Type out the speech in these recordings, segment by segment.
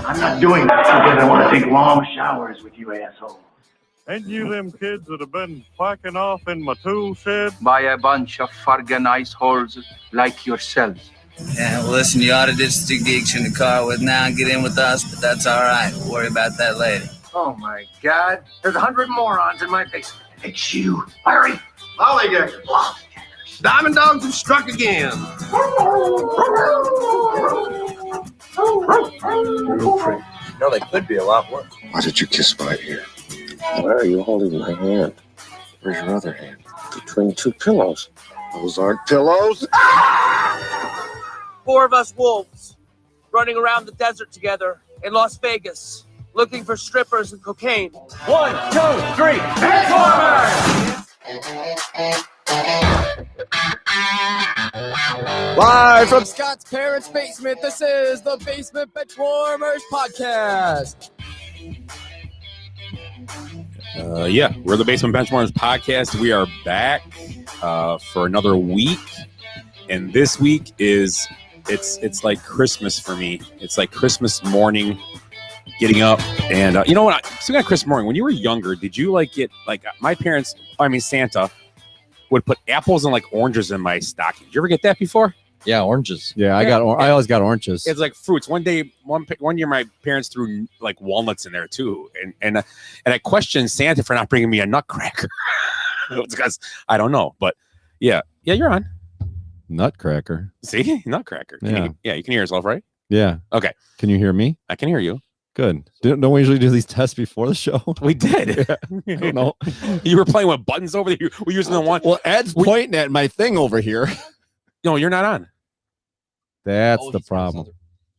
I'm not doing this because I want to take long showers with you assholes. Ain't you them kids that have been quacking off in my tool shed? By a bunch of fargan ice holes like yourselves. Yeah, well, listen, you ought to ditch the gigs in the car with now and get in with us, but that's all right. We'll worry about that later. Oh, my God. There's 100 morons in my basement. It's you, Larry. Lollygaggers. Diamond dogs have struck again. Real pretty. No, they could be a lot worse. Why did you kiss my ear? Why are you holding my hand? Where's your other hand? Between two pillows. Those aren't pillows. 4 of us wolves running around the desert together in Las Vegas looking for strippers and cocaine. 1, 2, 3, Transformers! Live from Scott's parents' basement, this is the Basement Benchwarmers Podcast. We're the Basement Benchwarmers Podcast. We are back for another week, and this week is it's like Christmas for me. It's like Christmas morning, getting up, and you know what? Speaking of Christmas morning, when you were younger, did you get my parents? Santa would put apples and oranges in my stocking. Did you ever get that before? Yeah, oranges. Yeah, I always got oranges. It's like fruits. One year, my parents threw walnuts in there too, and I questioned Santa for not bringing me a nutcracker. It's because I don't know, but yeah, you're on. Nutcracker. See, nutcracker. You can hear yourself, right? Yeah. Okay. Can you hear me? I can hear you. Good. Don't we usually do these tests before the show? We did. I don't know. You were playing with buttons over there. We're using the one. Well, Ed's pointing at my thing over here. No, you're not on. That's the problem.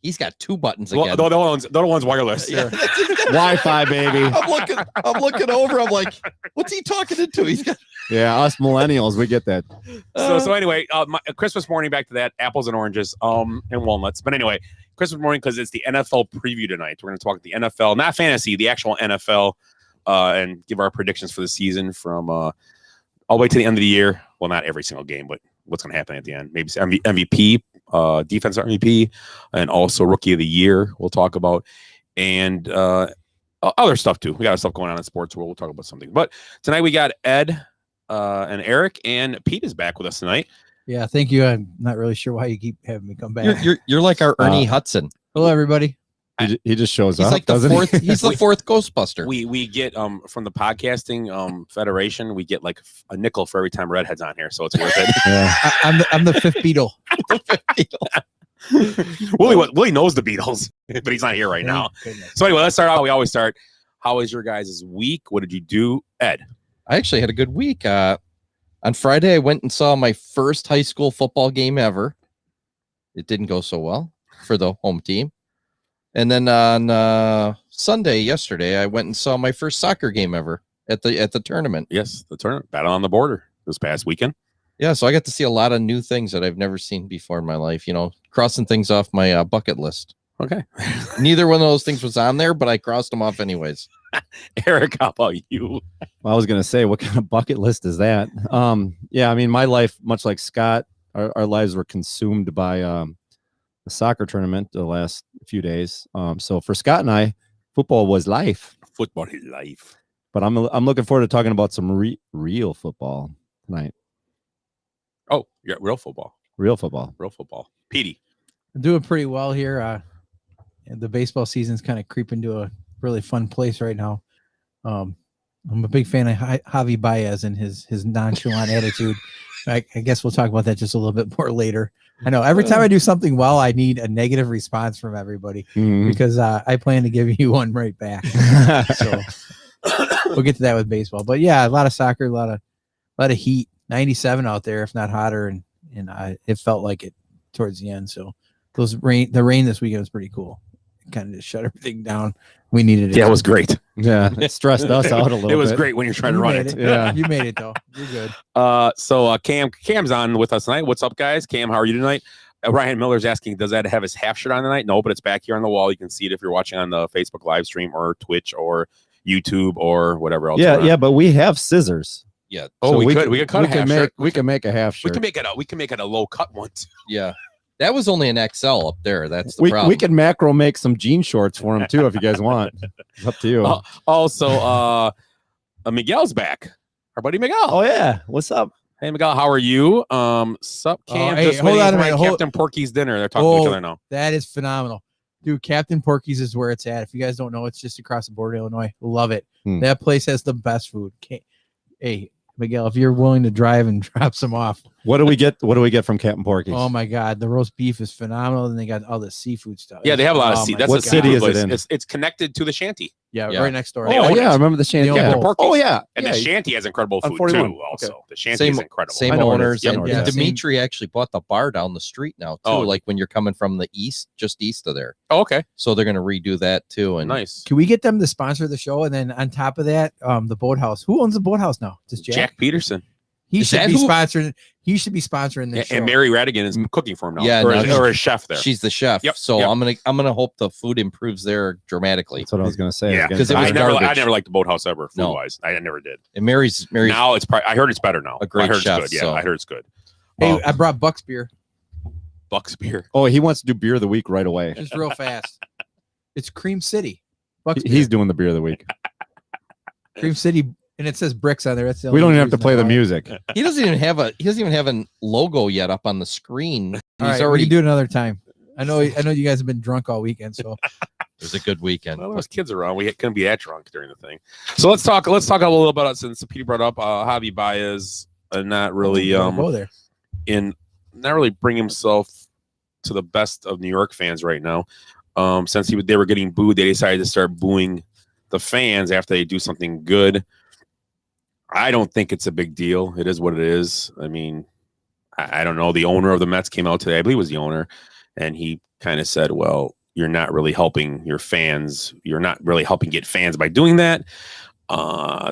He's got 2 buttons again. Well, the other one's wireless. Yeah. Wi-Fi, baby. I'm looking over. I'm like, what's he talking into? He's got. Yeah, us millennials, we get that. So anyway, Christmas morning, back to that, apples and oranges, and walnuts. But anyway, Christmas morning, because it's the NFL preview tonight. We're going to talk the NFL, not fantasy, the actual NFL, and give our predictions for the season from all the way to the end of the year. Well, not every single game, but what's going to happen at the end. Maybe MVP, defensive MVP, and also Rookie of the Year we'll talk about. And other stuff, too. We got stuff going on in sports where we'll talk about something. But tonight we got Ed and Eric, and Pete is back with us tonight. Yeah, thank you. I'm not really sure why you keep having me come back. You're like our Ernie Hudson. Hello, everybody. He just shows He's up. like the doesn't he? fourth. He's the fourth Ghostbuster. We get from the podcasting federation, we get like a nickel for every time Redhead's on here, so it's worth it. Yeah. I'm the fifth Beatle. Willie knows the Beatles, but he's not here right now. Goodness. So anyway, let's start out. We always start. How was your guys' week? What did you do, Ed? I actually had a good week. On Friday, I went and saw my first high school football game ever. It didn't go so well for the home team. And then on Sunday, yesterday, I went and saw my first soccer game ever at the tournament. Yes, the tournament battle on the border this past weekend. Yeah, so I got to see a lot of new things that I've never seen before in my life. You know, crossing things off my bucket list. Okay. Neither one of those things was on there, but I crossed them off anyways. Eric, how about you? Well, I was going to say, what kind of bucket list is that? Yeah, I mean, my life, much like Scott, our lives were consumed by the soccer tournament the last few days. So for Scott and I, football was life. Football is life. But I'm looking forward to talking about some real football tonight. Oh, yeah, real football. Real football. Real football. Petey. I'm doing pretty well here. The baseball season's kind of creeping to a really fun place right now. I'm a big fan of Javi Baez and his nonchalant attitude. I guess we'll talk about that just a little bit more later. I know every time I do something well, I need a negative response from everybody because I plan to give you one right back. So we'll get to that with baseball. But yeah, a lot of soccer, a lot of heat. 97 out there, if not hotter, and it felt like it towards the end. So the rain this weekend was pretty cool. It kind of just shut everything down. We needed it. Yeah, it was great. Yeah, it stressed us out a little bit. It was great when you're trying to run it. Yeah, you made it though. You're good. So Cam's on with us tonight. What's up, guys? Cam, how are you tonight? Ryan Miller's asking, does Ed have his half shirt on tonight? No, but it's back here on the wall. You can see it if you're watching on the Facebook live stream or Twitch or YouTube or whatever else. Yeah, but we have scissors. Yeah. Oh, So we could cut a half shirt. We can make a half shirt. We can make it a low cut one. Yeah. That was only an XL up there. That's the problem. We can macro make some jean shorts for him too if you guys want. It's up to you. Also, Miguel's back. Our buddy Miguel. Oh yeah, what's up? Hey Miguel, how are you? Sup, Cam? Hey, just hold waiting on a for minute, Captain Porky's dinner. They're talking to each other now. That is phenomenal. Dude, Captain Porky's is where it's at. If you guys don't know, it's just across the border, Illinois. Love it. That place has the best food. Hey, Miguel, if you're willing to drive and drop some off. What do we get? What do we get from Captain Porky's? Oh my God, the roast beef is phenomenal, and they got all the seafood stuff. Yeah, they have a lot of seafood. That's What a city is place. it in? It's connected to the shanty. Yeah, Yeah. right next door. Oh yeah, I remember the shanty. They own Captain both. Porky's. Oh yeah, And yeah. the shanty has incredible On food 41. too. Also, Okay. the shanty Same- is incredible. Same I know where it owners. is. And Yeah. Dimitri actually bought the bar down the street now too. Oh. Like when you're coming from the east, just east of there. Oh, okay, So they're going to redo that too. And nice. Can we get them to sponsor the show? And then on top of that, the boathouse. Who owns the boathouse now? Does Jack Peterson. He Is should that be who- sponsoring. He should be sponsoring this show. And Mary Radigan is cooking for him now. Yeah, or, no, or a chef there. she's the chef. Yep, So yep. I'm gonna hope the food improves there dramatically. That's what I was gonna say. Yeah, because it was I garbage. never liked the boathouse ever, food No. wise. I never did. And Mary's Now it's probably. I heard it's better now. A great I heard chef, it's good. so- Yeah, I heard it's good. Hey, I brought Buck's beer. Buck's beer. Oh, he wants to do beer of the week right away. Just real fast. It's Cream City. Buck's He's doing the beer of the week. Cream City, and it says bricks on there. That's the We don't only even have to reason play I the buy it. music. He doesn't even have a logo yet up on the screen. He's All right, already we can do it another time. I know you guys have been drunk all weekend, so It was a good weekend. Well, there was kids around. We couldn't be that drunk during the thing. So let's talk a little about it since Peter brought up Javi Baez not really go there. not really bring himself to the best of New York fans right now. Since they were getting booed, they decided to start booing the fans after they do something good. I don't think it's a big deal. It is what it is. I mean, I don't know. The owner of the Mets came out today. I believe it was the owner, and he kind of said, well, you're not really helping your fans. You're not really helping get fans by doing that.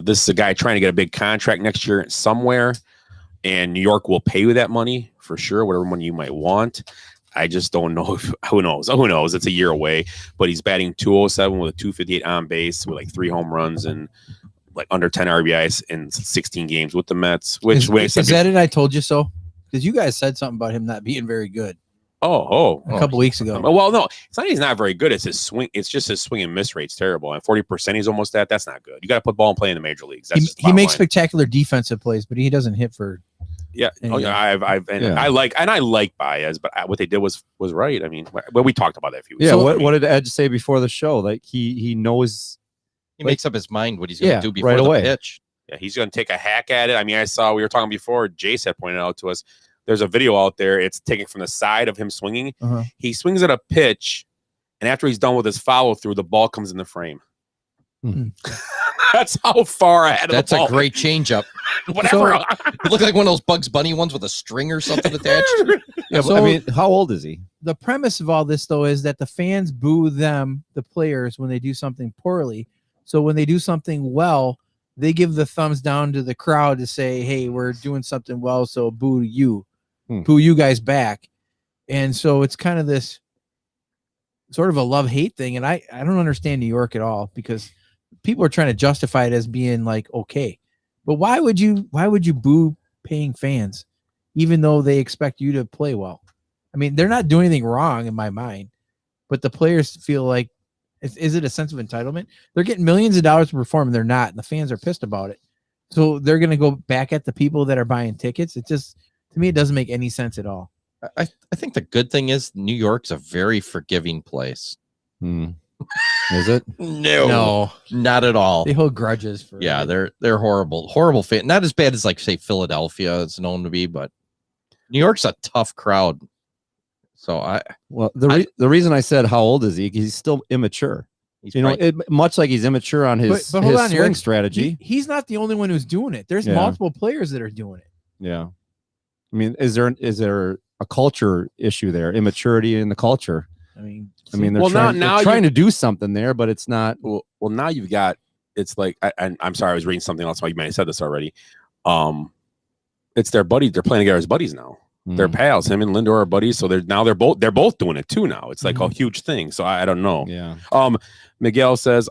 This is a guy trying to get a big contract next year somewhere, and New York will pay you that money for sure, whatever money you might want. I just don't know if who knows. Who knows? It's a year away, but he's batting .207 with a .258 on base with like 3 home runs and like under 10 RBIs in 16 games with the Mets. Which Is that it? I told you so? Because you guys said something about him not being very good a couple weeks ago. Well, no, it's not. He's not very good. It's his swing. It's just his swing and miss rate's terrible. And 40% he's almost at. That's not good. You got to put ball and play in the major leagues. That's He makes spectacular defensive plays, but he doesn't hit for. Yeah. Oh, yeah. Yeah. I like Baez, but what they did was right. I mean, well, we talked about that a few weeks Yeah. ago. What did Edge say before the show? Like he knows. He makes up his mind what he's going to do before right the away. pitch. Yeah, he's going to take a hack at it. I mean, we were talking before. Jace had pointed out to us. There's a video out there. It's taken from the side of him swinging. He swings at a pitch, and after he's done with his follow through, the ball comes in the frame. That's how far ahead of That's the ball. a great changeup. Whatever. It looked like one of those Bugs Bunny ones with a string or something attached. Yeah, So- but, I mean, how old is he? The premise of all this, though, is that the fans boo them, the players, when they do something poorly. So when they do something well, they give the thumbs down to the crowd to say, hey, we're doing something well, so boo you. Boo you guys back. And so it's kind of this sort of a love-hate thing. And I don't understand New York at all, because people are trying to justify it as being like, okay. But why would you boo paying fans, even though they expect you to play well? I mean, they're not doing anything wrong in my mind, but the players feel like, is it a sense of entitlement? They're getting millions of dollars to perform, and they're not, and the fans are pissed about it. So they're going to go back at the people that are buying tickets. It just, to me, it doesn't make any sense at all. I think the good thing is New York's a very forgiving place. Is it? No, not at all. They hold grudges for. Yeah, they're horrible fan. Not as bad as like say Philadelphia is known to be, but New York's a tough crowd. So the reason I said how old is he? He's still immature. He's Much like he's immature on his, But hold his on, swing Eric. strategy. He's not the only one who's doing it. There's Yeah. multiple players that are doing it. Yeah. I mean, is there a culture issue there? Immaturity in the culture. I mean, they're Well, trying, now they're trying to do something there, but it's not. Well, now you've got. It's like, I'm sorry, I was reading something else. You might have said this already. It's their buddies. They're playing together as buddies now. They're pals. Him and Lindor are buddies, so they're both doing it too now. It's like a huge thing. So I don't know. Yeah. Miguel says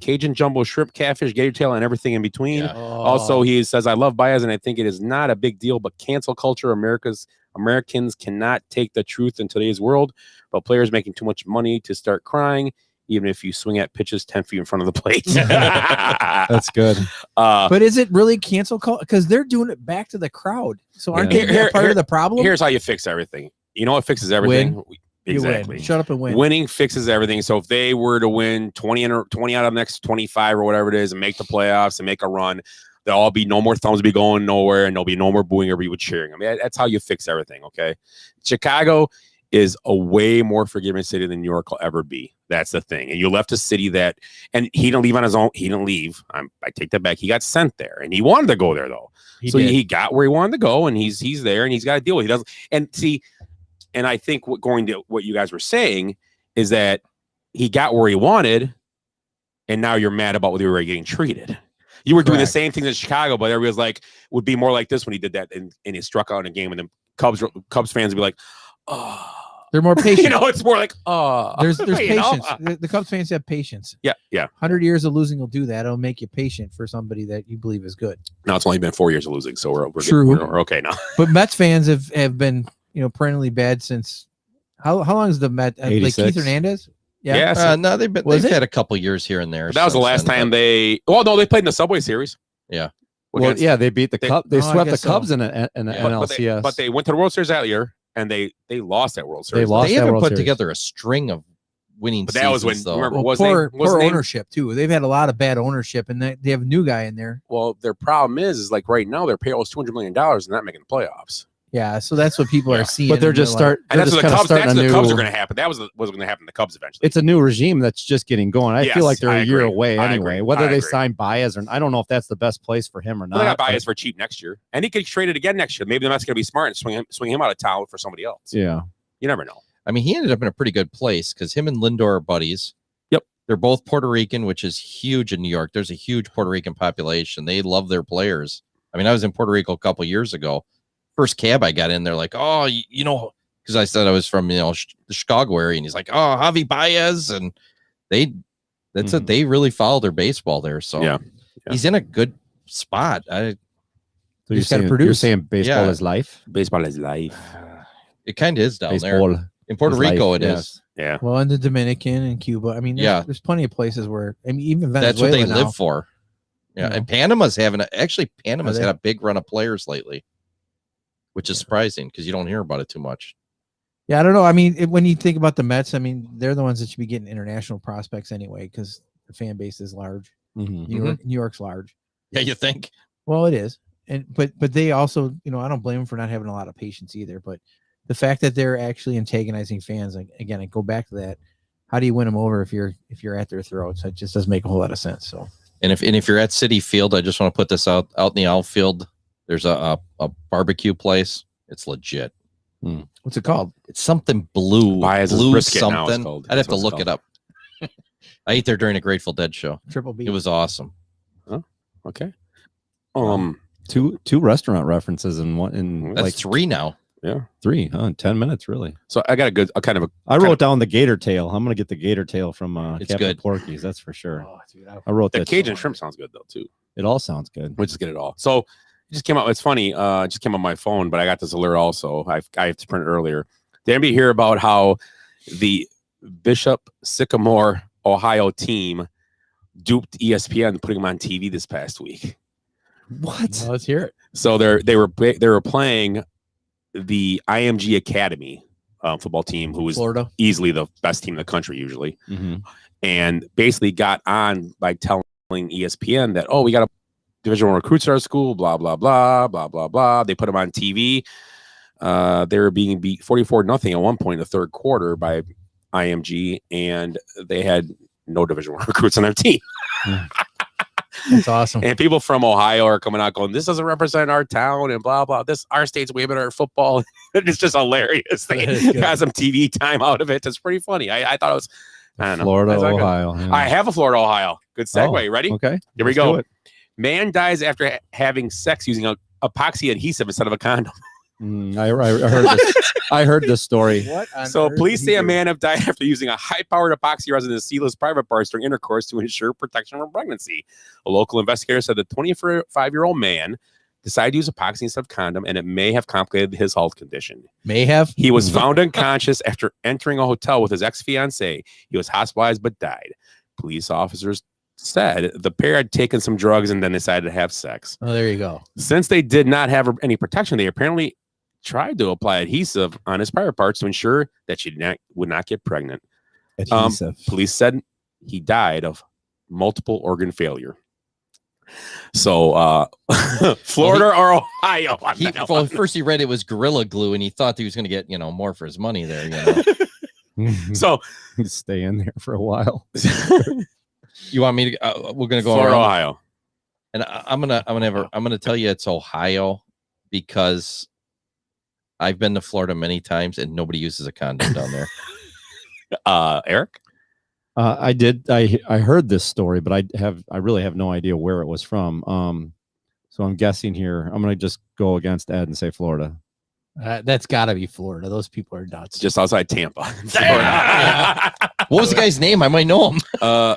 Cajun jumbo shrimp, catfish, gator tail, and everything in between. Yeah. Also, he says I love Baez, and I think it is not a big deal. But cancel culture, Americans cannot take the truth in today's world. But players making too much money to start crying, even if you swing at pitches 10 feet in front of the plate. That's good. But is it really cancel culture? Because they're doing it back to the crowd. So aren't they part of the problem? Here's how you fix everything. You know what fixes everything? Win. Exactly. You win. Shut up and win. Winning fixes everything. So if they were to win 20 out of the next 25 or whatever it is and make the playoffs and make a run, there'll all be no more thumbs be going nowhere, and there'll be no more booing or people cheering. I mean, that's how you fix everything. Okay. Chicago is a way more forgiving city than New York will ever be. That's the thing. And you left a city that, and he didn't leave on his own. He didn't leave. I take that back. He got sent there, and he wanted to go there though. He got where he wanted to go, and he's there, and he's got to deal with it. He doesn't. And see, and I think going to what you guys were saying is that he got where he wanted, and now you're mad about whether you were getting treated. You were doing the same things in Chicago, but everybody was like, would be more like this when he did that, and he struck out in a game, and then Cubs fans would be like, oh. They're more patient. It's more like, there's you know? patience. The Cubs fans have patience. Yeah. 100 years of losing will do that. It'll make you patient for somebody that you believe is good. Now it's only been 4 years of losing, so we're True. we're okay now. But Mets fans have been perennially bad since how long is the Met? Like 86. Keith Hernandez? Yeah. No, they've had a couple years here and there. But that was the last time they. Well, no, they played in the Subway Series. Yeah. Well, yeah, they beat the Cubs. They swept the guess so. Cubs in an NLCS. But they went to the World Series that year, and they lost that World Series. They haven't put together a string of winning But that was when, seasons, though. remember, Poor ownership too. They've had a lot of bad ownership, and they have a new guy in there. Well, their problem is like right now their payroll is $200 million and they're not making the playoffs. Yeah, so that's what people are seeing. But they're just And that's what the Cubs. That's what the Cubs are new. going to happen. That was what's going to happen to the Cubs eventually. It's a new regime that's just getting going. I Yes, feel like they're I a year agree. away I anyway. agree. Whether I they agree. sign Baez or I don't know if that's the best place for him or not. Well, they got but- Baez for cheap next year, and he could trade it again next year. Maybe the Mets going to be smart and swing him out of town for somebody else. Yeah. You never know. I mean, he ended up in a pretty good place because him and Lindor are buddies. Yep. They're both Puerto Rican, which is huge in New York. There's a huge Puerto Rican population. They love their players. I mean, I was in Puerto Rico a couple years ago. First cab I got in, they're like, oh, because I said I was from the Chicago area, and he's like, oh, Javi Baez, and they really follow their baseball there. So Yeah. he's in a good spot. So You just gotta produce. You're saying baseball Yeah. is life? Baseball is life. It kind of is down Baseball there. In Puerto is Rico, life, it is. yes. Yeah. Well, in the Dominican and Cuba, I mean, there's pplenty of places where, I mean, even Venezuela That's what they now, live for. Yeah, You know? and Panama's Panama's Are they? had a big run of players lately, which is surprising because you don't hear about it too much. Yeah, I don't know. I mean, when you think about the Mets, I mean, they're the ones that should be getting international prospects anyway because the fan base is large. Mhm. New York's large. Yeah, you think? Well, it is, but they also, I don't blame them for not having a lot of patience either. But the fact that they're actually antagonizing fans, like, again, I go back to that. How do you win them over if you're at their throats? It just doesn't make a whole lot of sense. So, And if you're at City Field, I just want to put this out in the outfield. There's a barbecue place. It's legit. what's it called? It's something blue. Baez's Blue Brisket now it's something. called. I'd have That's to what look it's it up. I ate there during a Grateful Dead show. Triple B. It was awesome. Okay. Two restaurant references in one in That's like 3 now. Yeah. 3, 10 minutes really. So I got a kind of a. I wrote down the gator tail. I'm gonna get the gator tail from It's Captain good. Porky's. That's for sure. Oh, dude, I wrote The that. Cajun shrimp sounds good though too. It all sounds good. We'll just get it all. So it just came out. It's funny. It just came on my phone, but I got this alert also. I have to print it earlier. Did anybody hear about how the Bishop Sycamore, Ohio team duped ESPN putting them on TV this past week? What? Well, let's hear it. So they were playing the IMG Academy football team, who was Florida. easily the best team in the country usually, Mm-hmm. and basically got on by telling ESPN that, oh, we got a Division I recruits at our school, blah blah blah blah blah blah. They put them on TV. They were being beat 44-0 at one point in the third quarter by IMG, and they had no Division I recruits on their team. That's awesome. And people from Ohio are coming out going, this doesn't represent our town and blah, blah. Our state's way better at football. It's just hilarious. They That is good. got some TV time out of it. It's pretty funny. I thought it was, I don't know. Florida, Is that good? Ohio. yeah. I have a Florida, Ohio. Good segue. Oh, Ready? Okay. Here we let's go. do it. Man dies after having sex using a epoxy adhesive instead of a condom. I heard this. I heard this story. What? on So earth police did say he a do? man have died after using a high-powered epoxy resin to seal his private parts during intercourse to ensure protection from pregnancy. A local investigator said the 25-year-old man decided to use epoxy instead of condom, and it may have complicated his health condition. May have. He was found unconscious after entering a hotel with his ex-fiancée. He was hospitalized but died. Police officers said the pair had taken some drugs and then decided to have sex. Oh, there you go. Since they did not have any protection, they apparently tried to apply adhesive on his private parts to ensure that she would not get pregnant. Adhesive. Police said he died of multiple organ failure. So, Florida or Ohio? I don't know. Well, first he read it was Gorilla Glue, and he thought he was going to get more for his money there. So stay in there for a while. You want me to? We're going to go Florida, around, Ohio. and I'm gonna tell you it's Ohio because I've been to Florida many times and nobody uses a condom down there. Eric? I did. I heard this story, but I really have no idea where it was from. So I'm guessing here. I'm gonna just go against Ed and say Florida. That's got to be Florida. Those people are nuts. Just outside Tampa. What was the guy's name? I might know him.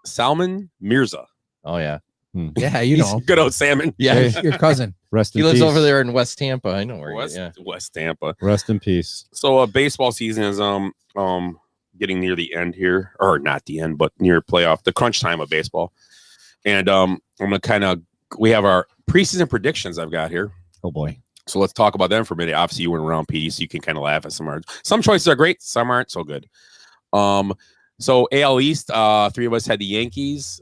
Salman Mirza. Oh yeah, Yeah, you know. Good old Salmon. yeah. Your cousin. Rest in He lives peace. over there in West Tampa. I know where. West Tampa. Rest in peace. So baseball season is getting near the end here, or not the end, but near playoff, the crunch time of baseball. And I'm gonna we have our preseason predictions I've got here. Oh boy. So let's talk about them for a minute. Obviously, you weren't around, PD, so you can kind of laugh at some choices are great, some aren't so good. So AL East, 3 of us had the Yankees.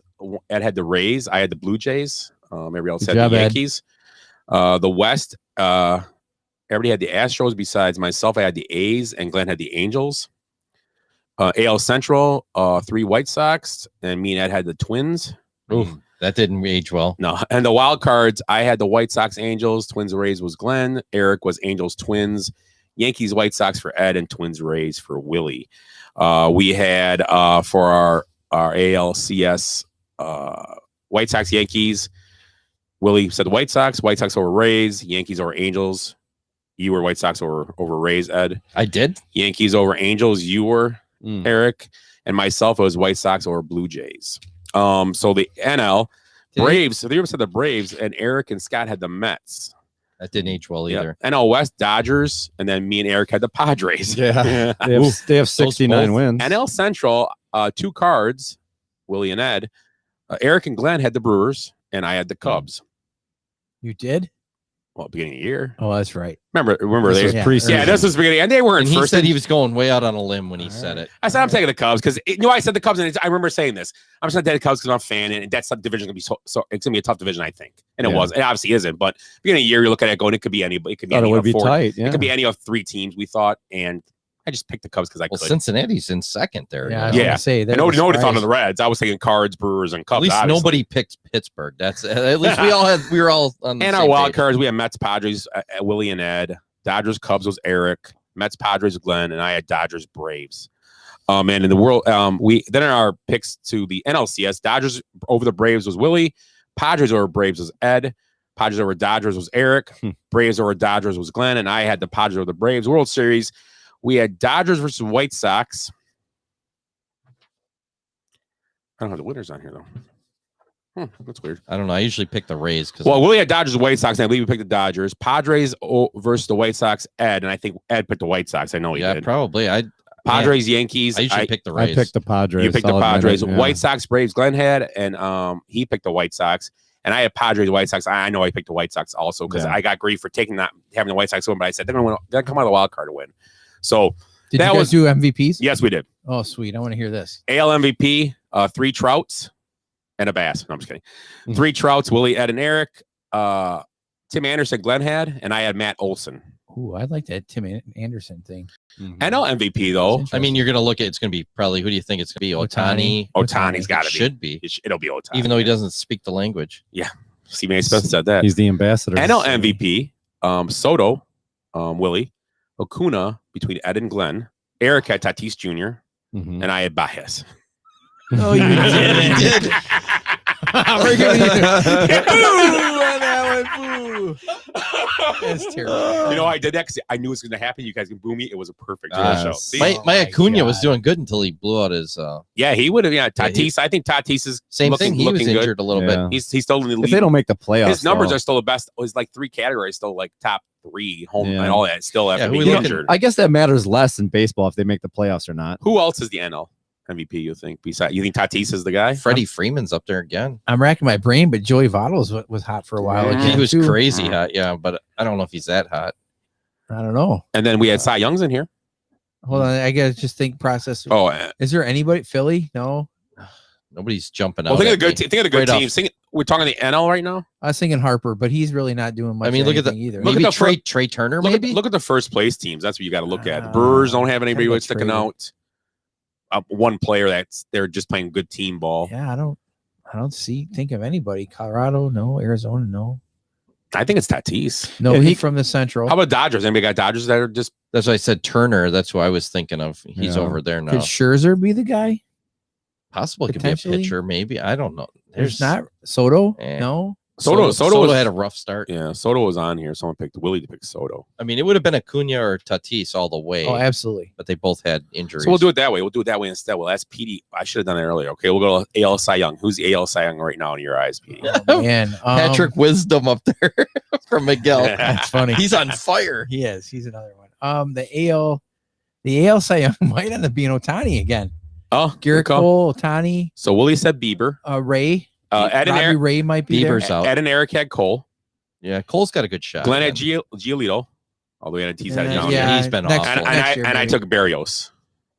Ed had the Rays. I had the Blue Jays. Everybody else Good had job, the Ed. Yankees. The West, everybody had the Astros. Besides myself, I had the A's, and Glenn had the Angels. AL Central, 3 White Sox, and me and Ed had the Twins. Ooh, that didn't age well. No, and the wild cards, I had the White Sox, Angels, Twins, Rays was Glenn. Eric was Angels, Twins, Yankees, White Sox for Ed, and Twins, Rays for Willie. We had for our ALCS White Sox, Yankees. Willie said the White Sox over Rays, Yankees over Angels. You were White Sox over Rays, Ed. I did. Yankees over Angels, you were Eric, and myself it was White Sox over Blue Jays. So the NL Braves, so the other said the Braves, and Eric and Scott had the Mets. That didn't age well Yep. either. NL West Dodgers, and then me and Eric had the Padres. Yeah. They have 69 wins. NL Central, 2 cards, Willie and Ed. Eric and Glenn had the Brewers, and I had the Cubs. You did? Well, beginning of the year. Oh, that's right. Remember This they was Yeah. preseason. yeah, this was beginning, and they weren't And he first. said he was going way out on a limb when he said it. I said I'm taking the Cubs because I said the Cubs, and I remember saying this. I'm just not taking the Cubs because I'm a fan, and that division gonna be so it's gonna be a tough division, I think, and it Yeah. was. It obviously isn't, but beginning of the year, you look at it going, it could be anybody. It could be Thought it any would of be four. tight. Yeah. It could be any of 3 teams we thought, and I just picked the Cubs because I Well, could. Cincinnati's in second there. Yeah, I now. was Yeah. gonna say And that. nobody thought of the Reds. I was thinking Cards, Brewers, and Cubs. At least obviously. nobody picked Pittsburgh. That's at least we were all on the And same our wild page. cards, we had Mets, Padres, Willie and Ed. Dodgers, Cubs was Eric. Mets, Padres, Glenn, and I had Dodgers, Braves. And in the world, we then in our picks to the NLCS, Dodgers over the Braves was Willie. Padres over Braves was Ed. Padres over Dodgers was Eric. Braves over Dodgers was Glenn, and I had the Padres over the Braves. World Series, we had Dodgers versus White Sox. I don't have the winners on here though. That's weird. I don't know. I usually pick the Rays because Well, Willie had Dodgers and White Sox, and I believe we picked the Dodgers. Padres versus the White Sox, Ed, and I think Ed picked the White Sox. I know he yeah, did. probably. Padres, Yankees. I usually pick the I Rays. picked the Padres. You picked the I'll admit Padres. it, yeah. White Sox, Braves, Glenn had, and he picked the White Sox. And I had Padres, White Sox. I know I picked the White Sox also because Yeah. I got grief for taking that, having the White Sox win, but I said they're going to come out of the wild card to win. So Did that you guys was do MVPs? yes, we did. Oh, sweet. I want to hear this. AL MVP, 3 Trouts and a Bass. No, I'm just kidding. 3 Trouts, Willie, Ed, and Eric. Tim Anderson, Glenn had, and I had Matt Olson. Ooh, I like that Tim Anderson thing. NL MVP though. I mean, you're going to look at it's going to be probably who do you think it's going to be? Otani. Otani's got to be. Should be. It'll be Otani. Even though he doesn't speak the language. Yeah. Stephen A. Smith said that. He's the ambassador. NL MVP, Soto, Willie, Acuna between Ed and Glenn, Eric had Tatis Jr., Mhm. and I had Baez. Oh, you did. We're gonna That's terrible. You know, I did that because I knew it was going to happen. You guys can boo me. It was a perfect show. See? My my Acuna was God. doing good until he blew out his. Yeah, he would have. Yeah, Yeah, he- Tatis. I think Tatis is Same looking, thing. He was looking good. injured a little Yeah. bit. He's still in the If league. they don't make the playoffs, His numbers though, are still the best. His like 3 categories still like top 3 home Yeah. and all that. Still after Yeah, who being we looking- injured. I guess that matters less in baseball if they make the playoffs or not. Who else is the NL MVP? You think? Besides, you think Tatis is the guy? Freddie Freeman's up there again. I'm racking my brain, but Joey Votto was hot for a while. Mhm. Again, He was too. crazy hot, yeah, but I don't know if he's that hot. I don't know. And then we had Cy Young's in here. Hold on, I gotta just think process. Oh, Is there anybody? Philly? No. Nobody's jumping well, out. think of at the good. me. Think of the good Right off. teams. We're talking the NL right now. I was thinking Harper, but he's really not doing much. I mean, of look at the anything either. Look at maybe the Trey Turner. Look Maybe at the first place teams. That's what you got to look at. The Uh, Brewers don't have anybody gotta go who's sticking Trader. out. One player they're just playing good team ball. Yeah, I don't think of anybody. Colorado, no. Arizona, no. I think it's Tatis. No, Yeah, he he- from the Central. How about Dodgers? Anybody got Dodgers that are just? that's why I said Turner. That's who I was thinking of. He's Yeah. over there now. Could Scherzer be the guy? Possible it could be a potentially? pitcher. Maybe I don't know. There's not Soto. Eh. No. Soto was- had a rough start. Yeah, Soto was on here. Someone picked Willie to pick Soto. I mean, it would have been Acuna or Tatis all the way, Oh, absolutely. but they both had injuries. So we'll do it that way. We'll do it that way instead. We'll ask Petey. I should have done that earlier. Okay, we'll go to AL Cy Young. Who's the AL Cy Young right now in your eyes, Petey? Oh, man, Patrick Wisdom up there from Miguel. That's funny. He's on fire. He is. He's another one. The AL Cy Young might end up being Otani again. Oh, Garrett good call. Cole, Otani, So Willie said Bieber. Ray. Ed and Robbie Eric. Ray might be Bieber's there. out. Ed and Eric had Cole. Yeah, Cole's got a good shot. Glenn had man. Giolito. Although he's had Yeah, young. yeah, he's been next- awful. And next year, I maybe. took Barrios.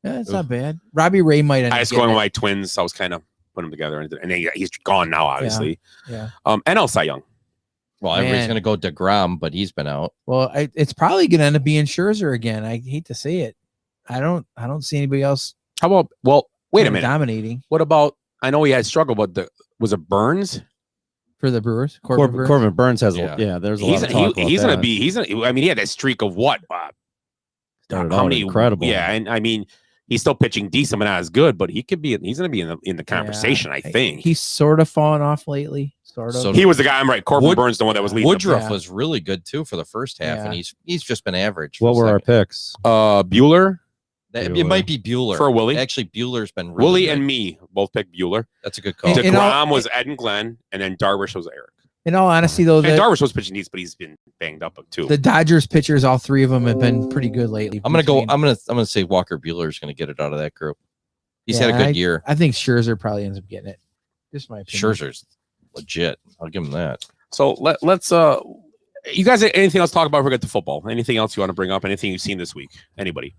Yeah, it's not bad. Robbie Ray might end I up was going getting with my twins. I was kind of putting them together, and he's gone now, obviously. it. Yeah. NL Cy Young. Well, everybody's Man. going to go DeGrom, but he's been out. Well, it's probably going to end up being Scherzer again. I hate to say it. I don't see anybody else. How about? Well, wait a kinda minute. dominating What about? I know he had struggle, but was it Burns? for the Brewers. Corbin Burns has Yeah. there's a He's lot of talk about he's gonna that. be I mean, he had that streak of what? Started out incredible. Yeah, and I mean, he's still pitching decent, but not as good. But he's gonna be in the conversation. I think he's sort of fallen off lately. Sort of. So- he was the guy. I'm right. Corbin Wood- Burns, the one that was leading. Woodruff Yeah. was really good too for the first half, and Yeah. he's just been average. What for were the our second. picks? Bueller It Bueller. might be Bueller for Willie. Actually, Bueller's been really Willie good. and me both picked Bueller. That's a good call. And- DeGrom was Ed and Glenn, and then Darvish was Eric. In all honesty, though, And the, Darvish was pitching decent, but he's been banged up too. the Dodgers pitchers, all three of them have been pretty good lately. I'm gonna between- I'm gonna say Walker Bueller's gonna get it out of that group. He's had a Yeah, good year. I think Scherzer probably ends up getting it. Just my opinion. Scherzer's legit. I'll give them that. So let's you guys, anything else to talk about before we get to football? Anything else you want to bring up? Anything you've seen this week? Anybody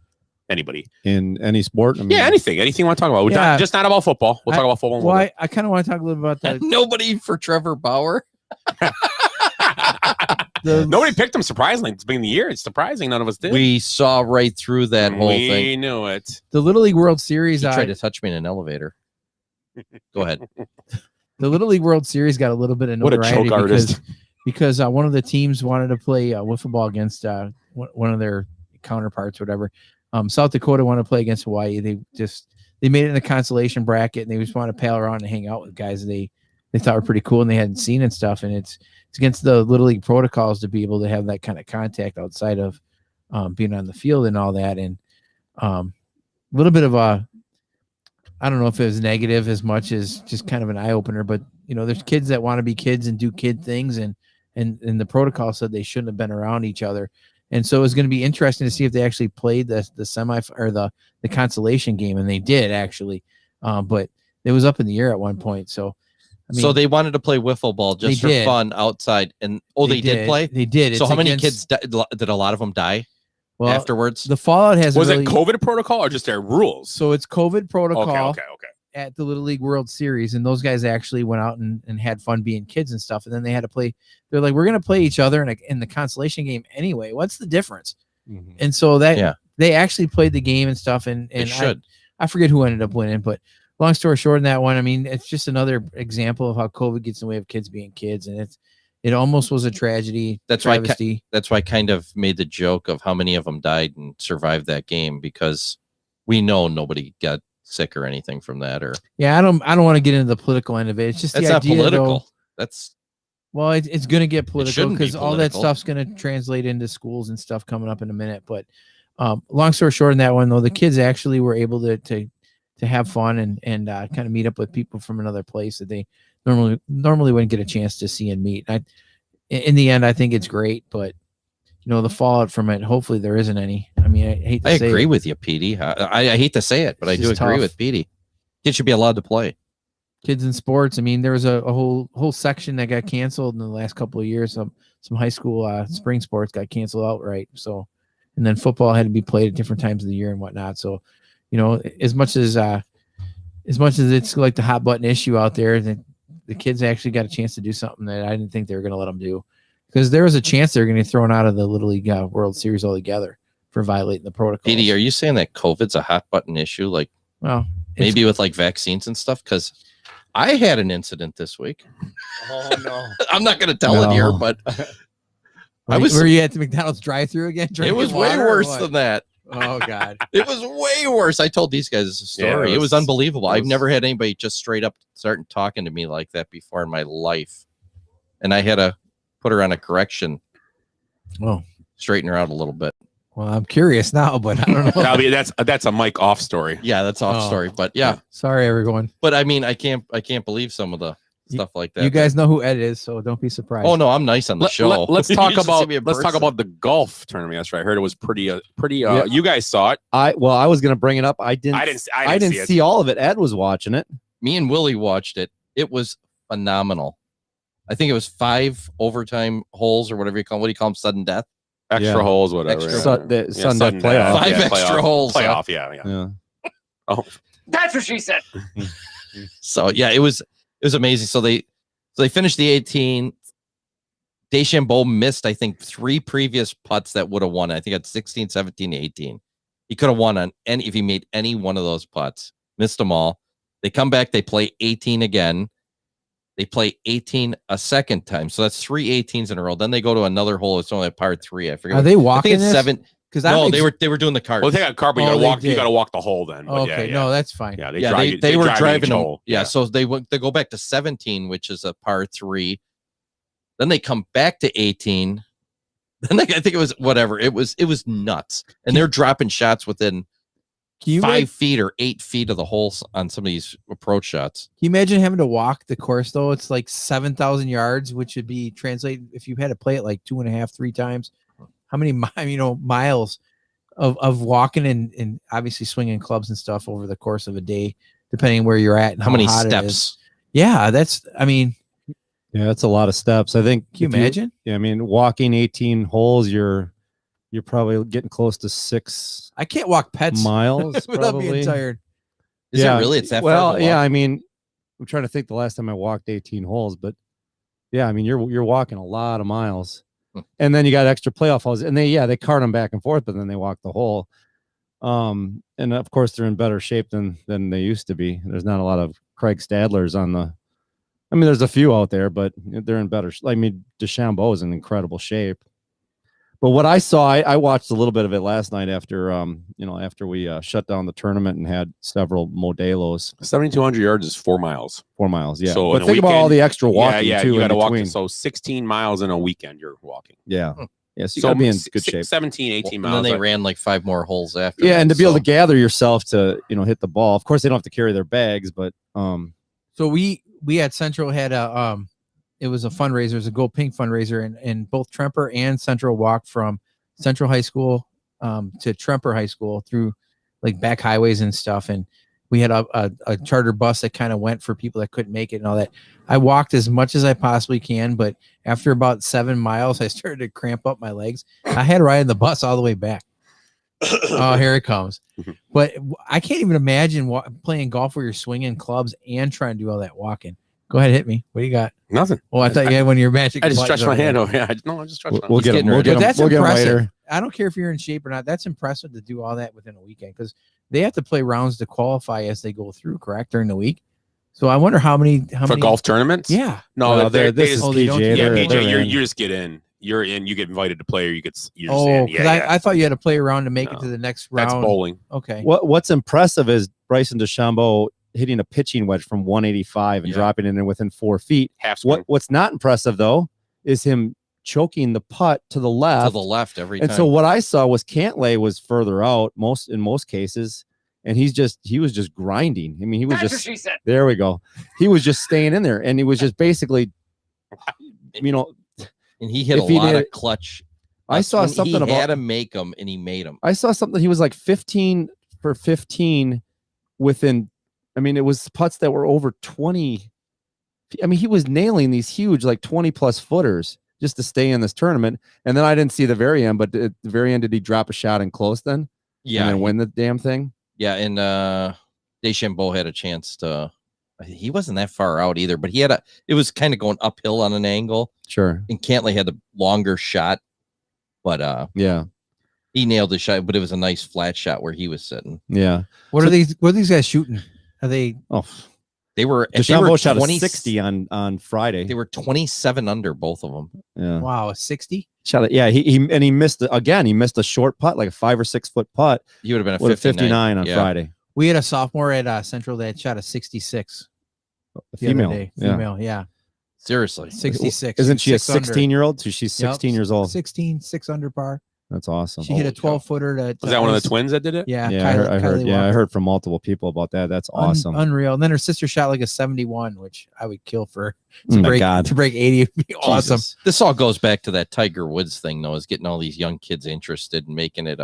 in any sport? I mean, yeah, anything you want to talk about. Yeah. Just not about football. We'll talk about football. Well, I kind of want to talk a little about that. Nobody for Trevor Bauer. Nobody picked him, surprisingly. It's beginning of the year. It's surprising none of us did. We saw right through that whole we thing. knew it. The Little League World Series. He tried to touch me in an elevator. Go ahead. The Little League World Series got a little bit of What a notoriety choke artist. because one of the teams wanted to play wiffle ball against one of their counterparts, whatever. South Dakota wanted to play against Hawaii. They made it in the consolation bracket, and they just want to pal around and hang out with guys they thought were pretty cool and they hadn't seen and stuff. And it's against the Little League protocols to be able to have that kind of contact outside of being on the field and all that. And a little bit of I don't know if it was negative as much as just kind of an eye opener, but there's kids that want to be kids and do kid things, and the protocol said they shouldn't have been around each other. And so it's going to be interesting to see if they actually played the semi or the consolation game, and they did actually, but it was up in the air at one point. So, I mean, so they wanted to play wiffle ball just for fun outside, and they did play. They did. So how many kids did a lot of them die afterwards? The fallout has was it COVID protocol or just their rules? So it's COVID protocol. Okay. At the Little League World Series, and those guys actually went out and had fun being kids and stuff, and then they had to play. They're like, we're going to play each other in the consolation game anyway. What's the difference? Mm-hmm. And so they actually played the game and stuff, and I forget who ended up winning, but long story short in that one, I mean, it's just another example of how COVID gets in the way of kids being kids, and it almost was a tragedy. That's travesty. That's why I kind of made the joke of how many of them died and survived that game, because we know nobody got sick or anything from that. Or I don't want to get into the political end of it. It's just that's the not idea, political. It's going to get political because all that political. stuff's going to translate into schools and stuff coming up in a minute. But long story short, in that one though, the kids actually were able to have fun and kind of meet up with people from another place that they normally wouldn't get a chance to see and meet. In the end, I think it's great, but the fallout from it, hopefully there isn't any. I mean, I hate to say I agree it. with you, Petey. I hate to say it, but I do just agree tough. with Petey. Kids should be allowed to play. Kids in sports. I mean, there was a whole section that got canceled in the last couple of years. Some high school spring sports got canceled outright. So, and then football had to be played at different times of the year and whatnot. So, as much as it's like the hot button issue out there, the kids actually got a chance to do something that I didn't think they were going to let them do, because there was a chance they were going to get thrown out of the Little League World Series altogether for violating the protocol. Petey, are you saying that COVID's a hot button issue? Like, well, maybe with like vaccines and stuff? Because I had an incident this week. Oh no! I'm not going to tell it here, but were you at the McDonald's drive-thru again? It was way worse than that. Oh God! It was way worse. I told these guys a story. It was unbelievable. I've never had anybody just straight up start talking to me like that before in my life, and I had to put her on a correction. Oh, straighten her out a little bit. Well, I'm curious now, but I don't know. That's a Mike off story. Yeah, that's off story. But yeah, sorry everyone. But I mean, I can't believe some of the stuff like that. You guys know who Ed is, so don't be surprised. Oh no, I'm nice on the show. Let's talk about the golf tournament yesterday. I heard it was pretty. Yeah. You guys saw it. I was going to bring it up. I didn't see see all of it. Ed was watching it. Me and Willie watched it. It was phenomenal. I think it was 5 overtime holes or whatever you call them. What do you call them? Sudden death. Extra holes, whatever. Sudden death playoff. 5 extra holes. Playoff. Yeah. Oh, That's what she said. So yeah, it was amazing. So they finished the 18th. DeChambeau missed, I think, 3 previous putts that would have won. I think at 16, 17, 18. He could have won on any if he made any one of those putts. Missed them all. They come back. They play 18 again. They play 18 a second time. So that's 3 18s in a row. Then they go to another hole. It's only a par 3. I forget. Are they walking? I think it's this? 7. Because no, they were doing the cart. Well, they got a cart, but you got to walk the hole then. But okay, no, that's fine. Yeah, they were driving them. hole. Yeah, so they go back to 17, which is a par 3. Then they come back to 18. Then I think it was whatever. It was nuts, and they're dropping shots within 5 feet or 8 feet of the hole on some of these approach shots. Can you imagine having to walk the course though? It's like 7,000 yards, which would be translated if you had to play it like 2.5, 3 times. How many miles of walking and obviously swinging clubs and stuff over the course of a day, depending where you're at and how many hot steps? it is. Yeah, that's. I mean, Yeah, that's a lot of steps. I think. Can you if imagine? Yeah, I mean, walking 18 holes, you're probably getting close to 6 I can't walk pets miles without probably. being tired. Is it really? It's that far well, to yeah. walk? I mean, I'm trying to think the last time I walked 18 holes, but yeah, I mean, you're walking a lot of miles, and then you got extra playoff holes, and they cart them back and forth, but then they walk the hole. And of course, they're in better shape than they used to be. There's not a lot of Craig Stadlers on the. I mean, there's a few out there, but they're in better. I mean, DeChambeau is in incredible shape. But what I saw, I watched a little bit of it last night after after we shut down the tournament and had several Modelos. 7,200 yards is 4 miles. 4 miles, yeah. So but think about all the extra walking yeah, too. you got to walk. between. So 16 miles in a weekend you're walking. Yeah. Yeah, so you got to be in good shape. 17, 18 And miles. then they like- ran like 5 more holes after. Yeah, that, and to be able so- to gather yourself to hit the ball. Of course, they don't have to carry their bags, but So we at Central had a it was a fundraiser, it was a Go Pink fundraiser, and both Tremper and Central walked from Central High School to Tremper High School through like back highways and stuff. And we had a charter bus that kind of went for people that couldn't make it and all that. I walked as much as I possibly can, but after about 7 miles, I started to cramp up my legs. I had to ride the bus all the way back. Oh, here it comes. But I can't even imagine playing golf where you're swinging clubs and trying to do all that walking. Go ahead, hit me. What do you got? Nothing. Oh, I thought you had one of your magic. I just buttons stretched my over hand there. over. Yeah, I just stretched my we'll get them. We'll get But that's them. We'll get 'em impressive. later. I don't care if you're in shape or not. That's impressive to do all that within a weekend because they have to play rounds to qualify as they go through, correct, during the week. So I wonder how many For golf tournaments? Yeah. No, Well, they this is just, they don't- PGA. yeah, They're PGA, in. you just get in. You're in. You get invited to play, or you're just Oh, in. because Yeah, I thought you had to play around to make it No. to the next round. That's bowling. Okay. What's impressive is Bryson DeChambeau hitting a pitching wedge from 185 and Yeah. dropping it in within 4 feet. Half swing. What's not impressive though is him choking the putt to the left. to the left every And time. so what I saw was Cantlay was further out in most cases, and he was just grinding. I mean, he was That's just what she said. there. We go. He was just staying in there, and he was just basically, and he hit a if he lot did- of clutch. I saw That's when something he had about. to make them, and he made them. I saw something. He was like 15 for 15 within. I mean, it was putts that were over 20. I mean, he was nailing these huge, like 20 plus footers just to stay in this tournament. And then I didn't see the very end, but at the very end, did he drop a shot in close then? Yeah, And then win the damn thing? yeah, and DeChambeau had a chance to. He wasn't that far out either, but it was kind of going uphill on an angle, Sure. and Cantlay had the longer shot, but Yeah. he nailed the shot. But it was a nice flat shot where he was sitting. Yeah. What are these guys shooting? Are they? Oh, They were DeChambeau shot a 20 60 on Friday. They were 27 under, both of them. Yeah. Wow, 60. Shot it. Yeah. He missed again. He missed a short putt, like a 5 or 6 foot putt. He would have been a With a 59, 59 on yeah. Friday. We had a sophomore at Central that shot a 66. A the other female. day. Yeah. Female, yeah. Seriously, 66. Isn't she a 6 under. 16-year-old? She's Yep, 16 years old. 16, 6 under par. That's awesome. She hit a 12-footer. Was that one of the twins that did it? Yeah, Yeah, I heard. Kylie Yeah, I Walker. heard from multiple people about that. That's awesome. Unreal. And then her sister shot like a 71, which I would kill for Oh to my break God. to break 80. Would be awesome. Jesus. This all goes back to that Tiger Woods thing, though, is getting all these young kids interested and making it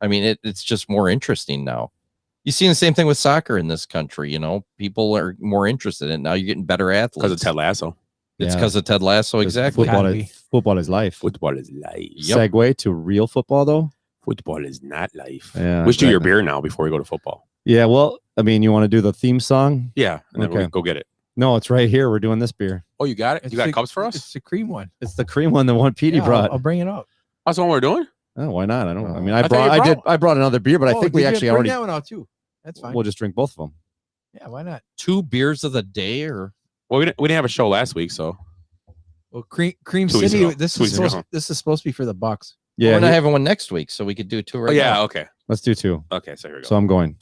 it's just more interesting now. You see the same thing with soccer in this country. People are more interested in it now. You're getting better athletes Because of Ted Lasso. It's Yeah. because of Ted Lasso, exactly. Gotta be. Football is life. Football is life. Yep. Segue to real football, though. Football is not life. Yeah, Let's do your exactly. beer now before we go to football. Yeah, well, I mean, you want to do the theme song? Yeah, and then Okay. we go get it. No, it's right here. We're doing this beer. Oh, you got it? It's You got the- cups for us? It's the cream one. It's the cream one, the one Petey Yeah, brought. I'll bring it up. That's the one we're doing? Oh, why not? I don't. I mean, I thought you I brought another beer, but I Oh, think we did you actually bring already. that one out too. That's fine. We'll just drink both of them. Yeah, why not? 2 beers of the day, or Well, we didn't have a show last week, so. Well, Cream 2 weeks City. ago. This 2 is weeks ago. supposed to be for the Bucks. Yeah, we're not having one next week, so we could do 2 right Oh, yeah, now. okay. let's do 2. Okay, so here we go. So I'm going.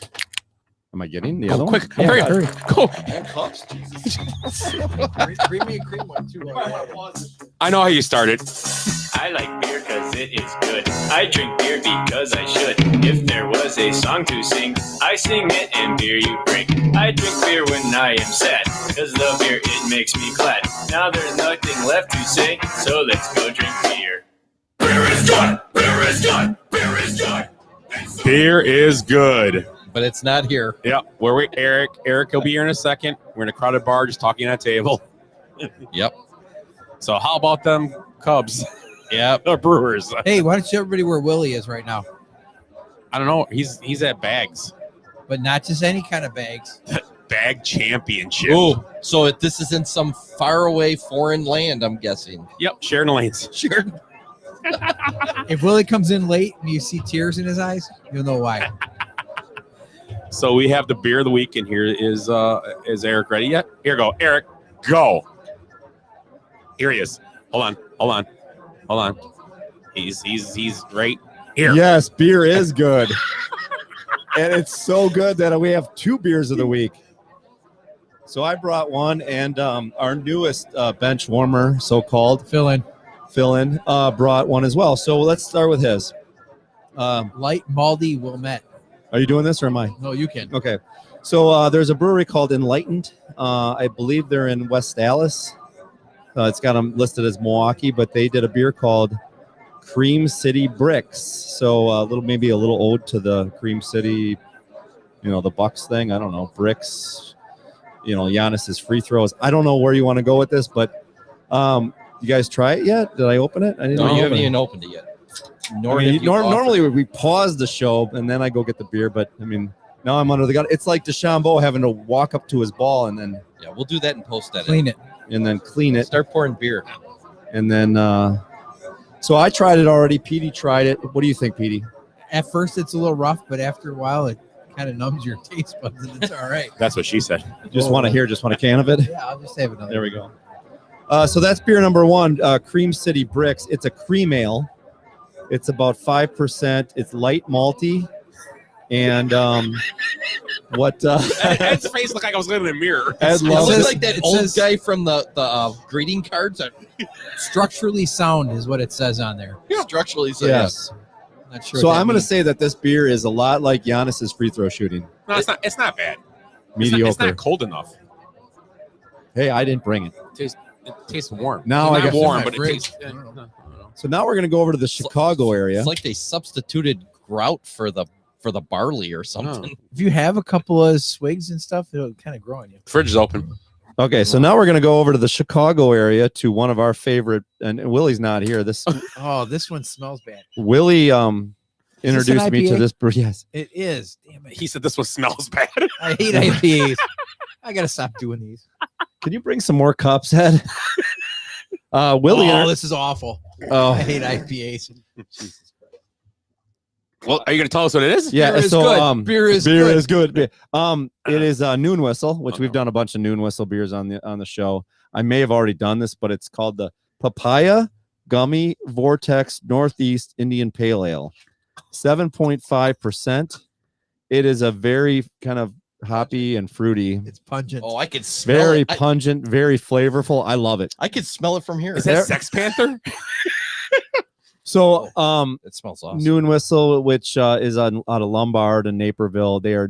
Am I getting the Go other quick. one? Hurry hurry. up. Go. Bring me a cream one too. I know how you started. I like beer cause it is good. I drink beer because I should. If there was a song to sing, I sing it and beer you bring. I drink beer when I am sad, cause the beer it makes me glad. Now there's nothing left to say, so let's go drink beer. Beer is good! Beer is good! Beer is good! Beer is good. But it's not here. Yeah, where we Eric will be here in a second. We're in a crowded bar just talking at a table. Yep. So how about them Cubs? Yeah, or Brewers. Hey, why don't you everybody where Willie is right now? I don't know. He's at Bags. But not just any kind of bags. Bag Championship. Oh, so this is in some faraway foreign land, I'm guessing. Yep, Sheridan Lanes. Sheridan. If Willie comes in late and you see tears in his eyes, you'll know why. So we have the beer of the week, and here is Eric ready yet? Here go, Eric, go. Here he is. Hold on. He's right here. Yes, beer is good. And it's so good that we have 2 beers of the week. So I brought one, and our newest bench warmer, so-called Fill in, brought one as well. So let's start with his. Light Maldy Wilmette. Are you doing this or am I? No, you can. Okay. So there's a brewery called Enlightened. I believe they're in West Dallas. It's got them listed as Milwaukee, but they did a beer called Cream City Bricks. So maybe a little ode to the Cream City, the Bucks thing. I don't know. Bricks, Giannis's free throws. I don't know where you want to go with this, but you guys try it yet? Did I open it? I didn't. No, you open haven't it. even opened it yet. Normally we pause the show and then I go get the beer, but now I'm under the gun. It's like DeChambeau having to walk up to his ball and then we'll do that in post edit. Clean it. And then clean it. Start pouring beer. And then so I tried it already. Petey tried it. What do you think, Petey? At first, it's a little rough, but after a while, it kind of numbs your taste buds, and it's all right. That's what she said. Just want a can of it? Yeah, I'll just have another. There we go. So that's beer number 1, Cream City Bricks. It's a cream ale. It's about 5%. It's light malty. And Ed's face looked like I was looking in a mirror. Ed It loves looks it. like that old guy from the greeting cards. Structurally sound is what it says on there. Structurally, so Yes. Not sure. So what that I'm going to means. say that this beer is a lot like Giannis's free throw shooting. No, it's not. It's not bad. Mediocre. It's not cold enough. Hey, I didn't bring it. It tastes warm. Now It's I not got- warm, It's in but my it fridge. tastes. I don't know. So now we're going to go over to the Chicago area. It's like they substituted grout for the barley or something. If you have a couple of swigs and stuff, it'll kind of grow on you. Fridge is open. Okay, so now we're going to go over to the Chicago area to one of our favorite, and Willie's not here. This Oh, this one smells bad. Willie introduced an me to IPA? this brew. Yes. It is. Damn it. He said this one smells bad. I hate IPAs. I got to stop doing these. Can you bring some more cups, Ed? Willie. Oh, this is awful. Oh. I hate IPAs. Well, are you going to tell us what it is? Yeah, Beer is so good. Beer is beer good. is good. It is Noon Whistle, which we've done a bunch of Noon Whistle beers on the show. I may have already done this, but it's called the Papaya Gummy Vortex Northeast Indian Pale Ale, 7.5%. It is a very kind of hoppy and fruity, It's pungent. Oh, I could smell very it. pungent, very flavorful. I love it. I could smell it from here. Is that Sex Panther? So, It smells awesome. Noon Whistle, which is out of Lombard and Naperville, their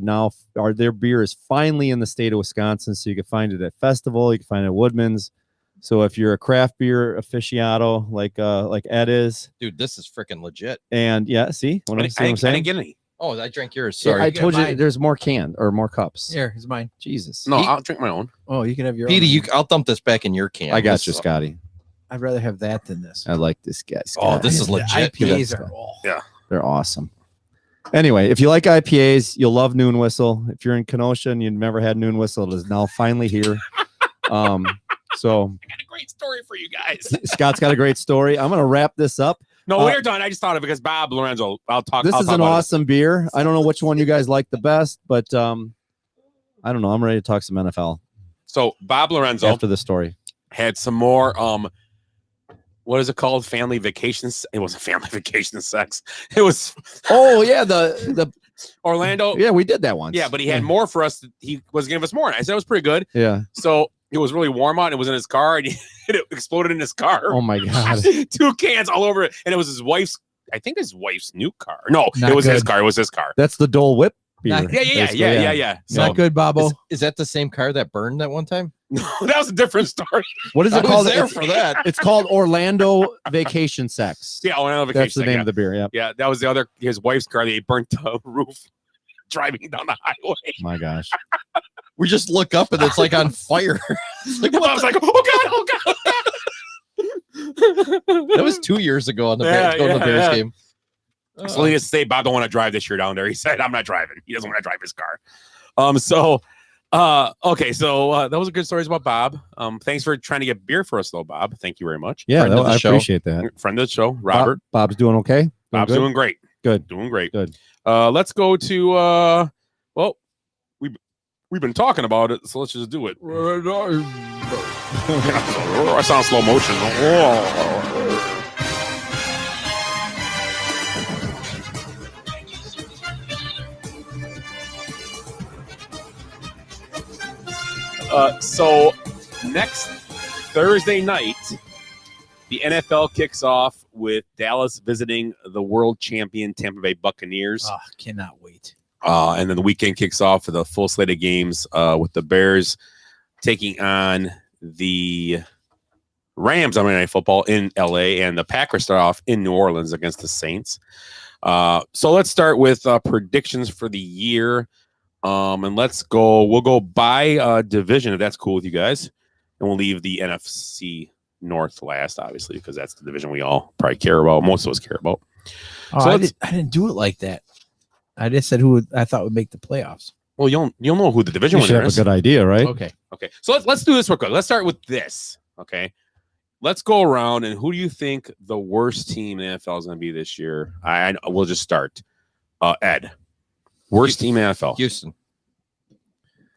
beer is finally in the state of Wisconsin, so you can find it at Festival, you can find it at Woodman's. So if you're a craft beer aficionado like Ed is, Dude, this is freaking legit. and yeah, see what I'm saying? I didn't get any. Oh, I drank yours. Yeah, Sorry. I You told get you mine. there's more more cups. Here, here's mine. Jesus. No, He- I'll drink my own. Oh, you can have your Petey, own. I'll dump this back in your can. I got This you, is- Scotty. I'd rather have that than this. I like this guy. Oh, this is The legit. IPAs dude. are all. They're awesome. Anyway, if you like IPAs, you'll love Noon Whistle. If you're in Kenosha and you've never had Noon Whistle, it is now finally here. So I got a great story for you guys. Scott's got a great story. I'm going to wrap this up. No, we're done. I just thought of it because Bob Lorenzo. I'll talk. This I'll is talk an about it. awesome beer. I don't know which one you guys like the best, but I don't know. I'm ready to talk some NFL So Bob Lorenzo after the story. had some more. What is it called? Family vacations. It wasn't family vacation sex. It was Oh yeah, the Orlando. yeah, we did that once. Yeah, but he had more for us. He was giving us more. And I said it was pretty good. Yeah. So it was really warm out. And it was in his car, and it exploded in his car. Oh my god. 2 cans all over it, and it was his wife's. I think his wife's new car. No, Not it was his good. car. It was his car. That's the Dole Whip beer. Not- Yeah. So Not good, Bobo. Is that the same car that burned that one time? no, that was a different story. What is I it was called? there It's, for that. it's called Orlando Vacation Sex. Yeah, Orlando vacation. That's the name of the beer. Yeah. Yeah, that was the other. His wife's car. They burnt the roof driving down the highway. My gosh. We just look up and it's like on fire. It's like, I was like, oh god. That was 2 years ago on the Yeah, going to the Bears yeah. game. So needless to say, Bob don't want to drive this year down there. He said, "I'm not driving." He doesn't want to drive his car. Okay, so that was a good stories about Bob. Thanks for trying to get beer for us, though, Bob. Thank you very much. Yeah, Friend of the I show. appreciate that. Friend of the show, Robert. Bob's doing okay. Bob's good? doing great. Good. Doing great. Good. Let's go to well, we've been talking about it, so let's just do it. I sound slow motion. So next Thursday night, the NFL kicks off with Dallas visiting the world champion Tampa Bay Buccaneers. Oh, cannot wait. And then the weekend kicks off with a full slate of games with the Bears taking on the Rams on Monday Night Football in LA, and the Packers start off in New Orleans against the Saints. So let's start with predictions for the year. And we'll go by division if that's cool with you guys. And we'll leave the NFC North last, obviously, because that's the division we all probably care about. Most of us care about. Oh, So I didn't do it like that. I just said who I thought would make the playoffs. Well, you'll know who the division You should winner have is. a good idea, right? Okay. Okay, so let's do this real quick. Let's start with this. Okay, let's go around and who do you think the worst team in the NFL is going to be this year? We'll just start. Ed, worst team in the NFL. Houston.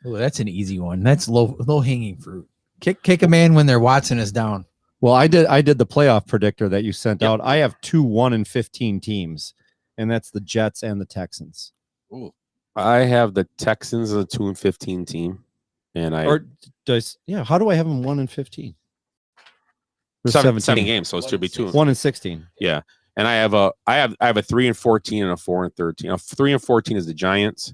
Oh, that's an easy one. That's low hanging fruit. Kick a man when their Watson is down. Well, I did the playoff predictor that you sent out. I have 2 1-15 teams, and that's the Jets and the Texans. Ooh. I have the Texans as a 2-15 team, and How do I have them 1-15? There's 17 games, so it should be 2. 1-16. Yeah, and I have a 3-14 and a 4-13. 3-14 is the Giants,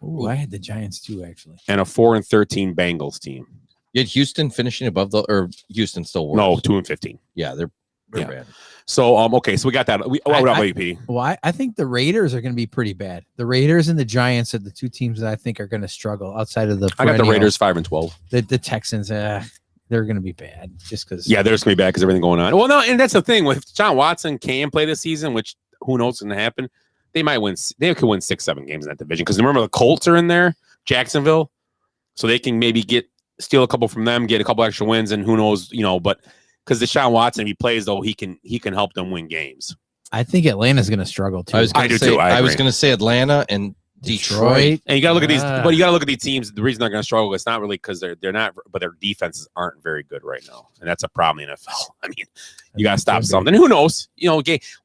Ooh, I had the Giants too, actually. and a 4-13 Bengals team. You had Houston finishing above or Houston still worse? No, 2-15. Yeah, they're Yeah. bad. So okay, so we got that. What about you, P? Well, I think the Raiders are going to be pretty bad. The Raiders and the Giants are the two teams that I think are going to struggle outside of the. I got the perennial- Raiders 5-12. The Texans, they're going to be bad just because. Yeah, they're just gonna be bad because everything going on. Well, no, and that's the thing. If John Watson can play this season, which who knows what's gonna happen, they might win. They could win 6-7 games in that division because remember the Colts are in there, Jacksonville, so they can maybe steal a couple from them, get a couple extra wins, and who knows, but because Deshaun Watson, if he plays though, he can help them win games. I think Atlanta's going to struggle too. I do too. I was agree. going to say Atlanta and Detroit. And you got to look at these, but you got to look at these teams. The reason they're going to struggle is not really because they're not, but their defenses aren't very good right now, and that's a problem in the NFL. I mean, you got to stop something. Who knows?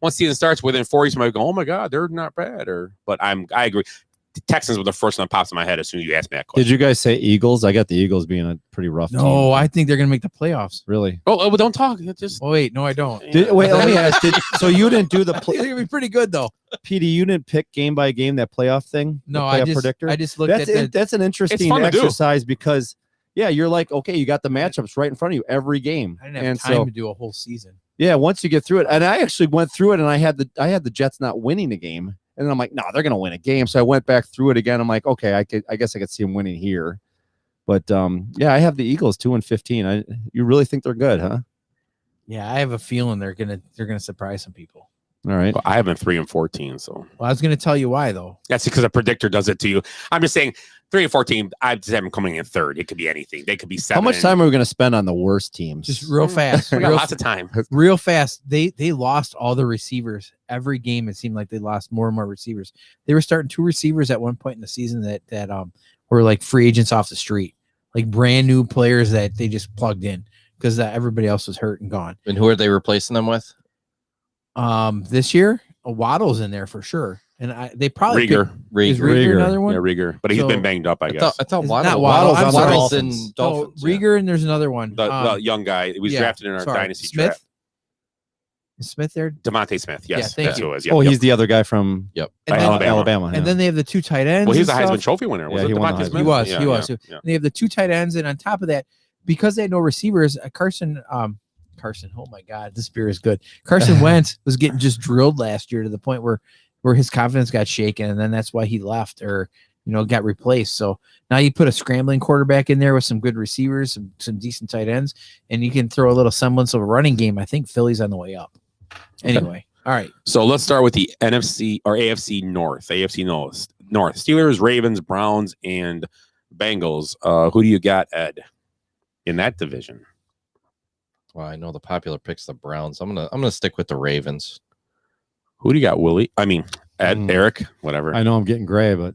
Once season starts, within 4 years, you might go, "Oh my God, they're not bad." But I agree. The Texans were the first one that pops in my head as soon as you asked me that question. Did you guys say Eagles? I got the Eagles being a pretty rough team. No, I think they're going to make the playoffs. Really? Oh, well, don't talk. Just wait, no, I don't. Wait, let me ask. So you didn't do the They're going to be pretty good though. PD? You didn't pick game by game that playoff thing? No, The I playoff just looked at the. That's an interesting fun to do. exercise because you're like, okay, you got the matchups right in front of you every game. I didn't have time to do a whole season. Yeah, once you get through it, and I actually went through it, and I had the Jets not winning a game. And then I'm like, no, they're going to win a game. So I went back through it again. I'm like, okay, I guess I could see them winning here. But I have the Eagles 2-15. You really think they're good, huh? Yeah, I have a feeling they're gonna surprise some people. All right. I have been 3-14, so Well, I was gonna tell you why though. that's because a predictor does it to you. I'm just saying 3-14. I just have them coming in third. It could be anything. They could be 7. How much time are we going to spend on the worst teams? Just real fast. We got real, lots of time. real fast. They lost all the receivers every game. It seemed like they lost more and more receivers. They were starting 2 receivers at one point in the season that were like free agents off the street, like brand new players that they just plugged in because everybody else was hurt and gone. And who are they replacing them with? This year, Waddle's in there for sure, and they probably Rieger. Is Rieger another one? Yeah, Rieger. But he's So- been banged up, I guess. I thought Not Waddle's I'm on sorry. the Dolphins. Dolphins. Rieger, and there's another one. the young guy. He was yeah, drafted in our sorry. dynasty Smith? draft. Is Smith there? Devontae Smith. Yes. Yeah, thank that's you. who it is. Yep, Oh, yep. he's the other guy from And By then, Alabama. and then they have the 2 tight ends. Well, he's a and Heisman stuff. Trophy winner. Was Yeah, it he won Devontae the Smith? He was. Yeah, he was. yeah, And yeah. they have the 2 tight ends, and on top of that, because they had no receivers, Carson. Oh my God, this beer is good. Carson Wentz was getting just drilled last year to the point where his confidence got shaken, and then that's why he left, or got replaced. So now you put a scrambling quarterback in there with some good receivers, some decent tight ends, and you can throw a little semblance of a running game. I think Philly's on the way up. Anyway, all right. So let's start with the NFC or AFC North. AFC North. Steelers, Ravens, Browns, and Bengals. Who do you got, Ed, in that division? Well, I know the popular pick's the Browns. I'm gonna stick with the Ravens. Who do you got, Willie? I mean, Ed, Eric, whatever. I know I'm getting gray, but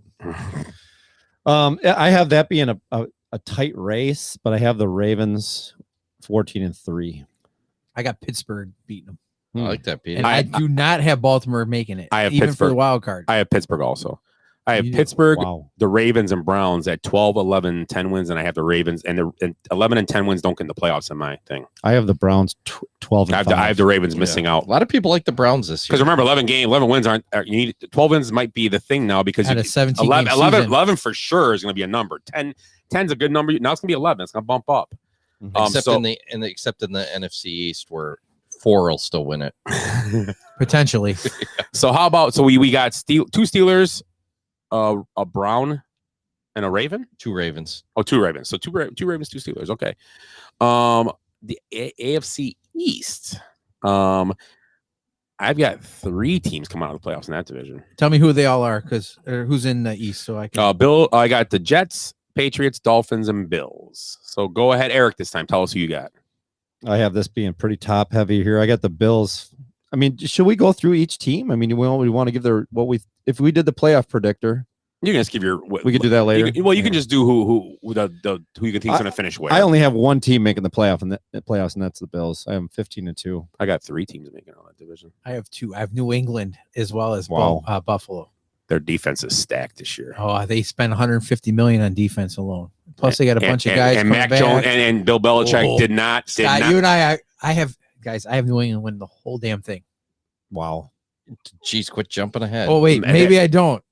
I have that being a tight race, but I have the Ravens 14-3. I got Pittsburgh beating them. I like that beat. And I do not have Baltimore making it. I have even Pittsburgh for the wild card. I have Pittsburgh also. I have You do? Pittsburgh, Wow. the Ravens, and Browns at 12, 11, 10 wins, and I have the Ravens. And 11 and 10 wins don't get in the playoffs in my thing. I have the Browns 12 and I have the Ravens missing out. A lot of people like the Browns this year. Because remember, 11 wins aren't. You need 12 wins might be the thing now because Out you, of 17 11, game 11, season. 11 for sure is going to be a number. 10's a good number. Now it's going to be 11. It's going to bump up. Except in the NFC East where 4 will still win it. Potentially. So how about we got two Steelers, a Brown, and a Raven. 2 Ravens. Oh, 2 Ravens. So two Ravens, 2 Steelers. Okay. The AFC East. I've got 3 teams coming out of the playoffs in that division. Tell me who they all are, or who's in the East, so I can. I got the Jets, Patriots, Dolphins, and Bills. So go ahead, Eric. This time, tell us who you got. I have this being pretty top heavy here. I got the Bills. I mean, should we go through each team? I mean, we want to give if we did the playoff predictor. You can just give your. We could do that later. You can just do who you can think is going to finish where. I only have one team making the playoffs, and that's the Bills. I have 15-2. I got 3 teams making all that division. I have 2. I have New England as well as Wow. Buffalo. Their defense is stacked this year. Oh, they spent 150 million on defense alone. Plus, they got a bunch of guys. And Mac Jones and Bill Belichick did not. Scott, you and I have guys. I have New England win the whole damn thing. Wow. Jeez, quit jumping ahead. Oh wait, maybe I don't.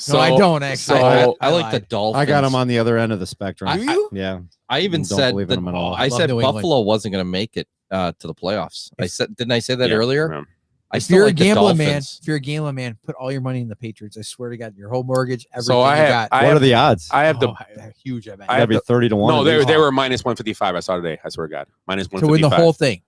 So no, I don't actually. So I like the Dolphins. I got them on the other end of the spectrum. Do you? Yeah. I even Don't said believe that. in them at all. I love said New Buffalo wasn't going to make it to the playoffs. Didn't I say that earlier? Yeah. I If still you're a like the gambling man, Dolphins. if you're a gambling man, put all your money in the Patriots. I swear to God, your whole mortgage, everything So I you have. got. What are the odds? I have the. Huge. I bet. I That'd be 30-1. No, at they least. were minus 155. I saw today. I swear to God, minus to 155 win the whole thing.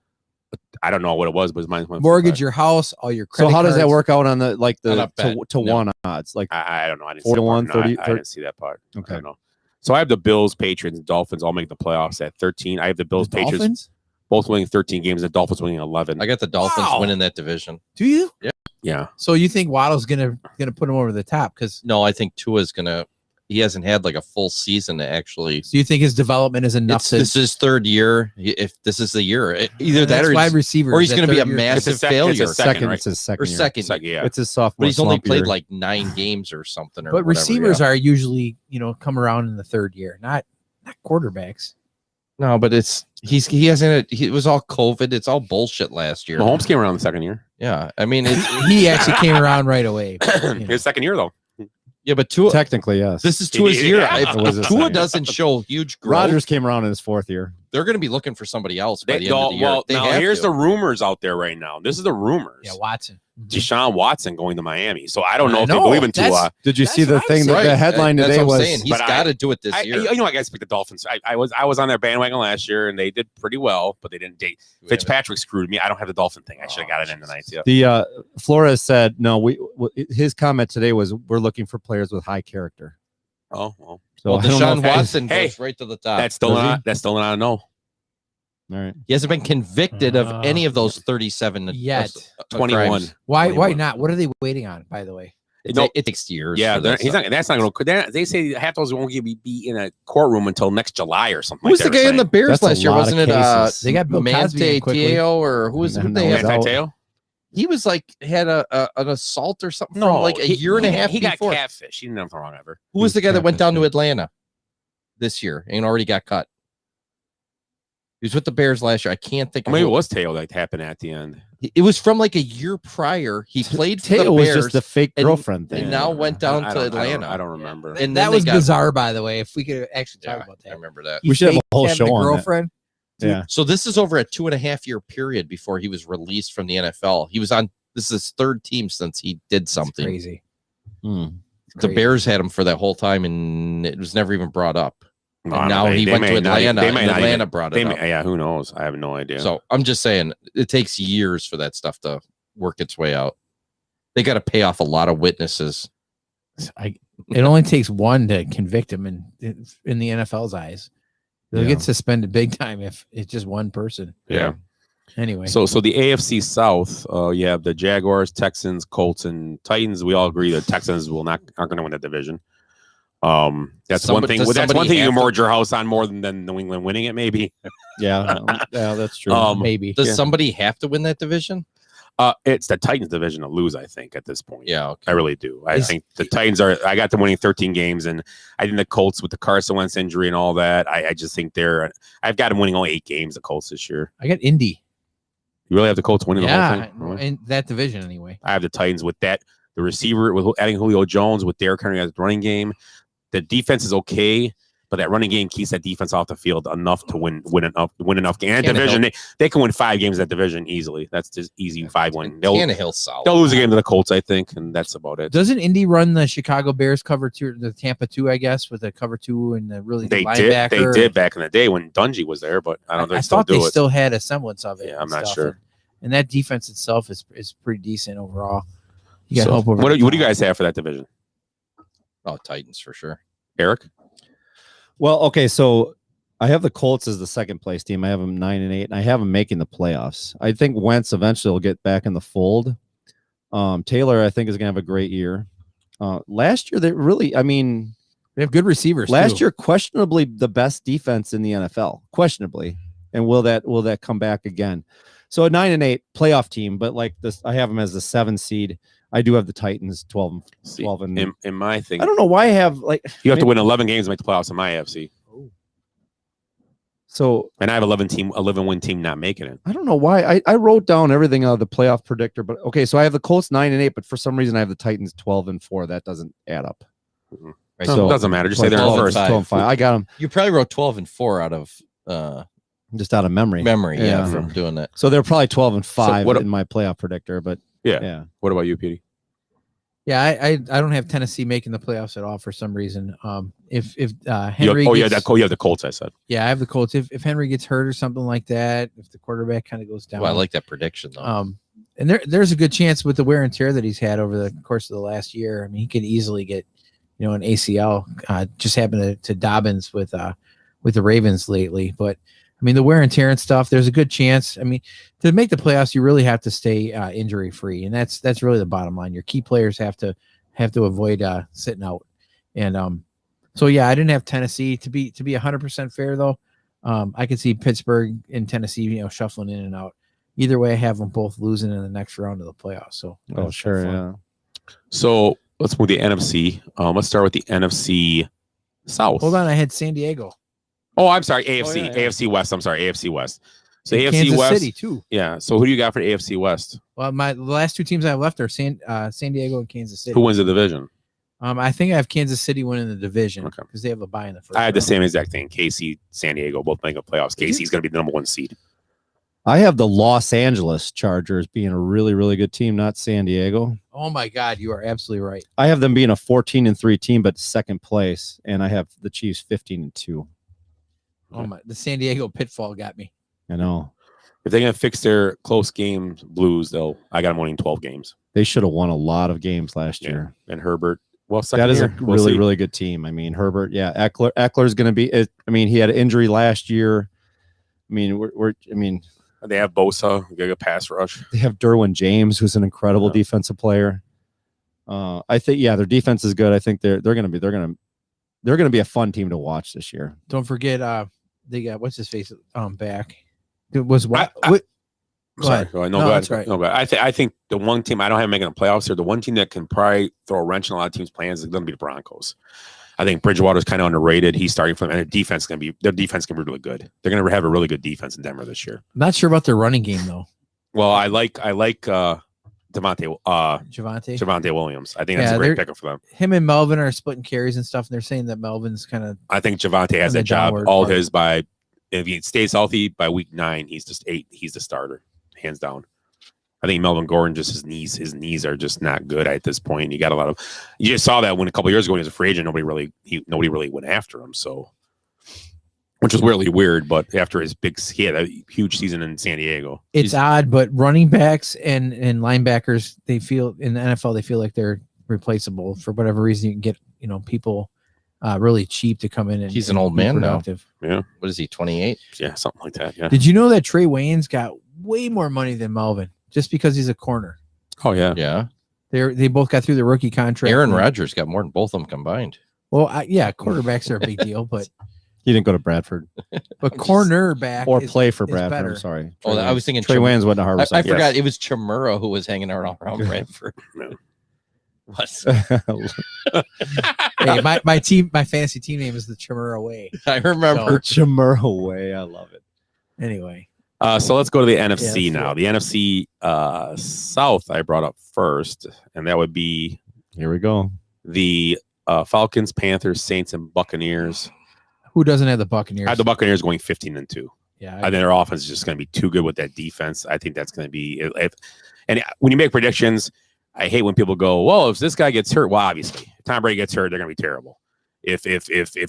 I don't know what it was, but it was minus 155. Mortgage your house, all your credit So how does that cards. work out on the On a bet. to No. 1 odds? Like I don't know. I didn't 4-1, see that part. No, 30. I didn't see that part. Okay. I don't know. So I have the Bills, Patriots, and Dolphins all make the playoffs at 13. I have the Bills, The Patriots Dolphins? both winning 13 games, and the Dolphins winning 11. I got the Dolphins Wow. winning that division. Do you? Yeah. So you think Waddle's gonna put him over the top? Because No, I think Tua's gonna. He hasn't had like a full season to actually. do you think his development is enough This is his 3rd year. If this is the year, either that That's or wide he's, receiver, or he's that going to be a third year. massive It's a failure. second, right? It's his second Or year. second. Yeah. It's his sophomore. But he's only slump played year. like 9 games or something. Or But whatever, receivers yeah. are usually come around in the 3rd year, not quarterbacks. No, but he hasn't. It was all COVID. It's all bullshit last year. Mahomes came around the second year. Yeah, I mean, He actually came around right away. His second year, though. yeah, but Tua. Technically, yes. This is Tua's year. Yeah. If, It was if his Tua second. doesn't show huge growth, Rogers came around in his 4th year. they're going to be looking for somebody else by They, the end of the year. well, They now have here's to. the rumors out there right now. This is the rumors. Yeah, Watson. Deshaun Watson going to Miami. So I don't know I if they know. believe in That's- Tua. Did you That's see the what I'm thing that saying. the headline That's today what I'm was? saying. He's But got to do it this year. You know, I guys pick the Dolphins. I was on their bandwagon last year, and they did pretty well, but they didn't date. Fitzpatrick screwed me. I don't have the Dolphin thing. I should have got it in tonight. Yeah. The Flores said no. His comment today was we're looking for players with high character. Oh well. So well, I don't know Deshaun if- Watson Hey, goes right to the top. That's still does he? not. That's still not a no. All right. He hasn't been convicted of any of those 37 Yet. 21. crimes. Why 21. not? What are they waiting on, by the way? It takes years. Yeah, for that he's stuff. not. That's not going to. They say half those won't be in a courtroom until next July or something. Who was like the guy in the Bears That's a last year? lot Wasn't of it cases. They got Bill Cosby Mante in quickly. Teo or who was No, who no, they it's had? out. Tail? He was like had an assault or something from like a year and a half He before. got catfish. He didn't have nothing wrong ever. Who was the guy that went down to Atlanta this year and already got cut? He was with the Bears last year. I can't think of Maybe it who. was Tail that happened at the end. It was from like a year prior. He played for the Teo was Bears just the fake and- girlfriend thing. and now went down I to don't- Atlanta. I don't remember. And then that they was got- bizarre, by the way. If we could actually talk Yeah, about I that. remember that. He We should have a faked whole having show on that. girlfriend. Yeah. So this is over a 2.5-year period before he was released from the NFL. He was on. This is his 3rd team since he did It's something. crazy. Hmm. the Bears had him for that whole time, and it was never even brought up. No, And now he went to Atlanta. They might and not Atlanta even- brought they it may- up. Yeah, who knows? I have no idea. So I'm just saying, it takes years for that stuff to work its way out. They got to pay off a lot of witnesses. It only takes one to convict him in the NFL's eyes. They'll Yeah. get suspended big time if it's just one person. Yeah. Anyway, So the AFC South, you have the Jaguars, Texans, Colts, and Titans. We all agree that Texans aren't going to win that division. That's one thing. Does That's one somebody thing you have to- mortgage your house on more than New England winning it. Maybe. Yeah, yeah, that's true. maybe. Does somebody have to win that division? It's the Titans division to lose. I think at this point. Yeah, okay. I really do. I think the Titans are. I got them winning 13 games, and I think the Colts with the Carson Wentz injury and all that. I just think they're. I've got them winning only 8 games. The Colts this year. I got Indy. You really have the Colts winning the whole Yeah, thing? Really? in that division anyway. I have the Titans with that. The receiver with adding Julio Jones with Derrick Henry as the running game. The defense is okay, but that running game keeps that defense off the field enough to win enough games. And that division, they can win 5 games in that division easily. That's just easy 5-1. Tannehill's solid. They'll lose a game to the Colts, I think, and that's about it. Doesn't Indy run the Chicago Bears cover 2, the Tampa 2, I guess, with the cover 2 and the really They linebacker? did. They did back in the day when Dungy was there, but I don't know. I If they still thought do they it. still had a semblance of it. Yeah, I'm and not stuff. sure. And that defense itself is pretty decent overall. You got So, hope over. what do you guys have for that division, Oh, Titans for sure. Eric? Well, okay, so I have the Colts as the second place team. I have them 9-8, and I have them making the playoffs. I think Wentz eventually will get back in the fold. Taylor, I think, is going to have a great year. Last year, they really, I mean, they have good receivers. Last too. year, questionably the best defense in the NFL, questionably, and will that come back again? So a 9-8 playoff team, but like this, I have them as the 7 seed. I do have the Titans 12 and In my thing, I don't know why I have like you have to win 11 games to make the playoffs in my AFC. So, and I have 11 win team not making it. I don't know why I wrote down everything out of the playoff predictor, but okay, so I have the Colts 9-8, but for some reason I have the Titans 12-4. That doesn't add up. Mm-hmm. Right, So so it doesn't matter. Just say they're 12 in and first. 12-5. I got them You probably wrote 12-4 out of just out of memory. from doing that. So they're probably 12-5 So what- in my playoff predictor, but Yeah. What about you, Petey? Yeah, I don't have Tennessee making the playoffs at all for some reason. If Henry, You have gets, the Colts. I said. yeah, I have the Colts. If Henry gets hurt or something like that, if the quarterback kind of goes down, Well, I like that prediction though. and there's a good chance with the wear and tear that he's had over the course of the last year. I mean, he could easily get, an ACL. Just happened to Dobbins with the Ravens lately, but I mean, the wear and tear and stuff, there's a good chance. I mean, to make the playoffs, you really have to stay injury free. And that's really the bottom line. Your key players have to avoid sitting out. And so, yeah, I didn't have Tennessee to be 100% fair, though. I could see Pittsburgh and Tennessee, shuffling in and out. Either way, I have them both losing in the next round of the playoffs. So, oh, sure. Yeah. So let's move to the NFC. Let's start with the NFC South. Hold on. I had San Diego. Oh, I'm sorry. AFC. yeah. AFC West. I'm sorry. AFC West. So And AFC Kansas West. City, too. Yeah. So who do you got for the AFC West? Well, the last 2 teams I have left are San Diego and Kansas City. Who wins the division? I think I have Kansas City winning the division because they have a bye in the first. I had the round. same exact thing. KC, San Diego, both making playoffs. KC's going to be the number 1 seed. I have the Los Angeles Chargers being a really, really good team, not San Diego. Oh my God, you are absolutely right. I have them being a 14-3 team, but second place, and I have the Chiefs 15-2. Oh my, the San Diego pitfall got me. I know If they're going to fix their close games, Blues, I got them winning 12 games. they should have won a lot of games last year. And Herbert, well, second That is year. a We'll really, see. really good team. I mean, Herbert, yeah, Eckler's going to be. I mean, he had an injury last year. I mean, They have Bosa, they got a pass rush. they have Derwin James, who's an incredible defensive player. I think, yeah, their defense is good. I think they're going to be a fun team to watch this year. Don't forget, they got what's his face back. It was what? Go Sorry, ahead. go ahead. No, No, go ahead. that's right. No, go ahead. I think the one team I don't have making the playoffs here, the one team that can probably throw a wrench in a lot of teams' plans is going to be the Broncos. I think Bridgewater's kind of underrated. He's starting from, and their defense can be really good. They're going to have a really good defense in Denver this year. Not sure about their running game though. Well, I like Javante Williams. I think that's a great pickup for them. Him and Melvin are splitting carries and stuff, and they're saying that Melvin's kind of. I think Javante has the that job downward all part. his by. If he stays healthy by week 9, he's just 8. He's the starter, hands down. think Melvin Gordon, just his knees are just not good at this point. You got a lot of, you just saw that when a couple years ago when he was a free agent, nobody really went after him. So, which was really weird. But after he had a huge season in San Diego. It's odd, but running backs and linebackers, they feel in the NFL, they feel like they're replaceable for whatever reason. You can get, people really cheap to come in and he's an old man now. Yeah. What is he, 28? Yeah, something like that. Yeah. Did you know that Trey Waynes got way more money than Melvin just because he's a corner? Oh yeah. Yeah. They both got through the rookie contract. Aaron Rodgers got more than both of them combined. Well, quarterbacks are a big deal, but he didn't go to Bradford. But cornerback or play for is Bradford. better. I'm sorry. I was thinking Trey Waynes went to Harvard. I forgot it was Chamura who was hanging out around Bradford. What? Hey, my fantasy team name is the Chamura Way. I remember Chamura Way. I love it. Anyway. So let's go to the NFC now. The NFC South I brought up first, and that would be here we go. The Falcons, Panthers, Saints, and Buccaneers. Who doesn't have the Buccaneers? I have the Buccaneers going 15-2. Yeah, I think their offense is just going to be too good with that defense. I think that's going to be and when you make predictions, I hate when people go, well, if this guy gets hurt, well, obviously, if Tom Brady gets hurt, they're going to be terrible. If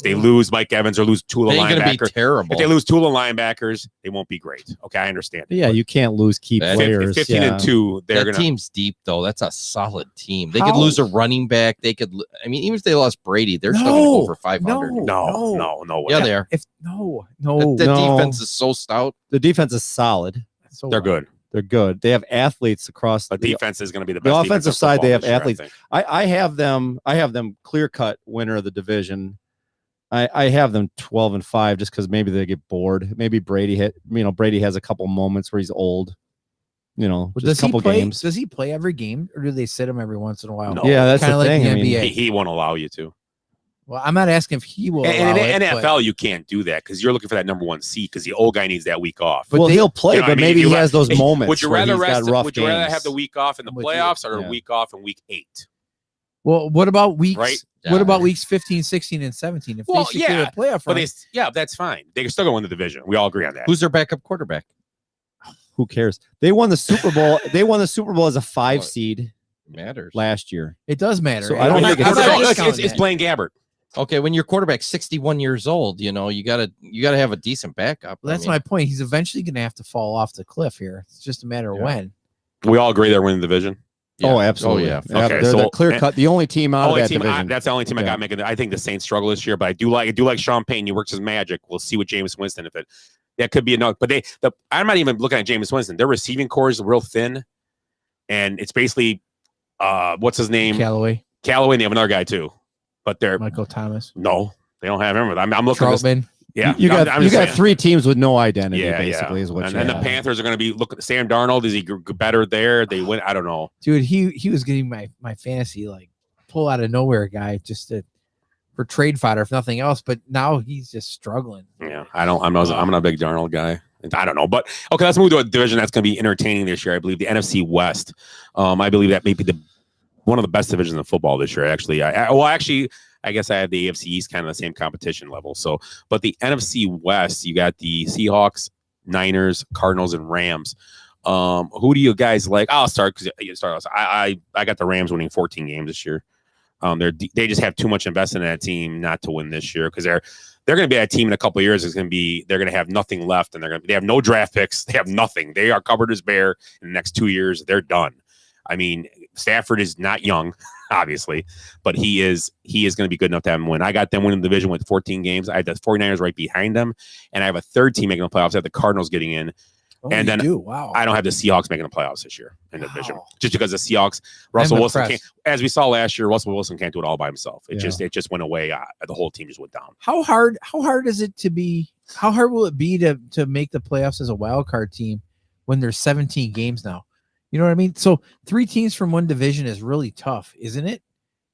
they lose Mike Evans or lose Tula linebacker, terrible. If they lose Tula linebackers, they won't be great. Okay, I understand. Yeah, you can't lose key players. 15-2, that team's deep though. That's a solid team. They could lose a running back. They could. I mean, even if they lost Brady, they're still going to go for 500. No way. Yeah, they are. No. The defense is so stout. The defense is solid. They're good. They're good. They have athletes across the defense is going to be the the best. offensive side. They have athletes. Year, I have them clear cut winner of the division. I have them 12-5 just because maybe they get bored. Maybe Brady has a couple moments where he's old. Just a couple games. Does he play every game, or do they sit him every once in a while? No. Yeah, that's Kinda the like thing. the I mean, NBA. He won't allow you to. Well, I'm not asking if he will. And allow in it, NFL, you can't do that because you're looking for that number one seed because the old guy needs that week off. But he'll play, You know what but I mean? maybe If he you has those moments. Would you where rather he's got rest? rough Would you rather games. have the week off in the playoffs or a week off in week 8? Well, what about weeks? Right? What about weeks 15, 16, and 17? If they secure a playoff run, that's fine. They can still go win the division. We all agree on that. Who's their backup quarterback? Who cares? They won the Super Bowl. They won the Super Bowl as a 5 seed. Matters last year. It does matter. So I don't think it's Blaine Gabbert. Okay, when your quarterback's 61 years old, you gotta have a decent backup. Well, that's my point. He's eventually going to have to fall off the cliff here. It's just a matter of when. We all agree they're winning the division. Yeah. Oh, absolutely. Oh, yeah. Okay, they're so the clear cut. The only team out of that division. That's the only team I got making. I think the Saints struggle this year, but I do like Sean Payton. He works his magic. We'll see with Jameis Winston that could be enough. But I'm not even looking at Jameis Winston. Their receiving core is real thin, and it's basically what's his name? Callaway. And they have another guy too, but they're Michael Thomas. No, they don't have him. I'm looking at Troutman. Yeah, you got 3 teams with no identity. Yeah, basically is what. And then the Panthers are going to be looking. Sam Darnold, is he better there? They win. I don't know, dude. He was getting my fantasy pull out of nowhere guy just for trade fodder if nothing else. But now he's just struggling. Yeah, I'm not a big Darnold guy. I don't know, but okay, let's move to a division that's going to be entertaining this year. I believe the NFC West. I believe that may be one of the best divisions in football this year. Actually, I guess I have the AFC East kind of the same competition level. So, but the NFC West, you got the Seahawks, Niners, Cardinals, and Rams. Who do you guys like? I'll start because you start. I got the Rams winning 14 games this year. They just have too much invested in that team not to win this year because they're going to be that team in a couple of years. They're going to have nothing left, and they have no draft picks. They have nothing. They are covered as bare in the next 2 years. They're done. I mean, Stafford is not young, obviously, but he is going to be good enough to have him win. I got them winning the division with 14 games. I had the 49ers right behind them, and I have a third team making the playoffs. I have the Cardinals getting in. Oh, and then wow. I don't have the Seahawks making the playoffs this year in the division, just because the Seahawks, Russell Wilson can't, as we saw last year, Russell Wilson can't do it all by himself. It just went away. The whole team just went down. How hard is it to be? How hard will it be to make the playoffs as a wild card team when there's 17 games now? You know what I mean? So 3 teams from one division is really tough, isn't it?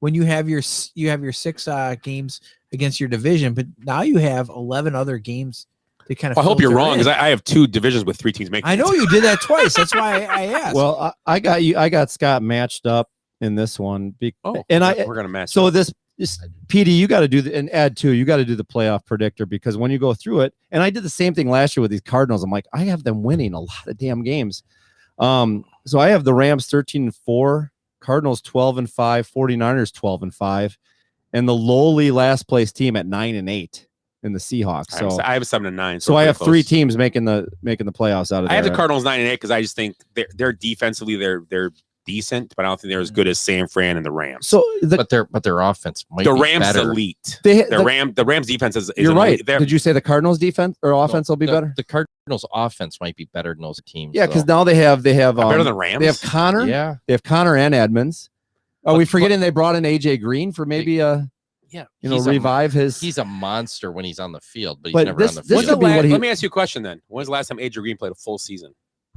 When you have your 6 games against your division, but now you have 11 other games to kind of. I hope you're wrong because I have 2 divisions with 3 teams making. I know you did that twice. That's why I asked. Well, I got Scott matched up in this one. We're gonna match. So this PD, you got to do and add 2. You got to do the playoff predictor because when you go through it, and I did the same thing last year with these Cardinals. I'm like, I have them winning a lot of damn games. So I have the Rams 13-4, Cardinals 12-5, 49ers 12-5, and the lowly last place team at 9-8 in the Seahawks. So I have a 7-9. So I have close. 3 teams making the playoffs out of there. I have the Cardinals 9-8 because I just think they're defensively they're decent, but I don't think they're as good as San Fran and the Rams. So but their offense might the be Rams better. elite. The Rams defense is You're right. Elite. Did you say the Cardinals defense or offense will be better? The Cardinals offense might be better than those teams. Yeah, because now they have better than Rams. They have Connor. Yeah, they have Connor and Edmonds. Are we forgetting they brought in AJ Green for maybe revive his? He's a monster when he's on the field, but he's never on the this field. could be what he. Let me ask you a question then. When's the last time AJ Green played a full season?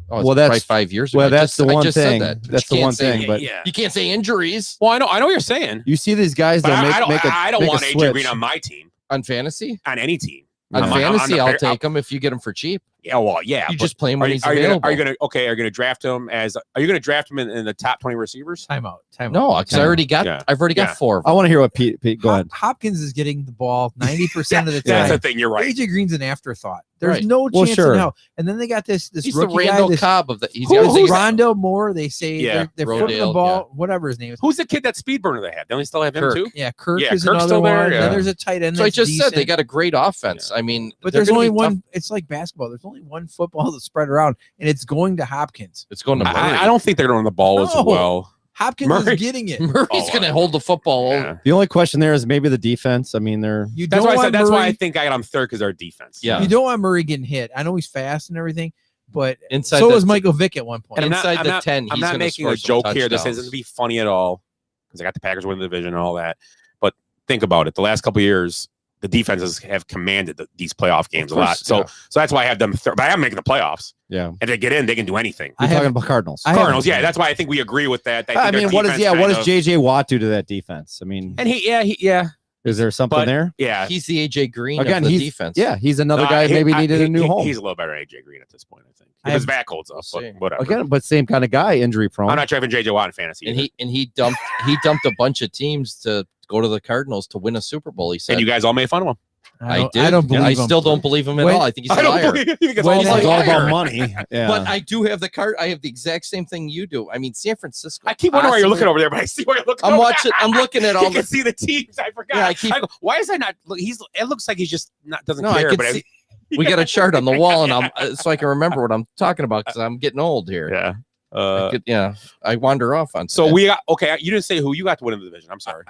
Oh, well, that's that's probably 5 years ago. Well, that's the I one just said thing. that. But That's you the can't one say- thing. But you can't say injuries Well, I know what you're saying. you see these guys But that make I don't make want a AJ switch. Green on my team, on fantasy. on any team. On I'm- fantasy, I'm- I'll take him if you get him for cheap. Yeah, well, yeah. You but just play him when he's are you available. Gonna, are you gonna draft him as? Are you gonna draft him in the top 20 receivers? Timeout. No, because I already got. Yeah. I've already got Yeah. 4 of I them. want to hear what Pete. Go ahead. Hopkins is getting the ball 90% of the That's time. the thing. You're right. AJ Green's an afterthought. There's Right. no Well, chance sure. in hell. And then they got this He's the rookie Randall guy. This, Cobb of the. He's got who's his- Rondo Moore? They say Yeah, they're flipping the Rodale, ball. Whatever his name is. Who's the kid that speed burner they had? Don't they still have him Kirk. too? Yeah, Kirk Yeah, is Kirk's another still there, one. yeah. Then there's a tight end. So I that's just said they decent. got a great offense. I mean, But they're there's gonna only be one. tough. It's like basketball. There's only one football to spread around, and it's going to Hopkins. It's going to Murray. I don't think they're gonna run the ball as No. well. Hopkins Murray. is getting it. Murray's Oh, going to hold the football. Yeah. The only question there is maybe the defense. I mean, they're You That's don't why I want said. That's why I Murray- think I got him third because our defense. Yeah. You don't want Murray getting hit. I know he's fast and everything, but Inside so the- was Michael Vick at one point. And Inside the 10, I'm he's not gonna making score a some joke here. This touchdowns. isn't to be funny at all because I got the Packers winning the division and all that. But think about it. The last couple of years, the defenses have commanded these playoff games a lot. course, So, yeah. so that's why I have them third. But I am making the playoffs. yeah. If they get in, they can do anything. I You're have- talking about Cardinals. I have- Cardinals, yeah. That's why I think we agree with that. I mean, what does JJ Watt do to that defense? I mean, And yeah. is there something But there? yeah. He's the AJ Green Again, of the he's defense. Yeah, he's another No, guy maybe needed a new he- home. He's a little better than AJ Green at this point, I think. I If his have- back holds up, We'll but see. whatever. Again, but same kind of guy, injury prone. I'm not driving JJ Watt in fantasy. and either. he dumped a bunch of teams to go to the Cardinals to win a Super Bowl. He said, And you guys all made fun of him. I did. I don't believe I him. still don't believe him at When- all. I think he's a I don't liar. believe you think it's When all is It's all liar. about money. Yeah. But I do have the card. I have the exact same thing you do. I mean, San Francisco. I keep wondering why you're looking possibly- over there, but I see why you're looking. I'm over watching. I'm looking at all You can the. see the teams. I forgot. Yeah, I keep- go, why is that not? Look, it looks like he's just not doesn't No, I care. can But see. We got a chart on the wall, and I'm so I can remember what I'm talking about because I'm getting old here. yeah. I wander off on. So that. we got okay. You didn't say who you got to win in the division. I'm sorry.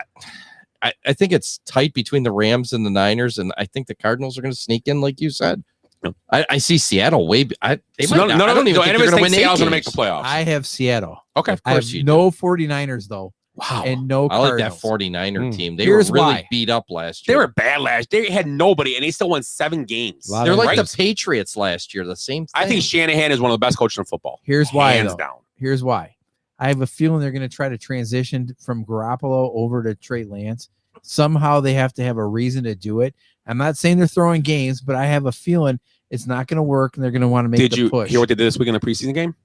I think it's tight between the Rams and the Niners, and I think the Cardinals are going to sneak in, like you said. No. I see Seattle way. They So might not. I don't even think they're going to win Seattle's 8 going to make the games. playoffs. I have Seattle. Okay. Of I have course you do. no 49ers though, Wow. and no I like Cardinals. that 49er team. They Here's were really why. beat up last They year. were bad last. They had nobody, and they still won 7 games. Lot They're of- like right? the Patriots last year. The same thing. I think Shanahan is one of the best coaches in football. Here's why, hands though. down. Here's why. I have a feeling they're going to try to transition from Garoppolo over to Trey Lance. Somehow they have to have a reason to do it. I'm not saying they're throwing games, but I have a feeling it's not going to work, and they're going to want to make Did the you push. hear what they did this week in the preseason game?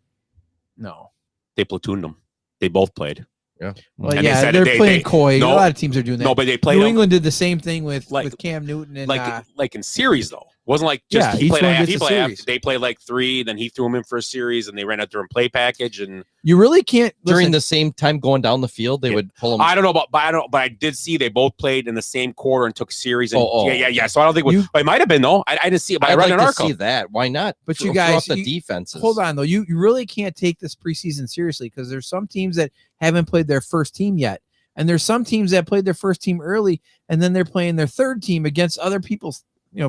No. They platooned them. They both played. Yeah. Well, And they yeah, said they're they- playing they- coy. no, a lot of teams are doing that. No, but they played New them England did the same thing with Like- Cam Newton and like in series though. Wasn't like just Yeah, he each played one half. gets He a played half. series. They played like 3, then he threw them in for a series, and they ran out there and play package. And you really can't during listen, the same time going down the field, they Yeah. would pull them. I don't know about, but I did see they both played in the same quarter and took series. And Oh. yeah. So I don't think it might have been though. I didn't see it, but I I'd read like an to article. see that. Why not? But you Throw guys, up the you- defenses. hold on though. You really can't take this preseason seriously because there's some teams that haven't played their first team yet, and there's some teams that played their first team early, and then they're playing their third team against other people's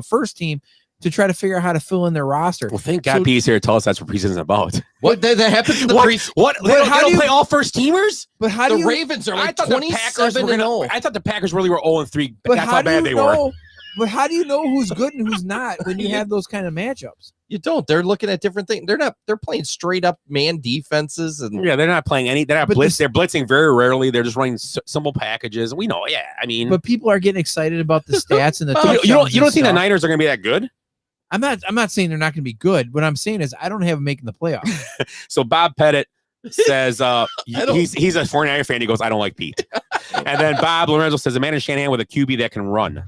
first team to try to figure out how to fill in their roster. Well, thank God Pete's here to tell us that's what preseason's about. What that happens in the What? preseason? What? They But don't, how they do don't you- play all first teamers? But how do The you? Ravens are I like thought the Packers 27 were and gonna. 0. I thought the Packers really were 0-3. But That's how how do you bad they were. know? But how do you know who's good and who's not when you have those kind of matchups? You don't. They're looking at different things. They're not. They're playing straight up man defenses and Yeah, they're not playing any. They're not But blitz. this- They're blitzing very rarely. They're just running simple packages. We know. Yeah, I mean, But people are getting excited about the stats and the. you touchdowns don't and think the stuff. Niners are going to be that good? I'm not saying they're not going to be good. What I'm saying is I don't have them making the playoffs. So Bob Pettit says don't- he's a 49er fan. He goes, I don't like Pete. And then Bob Lorenzo says, Amanda Shanahan with a QB that can run.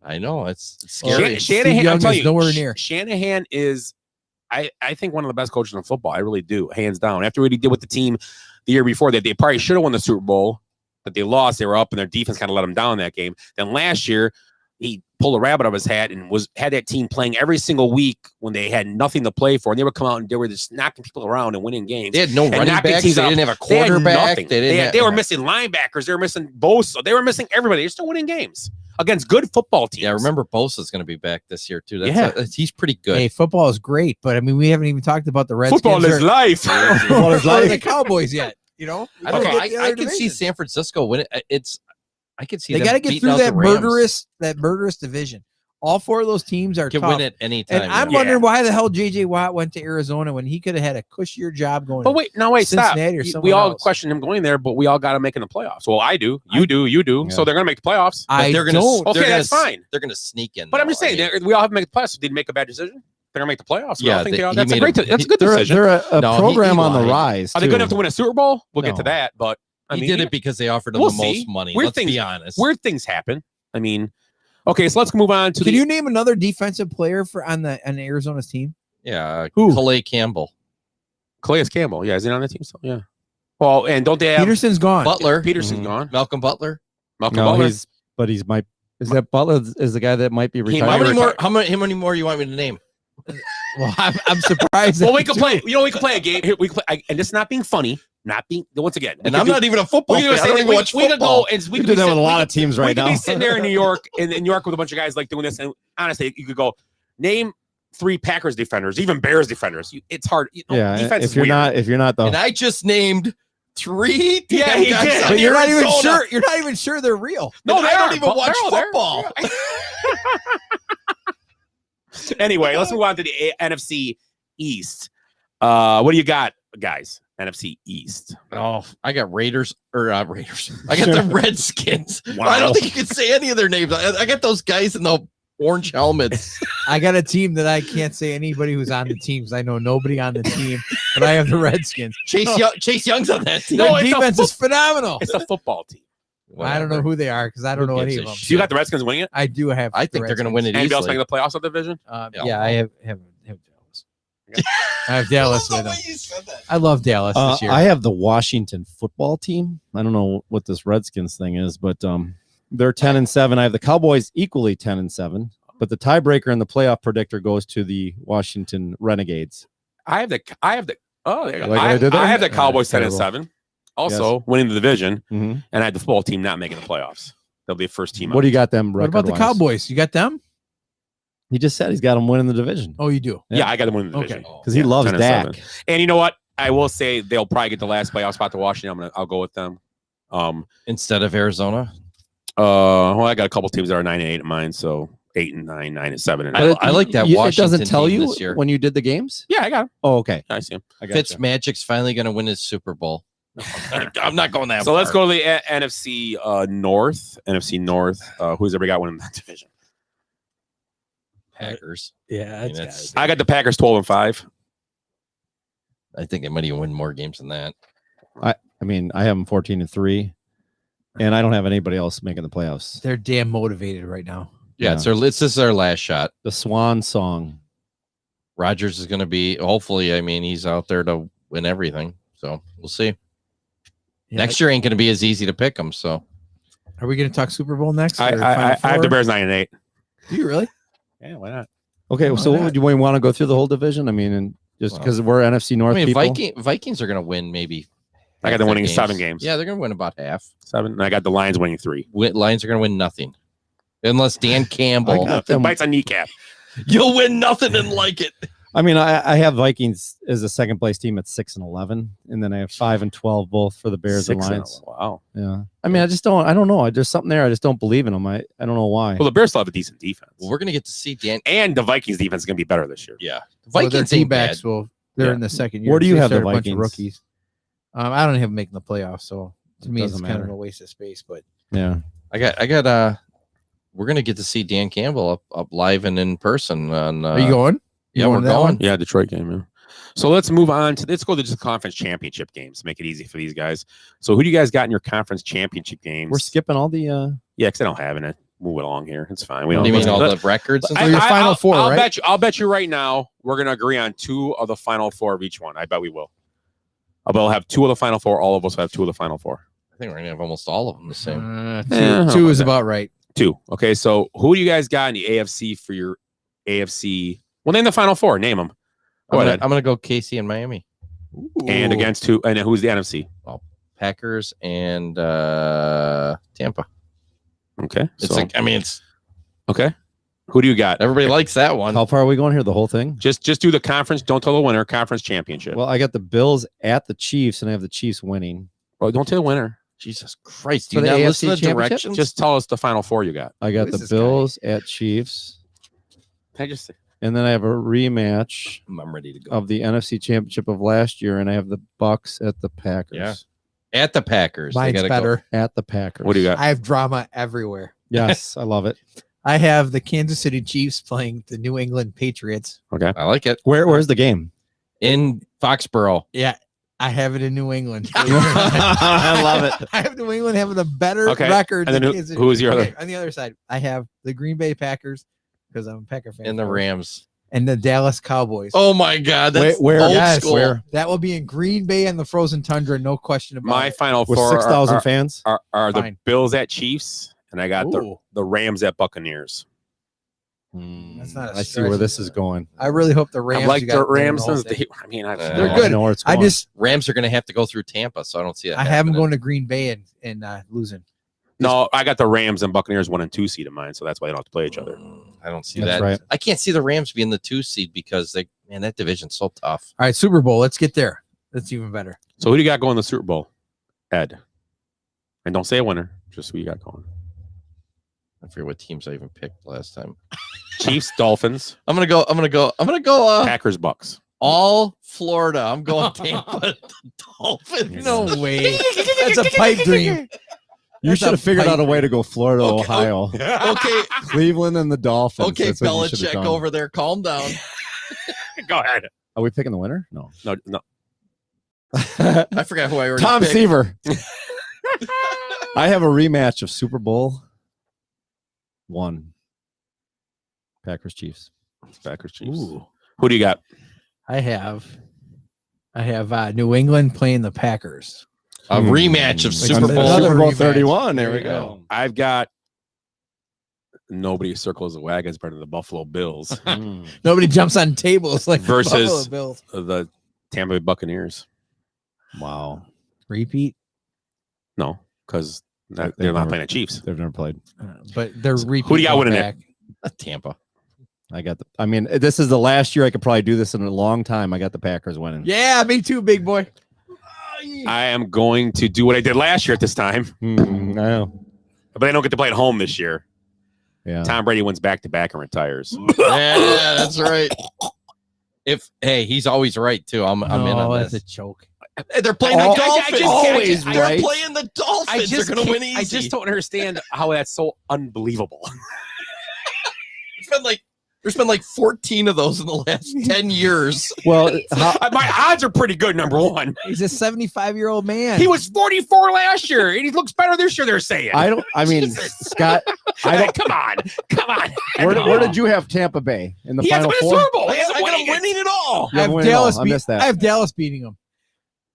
I know it's Well, scary. Steve Shanahan, Young I'm telling is you, nowhere near. Shanahan is. I think one of the best coaches in football. I really do, hands down. After what he did with the team the year before, that they probably should have won the Super Bowl, but they lost. They were up, and their defense kind of let them down in that game. Then last year, he pulled a rabbit out of his hat and had that team playing every single week when they had nothing to play for, and they would come out and they were just knocking people around and winning games. They had no running backs. They didn't have a quarterback. They were missing linebackers. They were missing Bosa. They were missing everybody. They're still winning games against good football teams. Yeah, remember Bosa's going to be back this year too. He's pretty good. Hey, football is great, but I mean, we haven't even talked about the Redskins. Football is life. Football is life. The Cowboys yet. You know, I don't know. I can see San Francisco win it. I could see they got to get through that murderous division. All four of those teams are can tough. win it anytime. And I'm wondering why the hell J.J. Watt went to Arizona when he could have had a cushier job going. But wait, stop. Cincinnati or We all else. question him going there, but we all got to make it in the playoffs. Well, I do. You do. Yeah. So they're going to make the playoffs. But they're going to. Okay, that's fine. They're going to sneak in. But I'm just saying, we all have to make the playoffs. Did he make a bad decision? They're going to make the playoffs. Yeah, that's a great. That's a good decision. They're a program on the rise. Are they good enough to win a Super Bowl? We'll get to that. But I mean, he did it because they offered him the most money. Let's be honest. Weird things happen. I mean, okay, so let's move on to. Can you name another defensive player on Arizona's team? Yeah, who? Calais Campbell. Calais Campbell. Yeah, is he on the team still? Yeah. Well, and don't they have Peterson's gone? Butler. Peterson's gone. Malcolm Butler. Butler. Is that Butler is the guy that might be retired? How many more you want me to name? Well, I'm surprised. Well, we can play. You know, we can play a game. Here, we can play, and it's not being funny. Not being once again. And I'm not even a football fan. I don't even watch we could football. go and We do that with a lot of teams right now. We could be sitting there in New York, in New York with a bunch of guys like doing this. And honestly, you could go name 3 Packers defenders, even Bears defenders. It's hard. Yeah, defense if you're not the. And I just named 3. Yeah, he did. But you're not even sure. You're not even sure they're real. No, I don't even watch football. Anyway, let's move on to the NFC East. What do you got, guys? NFC East. Oh, I got Raiders. I got the Redskins. Wow. I don't think you can say any of their names. I got those guys in the orange helmets. I got a team that I can't say anybody who's on the teams. I know nobody on the team, but I have the Redskins. Chase Young's on that team. Their defense is phenomenal. It's a football team. I don't know who they are because I don't know any of them. So you got the Redskins winning it? I do have. I think they're going to win it Anybody else easily. making the playoffs of the division? Yeah, I have Dallas. I have Dallas with them. I love Dallas this year. I have the Washington football team. I don't know what this Redskins thing is, but they're 10-7. I have the Cowboys equally 10-7, but the tiebreaker and the playoff predictor goes to the Washington Renegades. I have the oh, there you go. Like I did there? I have the Cowboys Terrible. 10-7. Also winning the division, Mhm. and I had the football team not making the playoffs. They'll be the first team. What do you got them? What about the record-wise? Cowboys? You got them? He just said he's got them winning the division. Oh, you do? Yeah, I got them winning the division Because he loves 10-7. Dak. And you know what? I will say they'll probably get the last playoff spot to Washington. I'll go with them. Instead of Arizona. Well, I got a couple teams that are 9-8 in mine, so 8-9, 9-7. And I like that It Washington doesn't tell team you this year. when you did the games? yeah, I got them. Oh, okay. I see them. I got you. Fitzmagic's finally going to win his Super Bowl. I'm not going that So far. let's go to the NFC North. NFC North. Who's ever got one in that division? Packers. Yeah, I mean, that's- I got the Packers 12-5. I think they might even win more games than that. I mean, I have them 14-3, and I don't have anybody else making the playoffs. They're damn motivated right now. Yeah, this is their last shot. The Swan Song. Rodgers is going to be, hopefully, I mean, he's out there to win everything. So we'll see. Yeah. Next year ain't going to be as easy to pick them. So Are we going to talk Super Bowl next? I or Final have the Four? Bears 9-8. Do you really? Yeah, why not? Okay, Why so what not? would you want to go through the whole division? I mean, and just Well, because we're NFC North I mean, people. Vikings are going to win maybe. I got half them their winning 7 games. Yeah, they're going to win about half. 7. And I got the Lions winning 3. Lions are going to win nothing. Unless Dan Campbell. got them. Bites on kneecap. You'll win nothing and like it. I mean, I have Vikings as a second place team at 6-11, and then I have 5-12 both for the Bears and 6-0. Lions. Wow. Yeah, I mean, I don't know. There's something there. I just don't believe in them. I don't know why. Well, the Bears still have a decent defense. Well, we're going to get to see Dan. And the Vikings defense is going to be better this year. Yeah. Well, their Vikings team ain't bad. backs they're in the second year. Where do you They have the started a bunch of Vikings? rookies. I don't have them making the playoffs, so to me, it's Doesn't kind of matter. a waste of space. But Yeah, I got we're going to get to see Dan Campbell up live and in person. On, are you going? Yeah, You we're going to that going. one? Yeah, Detroit game, yeah. So let's move on to let's go to just conference championship games. Make it easy for these guys. So who do you guys got in your conference championship games? we're skipping all the. Yeah, because I don't have it. move it along here. It's fine. What do you mean all the records? So your final four, I'll right? I'll bet you right now we're gonna agree on 2 of the final 4 of each one. I bet we will. I'll have 2 of the final 4. All of us have 2 of the final 4. I think we're gonna have almost all of them the same. Two is about right. 2. Okay, so who do you guys got in the AFC for your AFC? Well, name the final 4. Name them. I'm gonna go KC and Miami. And against who? And who's the NFC? Well, Packers and Tampa. Okay, it's okay. Who do you got? Everybody likes that one. How far are we going here? The whole thing? Just do the conference. Don't tell the winner. Conference championship. Well, I got the Bills at the Chiefs, and I have the Chiefs winning. Well, don't tell the winner. Jesus Christ! Do For you the not AFC listen to championship? directions? Just tell us the final 4 you got. I got Who is the this guy? Bills at Chiefs, Can I just say? and then I have a rematch I'm ready to go. of the NFC Championship of last year, and I have the Bucks at the Packers. Yeah. At the Packers. They Mine's gotta better. At the Packers. What do you got? I have drama everywhere. Yes, I love it. I have the Kansas City Chiefs playing the New England Patriots. Okay. I like it. Where's the game? In Foxborough. Yeah, I have it in New England. I love it. I have New England having a better Okay. record. And then than who- Kansas City. who is your Okay, other? On the other side, I have the Green Bay Packers because I'm a Packer fan. And the of course, Rams. and the Dallas Cowboys. Oh my God. That's Where- old yes, school. where? That will be in Green Bay and the frozen tundra, no question about My it. final With 4 6,000 fans? are the Fine. Bills at Chiefs, and I got Ooh. the Rams at Buccaneers. That's not a I see where stretch. this is going. I really hope the Rams. I like you the got there Rams. the whole Since thing. I mean, I They're I good. know where it's I going. just Rams are going to have to go through Tampa, so I don't see that. I have them happening. going to Green Bay and losing. no, I got the Rams and Buccaneers 1 and 2 seed in mine, so that's why they don't have to play each other. I don't see That's that. right. I can't see the Rams being the 2 seed because that division's so tough. All right, Super Bowl. Let's get there. That's even better. So who do you got going to the Super Bowl? Ed. And don't say a winner, just who you got going. I forget what teams I even picked last time. Chiefs, Dolphins, I'm gonna go. Packers, Bucks. All Florida. I'm going Tampa. The Dolphins. No way. That's a pipe dream. You That's should a have figured out a pipe way to go Florida, Okay, Ohio. Okay. Cleveland and the Dolphins. Okay, That's what you should have Belichick done. over there. Calm down. Go ahead. Are we picking the winner? No. No. I forgot who I already Tom picked. Seaver. I have a rematch of Super Bowl 1. Packers Chiefs. Packers, Chiefs. Who do you got? I have New England playing the Packers. A rematch of Super Bowl. Another Super Bowl rematch. 31. There we go. I've got nobody circles the wagons better than the Buffalo Bills Nobody jumps on tables like the Versus- Buffalo Bills. the Tampa Bay Buccaneers. Wow. Repeat, No, because they're They've not never- playing the Chiefs. They've never played. but they're repeat. Who do you got going winning back. Tampa. I got the. I mean, this is the last year I could probably do this in a long time. I got the Packers winning. Yeah, me too, big boy. I am going to do what I did last year at this time, I know. but they don't get to play at home this year. Yeah. Tom Brady wins back-to-back and retires. Yeah, that's right. He's always right too. I'm in No, on that's this. a choke. They're playing the I Dolphins. just- Always I- They're playing the Dolphins. They're going to win easy. I just don't understand how that's so unbelievable. There's been like 14 of those in the last 10 years. Well, My odds are pretty good, number one. He's a 75-year-old man. He was 44 last year, and he looks better this year, they're saying. I mean, Scott, I don't. Come on. Where did you have Tampa Bay in the He hasn't Final been in the Four? Super Bowl. He I hasn't got won them winning it all. You I have have winning all. Dallas. I missed that. I have Dallas beating them.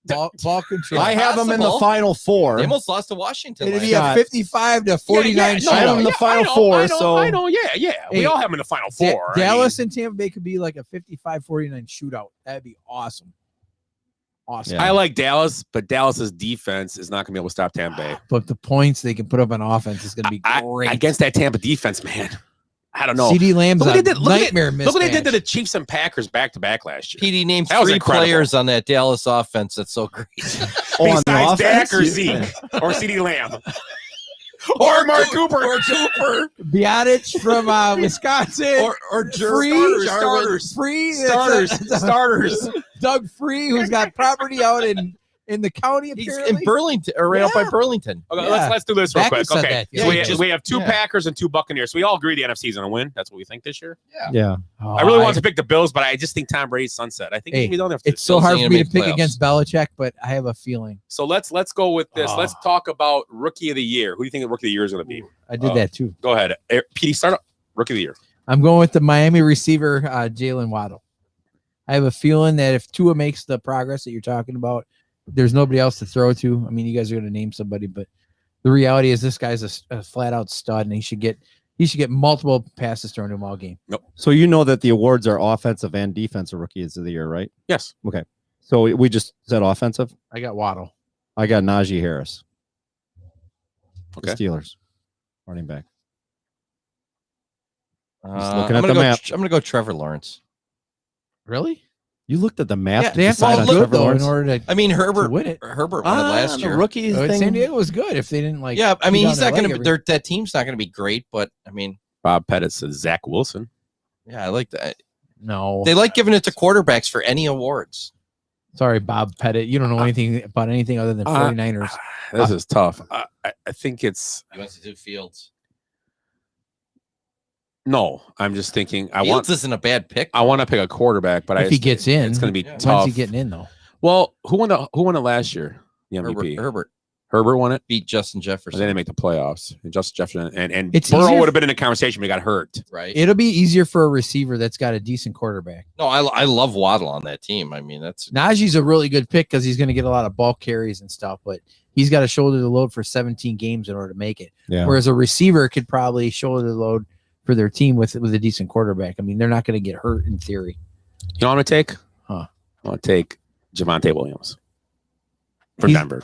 Ball control. I have them in the Possible. Final Four. They almost lost to Washington. It'd last be year. a 55 to 49 I have them in the Final Four. So I know, yeah. We Hey, all have him in the Final Four. Dallas and Tampa Bay could be like a 55-49 shootout. That'd be awesome. Awesome. Yeah. I like Dallas, but Dallas's defense is not going to be able to stop Tampa Bay. But the points they can put up on offense is going to be great. Against that Tampa defense, man. I don't know. CD Lamb's Look a what they did- look at- nightmare Look what they did mismatch. to the Chiefs and Packers back-to-back last year. PD named That was 3 incredible. players on that Dallas offense. That's so great. on the Besides Dak offense, or Zeke or CD Lamb. Or Mark Cooper. Or Cooper. Bionich from Wisconsin. Or Free. starters. Free. Starters. Doug Free, who's got property out in in the county. He's Apparently, in Burlington, or right up by Yeah. Burlington. Okay, Yeah. let's do this real Becky quick. said Okay, that, so yeah. we have two yeah. Packers and two Buccaneers. So we all agree the NFC is going to win. That's what we think this year. Yeah. Oh, I really want to pick the Bills, but I just think Tom Brady's sunset. I think Hey, we don't have to. It's so Bills hard ain't for gonna me to make pick playoffs. against Belichick, but I have a feeling. So let's go with this. Oh. Let's talk about rookie of the year. Who do you think the rookie of the year is going to be? I did that too. Go ahead, PD. Start up. Rookie of the year. I'm going with the Miami receiver, Jalen Waddle. I have a feeling that if Tua makes the progress that you're talking about, there's nobody else to throw to. I mean, you guys are going to name somebody, but the reality is this guy's a flat out stud, and he should get multiple passes thrown to him all game. Nope. So you know that the awards are offensive and defensive rookies of the year, right? Yes. Okay. So we just said offensive. I got Waddle. I got Najee Harris. Okay. The Steelers, running back. Just I'm looking at gonna the go. map. I'm gonna go Trevor Lawrence. Really? You looked at the map. Yeah, to they have to decide all on good Trevor though Lawrence? in order to. I mean, Herbert win it. Herbert won it last the year. rookie Oh, thing. San Diego was good if they didn't like. Yeah, I mean, chew he's down not their gonna leg be. every- That team's not gonna be great, but I mean, Bob Pettit says Zach Wilson. yeah, I like that. No, They like giving it to quarterbacks for any awards. sorry, Bob Pettit. You don't know anything about anything other than 49ers. This is tough. I think it's You want to do Fields? no. I'm just thinking. I Fields want. isn't a bad pick. I want to pick a quarterback, but If he gets in, it's going to be yeah. when's tough. he getting in though? Well, who won it last year? The MVP. Herbert Herbert won it. beat Justin But Jefferson. they didn't make the playoffs. And Justin Jefferson and It's Burrow easier- would have been in the conversation, but he got hurt. right? It'll be easier for a receiver that's got a decent quarterback. No, I love Waddle on that team. I mean, that's Najee's a really good pick because he's going to get a lot of ball carries and stuff, but he's got to shoulder the load for 17 games in order to make it. Yeah. Whereas a receiver could probably shoulder the load for their team with a decent quarterback. I mean, they're not going to get hurt in theory. You know what I'm going to take? Huh. I'm going to take Javonte Williams for He's- Denver.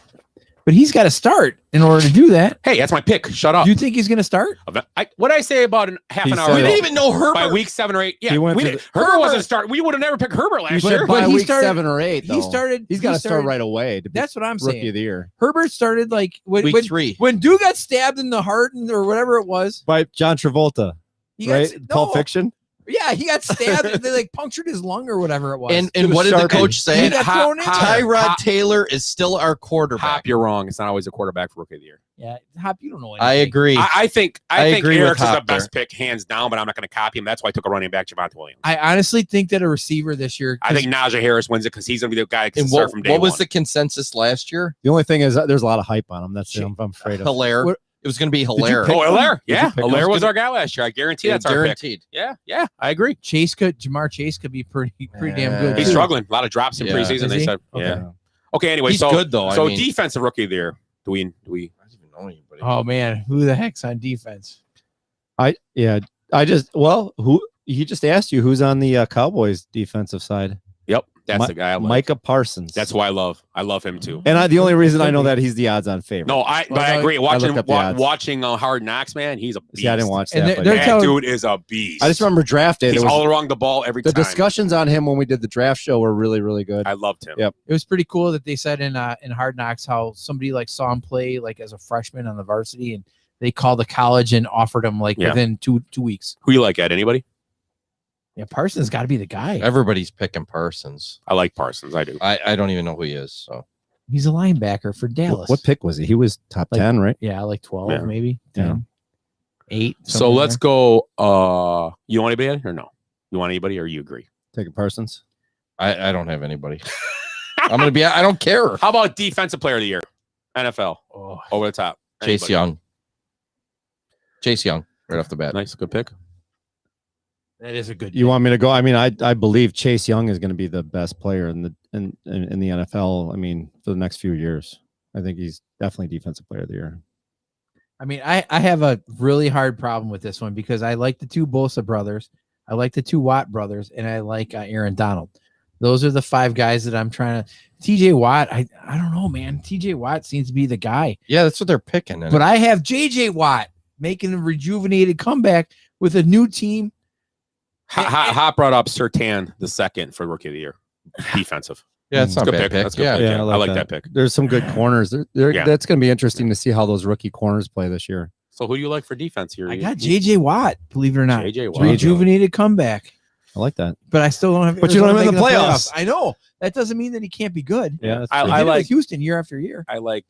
But he's got to start in order to do that. Hey, that's my pick. Shut up. Do you think he's going to start? What did I say about half He an hour said we ago? didn't even know Herbert. By week 7 or 8. Yeah, He went we to didn't- the- Herbert wasn't start. We would have never picked Herbert last But year. by he week started- 7 or 8, He though, started. He's got to start started- right away. To be That's what I'm rookie saying. of the year Herbert started like Week when 3. when dude got stabbed in the heart or whatever it was. by John Travolta, He right? got, Pulp no, Fiction. Yeah, he got stabbed. And they like punctured his lung or whatever it was. And what did the coach he say? got thrown in. Tyrod Hop- Taylor is still our quarterback. Hop, you're wrong. It's not always a quarterback for rookie of the year. Yeah, Hop, you don't know anything. I agree. I think agree with Eric's is the Hop there. best pick, hands down, but I'm not going to copy him. That's why I took a running back, Javonte Williams. I honestly think that a receiver this year. I think Najee Harris wins it because he's going to be the guy that can And start what, from day what was one. the consensus last year? The only thing is there's a lot of hype on him. That's I'm afraid of. Hilaire. What- It was going to be you Hilaire. pick Oh, Hilaire. Did you Yeah, pick him? Hilaire was our guy last year. I guarantee that's our pick. Guaranteed. Yeah, I agree. Jamar Chase could be pretty damn good. He's too. struggling. A lot of drops in Yeah. preseason. Is They he? said, Okay. yeah. Okay, anyway, He's so good, though. I So mean- defensive rookie of the year. Do we? I don't even know anybody. Oh man, who the heck's on defense? who he just asked you who's on the Cowboys defensive side. Yep, that's Mi- the guy I like. Micah Parsons. That's who I love. I love him too. And the only reason I know that he's the odds-on favorite. No, but Well, I no, agree. I Watching looked up the odds. watching Hard Knocks, man, he's a beast. See, I didn't watch And that. but they're That telling- dude is a beast. I just remember draft day. he's There was- all around the ball every the time. discussions on him when we did the draft show were really, really good. I loved him. Yep. It was pretty cool that they said in Hard Knocks how somebody like saw him play like as a freshman on the varsity, and they called the college and offered him like Yeah. within two weeks. Who you like, Ed? Anybody? Yeah, Parsons got to be the guy. Everybody's picking Parsons. I like Parsons. I do. I don't even know who he is. So He's a linebacker for Dallas. What pick was he? He was top Like- 10, right? Yeah, like 12 Yeah. maybe. Yeah. 10, 8. So somewhere let's there. go. You want anybody or no? You want anybody or you agree? Taking Parsons. I don't have anybody. I'm gonna be. I don't care. How about defensive player of the year? NFL Oh, over the top. Chase Anybody? Young. Chase Young, right off the bat. Nice, good pick. that is a good. You want me to go? I mean, I believe Chase Young is going to be the best player in the NFL. I mean, for the next few years, I think he's definitely defensive player of the year. I mean, I have a really hard problem with this one because I like the two Bosa brothers, I like the two Watt brothers, and I like Aaron Donald. Those are the 5 guys that I'm trying to. TJ Watt, I don't know, man. TJ Watt seems to be the guy, Yeah, that's what they're picking. but I have JJ Watt making a rejuvenated comeback with a new team. Hot brought up Surtain the second for rookie of the year. Defensive. yeah, it's not a Good bad pick. pick. That's a good Yeah, pick. Yeah, I like that pick. There's some good corners. Yeah. That's going to be interesting to see how those rookie corners play this year. So who do you like for defense here? I got JJ Watt, believe it or not. JJ Watt. Rejuvenated comeback. I like that. But I still don't have. But you don't have him in the Arizona playoffs. making I know. That doesn't mean that he can't be good. Yeah, that's They true. did it with like Houston year after year. I like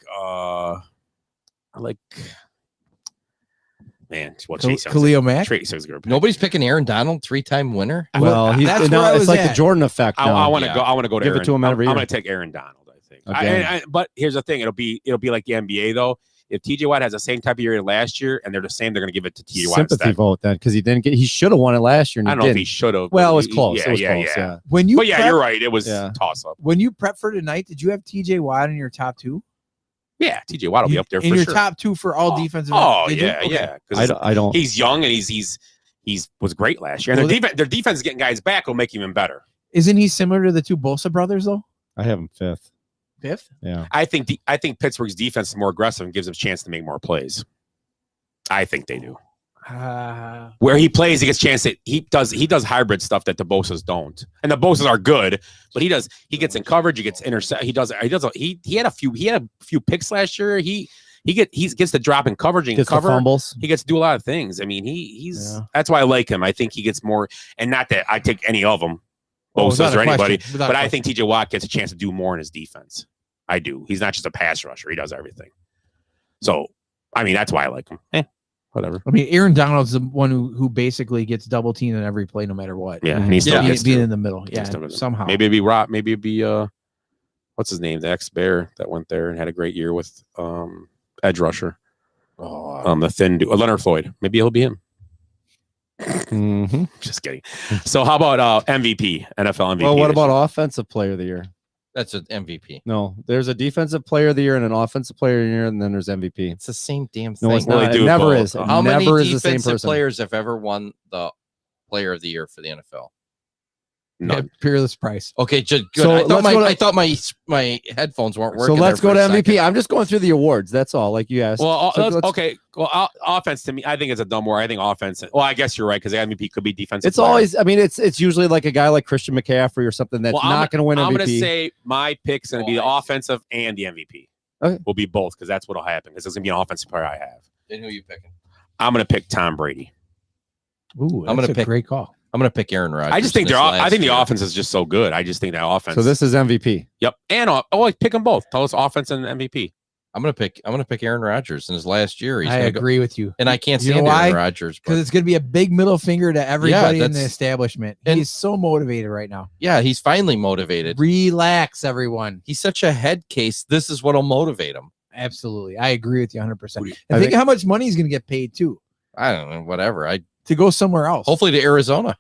man, well, Khalil Mack. Chase is good. Nobody's picking Aaron Donald, 3-time winner. Well, he's that's now where I it's was like at. the Jordan effect. I now. want to go. I want to go to Give it Aaron. to him every I'm year. going to take Aaron Donald. I think. Again. But here's the thing: it'll be like the NBA though. If TJ Watt has the same type of year last year and they're the same, they're going to give it to TJ Watt. Sympathy instead. vote then because he didn't get. He should have won it last year. And I don't know if he should have. Well, it was close. Yeah, it was yeah, close. yeah. When you But yeah, prep, you're right. It was Yeah. toss up. when you prep for tonight, did you have TJ Watt in your top 2? Yeah, TJ Watt will be up there in for your sure. top 2 for all defensive. Oh Did you? yeah, Okay. yeah. 'Cause I don't. He's young and he's was great last year. And Well, their defense getting guys back will make him even better. Isn't he similar to the 2 Bosa brothers though? I have him 5th. 5th? Yeah. I think Pittsburgh's defense is more aggressive and gives them a chance to make more plays. I think they do. Where he plays, he gets a chance that he does hybrid stuff that the Bosas don't. And the Bosas are good, but he gets in coverage, he gets intercept, he had a few picks last year. He gets to drop in coverage and Gets the cover fumbles. He gets to do a lot of things. I mean, that's why I like him. I think he gets more, and not that I take any of them, Oh, Bosas without or a anybody, question, without a but I think TJ Watt gets a chance to do more in his defense. I do. He's not just a pass rusher. He does everything. So, I mean, that's why I like him. Whatever. I mean, Aaron Donald's the one who basically gets double teamed in every play, no matter what. Yeah, and he still gets being to. in the middle. Yeah, somehow. Maybe it'd be Rob. Maybe it'd be what's his name? The ex-Bear that went there and had a great year with edge rusher. The thin dude, Leonard Floyd. Maybe he'll be him. Just kidding. So how about MVP, NFL MVP? Well, what this about year? offensive player of the year? That's an MVP. No, there's a defensive player of the year and an offensive player of the year, and then there's MVP. It's the same damn thing. No, it's not. It never is. It How many never is the same defensive person. players have ever won the player of the year for the NFL? None. Peerless Price. Okay, good. So I thought my headphones weren't So working. let's there go for to a MVP. second. I'm just going through the awards. That's all. Like you asked. Well, So let's- okay. Well, offense to me, I think it's a dumb word. I think offense. Well, I guess you're right because the MVP could be defensive. It's player. always. I mean, it's usually like a guy like Christian McCaffrey or something that's Well, not going to win I'm MVP. going to say my pick's going to be the offensive and the MVP. Okay. Will be both because that's what'll happen because it's going to be an offensive player I have. Then who are you picking? I'm going to pick Tom Brady. Ooh, I'm that's gonna a pick. great call. I'm going to pick Aaron Rodgers. I just think in his I think the last offense is just so good. I just think that offense. So this is MVP. Yep, and pick them both. Tell us offense and MVP. I'm going to pick Aaron Rodgers in his last year. He's I gonna agree with you. and I can't You know stand why? Aaron Rodgers Because but it's going to be a big middle finger to everybody in the that's- establishment. and- He's so motivated right now. yeah, he's finally motivated. Relax, everyone. He's such a head case. This is what'll motivate him. Absolutely. I agree with you 100%. I And think think- how much money he's going to get paid too I don't know. Whatever. to go somewhere else. Hopefully to Arizona.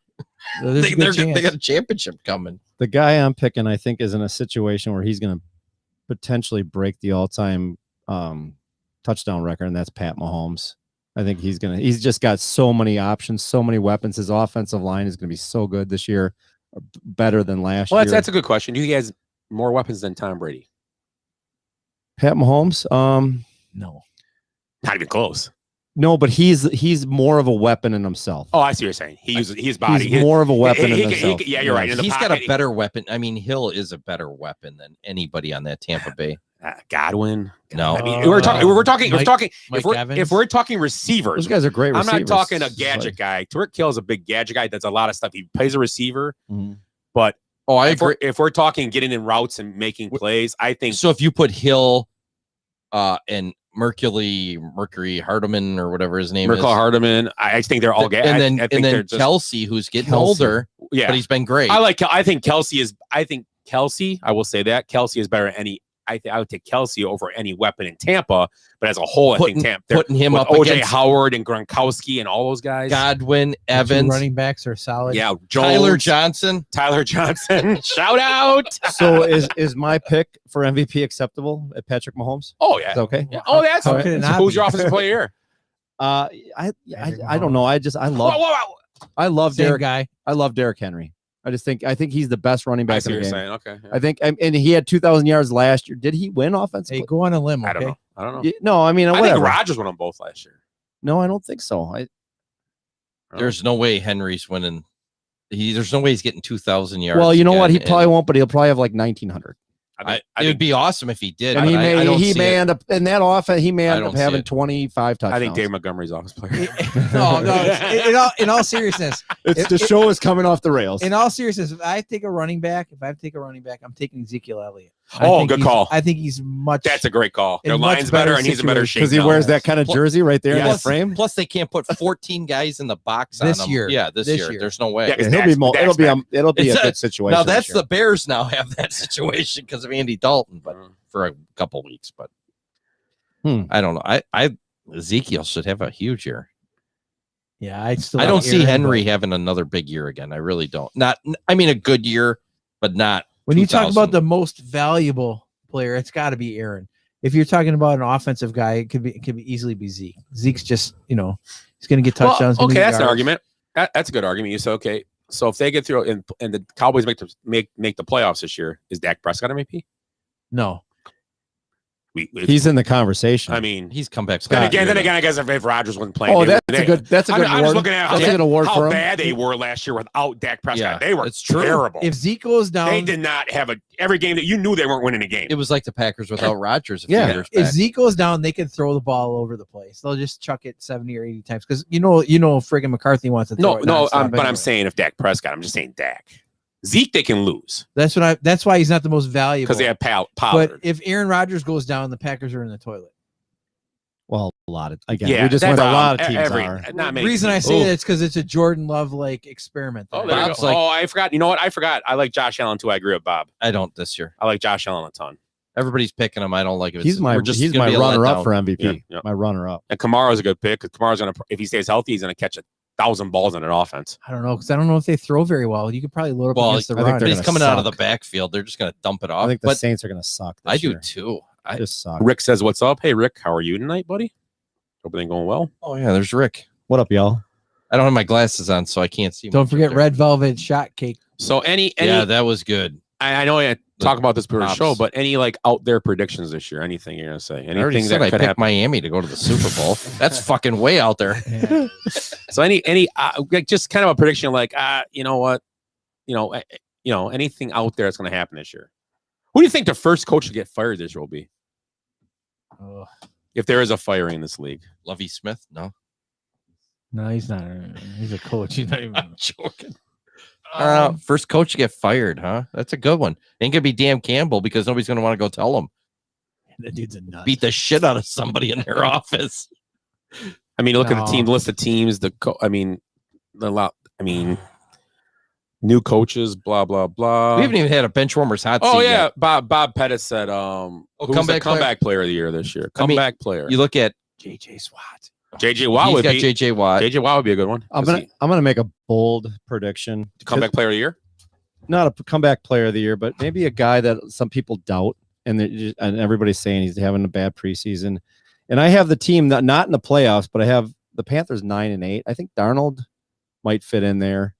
So there's a good They chance. got a championship coming. The guy I'm picking, I think, is in a situation where he's going to potentially break the all-time touchdown record, and that's Pat Mahomes. I think he's just got so many options, so many weapons. His offensive line is going to be so good this year, better than last Well, year. that's a good question. He has more weapons than Tom Brady. Pat Mahomes. No. Not even close. No, but he's more of a weapon in himself. Oh, I see what you're saying. He uses his body. He's more of a weapon in He- himself. yeah, you're right. In the He's got pocket, a better weapon. I mean, Hill is a better weapon than anybody on that Tampa Bay. Godwin. No. I mean, we're talking. Mike Evans? If we're talking receivers, Those guys are great I'm receivers. not talking a It's gadget like- guy. Tyreek Hill is a big gadget guy. Does a lot of stuff. He plays a receiver, Mhm. but Oh, I if we're, agree. if we're talking getting in routes and making plays, I think So if you put Hill and Mercury Hardeman or whatever his name Merkel is, Hardeman, I think they're all and then I think they're just, Kelsey, who's getting Kelsey. older, yeah. but he's been great. I think Kelsey is. I will say that Kelsey is better than any. I would take Kelsey over any weapon in Tampa, but as a whole, I think Tampa putting him with up OJ against Howard and Gronkowski and all those guys. Godwin, The two Evans, running backs are solid. Yeah, Tyler Jones, Johnson. Tyler Johnson. Shout out. So is my pick for MVP acceptable at Patrick Mahomes? Oh yeah. Is that okay? Yeah. Oh, that's How could it not who's be? your offensive player here? I don't know. I love Whoa. Same Derek. guy. I love Derrick Henry. I think he's the best running I back see in what the you're game. saying. Okay. I think, and he had 2,000 yards last year. Did he win offensive? Hey, go on a limb, I don't okay? know. I don't know. Yeah, no, I mean, I whatever. think Rodgers won them both last year. No, I don't think so. There's no way Henry's winning. There's no way he's getting 2,000 yards. Well, you know what? He again, probably and won't, but he'll probably have like 1,900. It would be awesome if he did. And but he I don't may see it. end up in that offense. He may I end up don't see having it. 25 touchdowns. I think Dave Montgomery's office player. No, in all seriousness, The show is coming off the rails. in all seriousness, if I take a running back, I'm taking Ezekiel Elliott. Oh, good call. I think he's much. That's a great call. in Their much line's better, better and he's in better shape because he now. wears that kind of Plus- jersey right there in that Plus, frame. plus, they can't put 14 guys in the box This on him. year. Yeah, this This year. year. There's no way. Yeah, 'cause It'll Dak's- be more. Dak's back. It'll be It's a good situation. Now this that's year. the Bears now have that situation because of Andy Dalton, but for a couple weeks. But I don't know. I Ezekiel should have a huge year. Yeah, I don't like see Aaron, Henry but having another big year again. I really don't. I mean, a good year, but not. when you talk 2000. about the most valuable player, it's got to be Aaron. If you're talking about an offensive guy, it could easily be Zeke. Zeke's just he's going to get touchdowns. Well, gonna okay, get that's an yards. argument. That's a good argument. You say, okay, so if they get through and the Cowboys make the playoffs this year, is Dak Prescott MVP? No, He's in the conversation. I mean, he's come back. then again, I guess if Rodgers wasn't playing, Oh, they- that's a good. That's a I'm good just award. looking at That's a good award how for him. bad they were last year without Dak Prescott. Yeah, They were it's true. terrible. if Zeke goes down, They did not have every game that you knew they weren't winning a game. It was like the Packers without Rodgers. A few Yeah. years if back. Zeke goes down, they can throw the ball all over the place. They'll just chuck it 70 or 80 times because friggin' McCarthy wants to throw No, it. no, nonstop but I'm anyway. saying if Dak Prescott, I'm just saying Dak. Zeke, they can lose That's why he's not the most valuable. because they have Pollard. But if Aaron Rodgers goes down, the Packers are in the toilet. Well, a lot of again. Yeah, we just that's went. A lot of teams every- are. Not The many reason I teams. say that is because it's a Jordan Love like experiment. Oh, there. there you go. Bob's like- I forgot. You know what? I forgot. I like Josh Allen too. I agree with Bob. I don't this year. I like Josh Allen a ton. Everybody's picking him. I don't like it. He's my. He's gonna my be a runner-up letdown. for MVP. Yeah, yeah. My runner-up. And Kamara's a good pick. Kamara's gonna, if he stays healthy, he's gonna catch 1,000 balls in an offense. I don't know because I don't know if they throw very well. You could probably load up Well, against the I think run. they're He's gonna coming out of the suck. backfield. They're just going to dump it off. I think the but Saints are going to suck. This I do year. too. Just suck. Rick says, "What's up? Hey, Rick, how are you tonight, buddy? Hope everything going well." Oh yeah, there's Rick. What up, y'all? I don't have my glasses on, so I can't see. Don't much forget up there. red velvet shot cake. So any Yeah, that was good. I know I talk about this per Pops. show, but any like out there predictions this year? Anything you're gonna say? I already Anything said that I could picked happen? Miami to go to the Super Bowl. That's fucking way out there. Yeah. So any like just kind of a prediction, like you know what, anything out there that's gonna happen this year? Who do you think the first coach to get fired this year will be? Oh, If there is a firing in this league, Lovie Smith? No, no, he's not. He's a coach. He's not even. I'm joking. First coach to get fired, huh? That's a good one. Ain't gonna be Dan Campbell because nobody's gonna want to go tell him. That dude's a nut. Beat the shit out of somebody in their office. I mean, look at the No. team, list of teams. New coaches, blah blah blah. We haven't even had a bench warmers hot seat. Oh yeah, yet. Bob Pettit said, who's the comeback player? comeback player of the year this year? I mean, Comeback player. You look at JJ Swat. JJ Watt he's would got be JJ Watt. JJ Watt would be a good one. I'm gonna make a bold prediction. Comeback player of the year. Not a comeback player of the year, but maybe a guy that some people doubt, and everybody's saying he's having a bad preseason. And I have the team not in the playoffs, but I have the Panthers 9-8. I think Darnold might fit in there,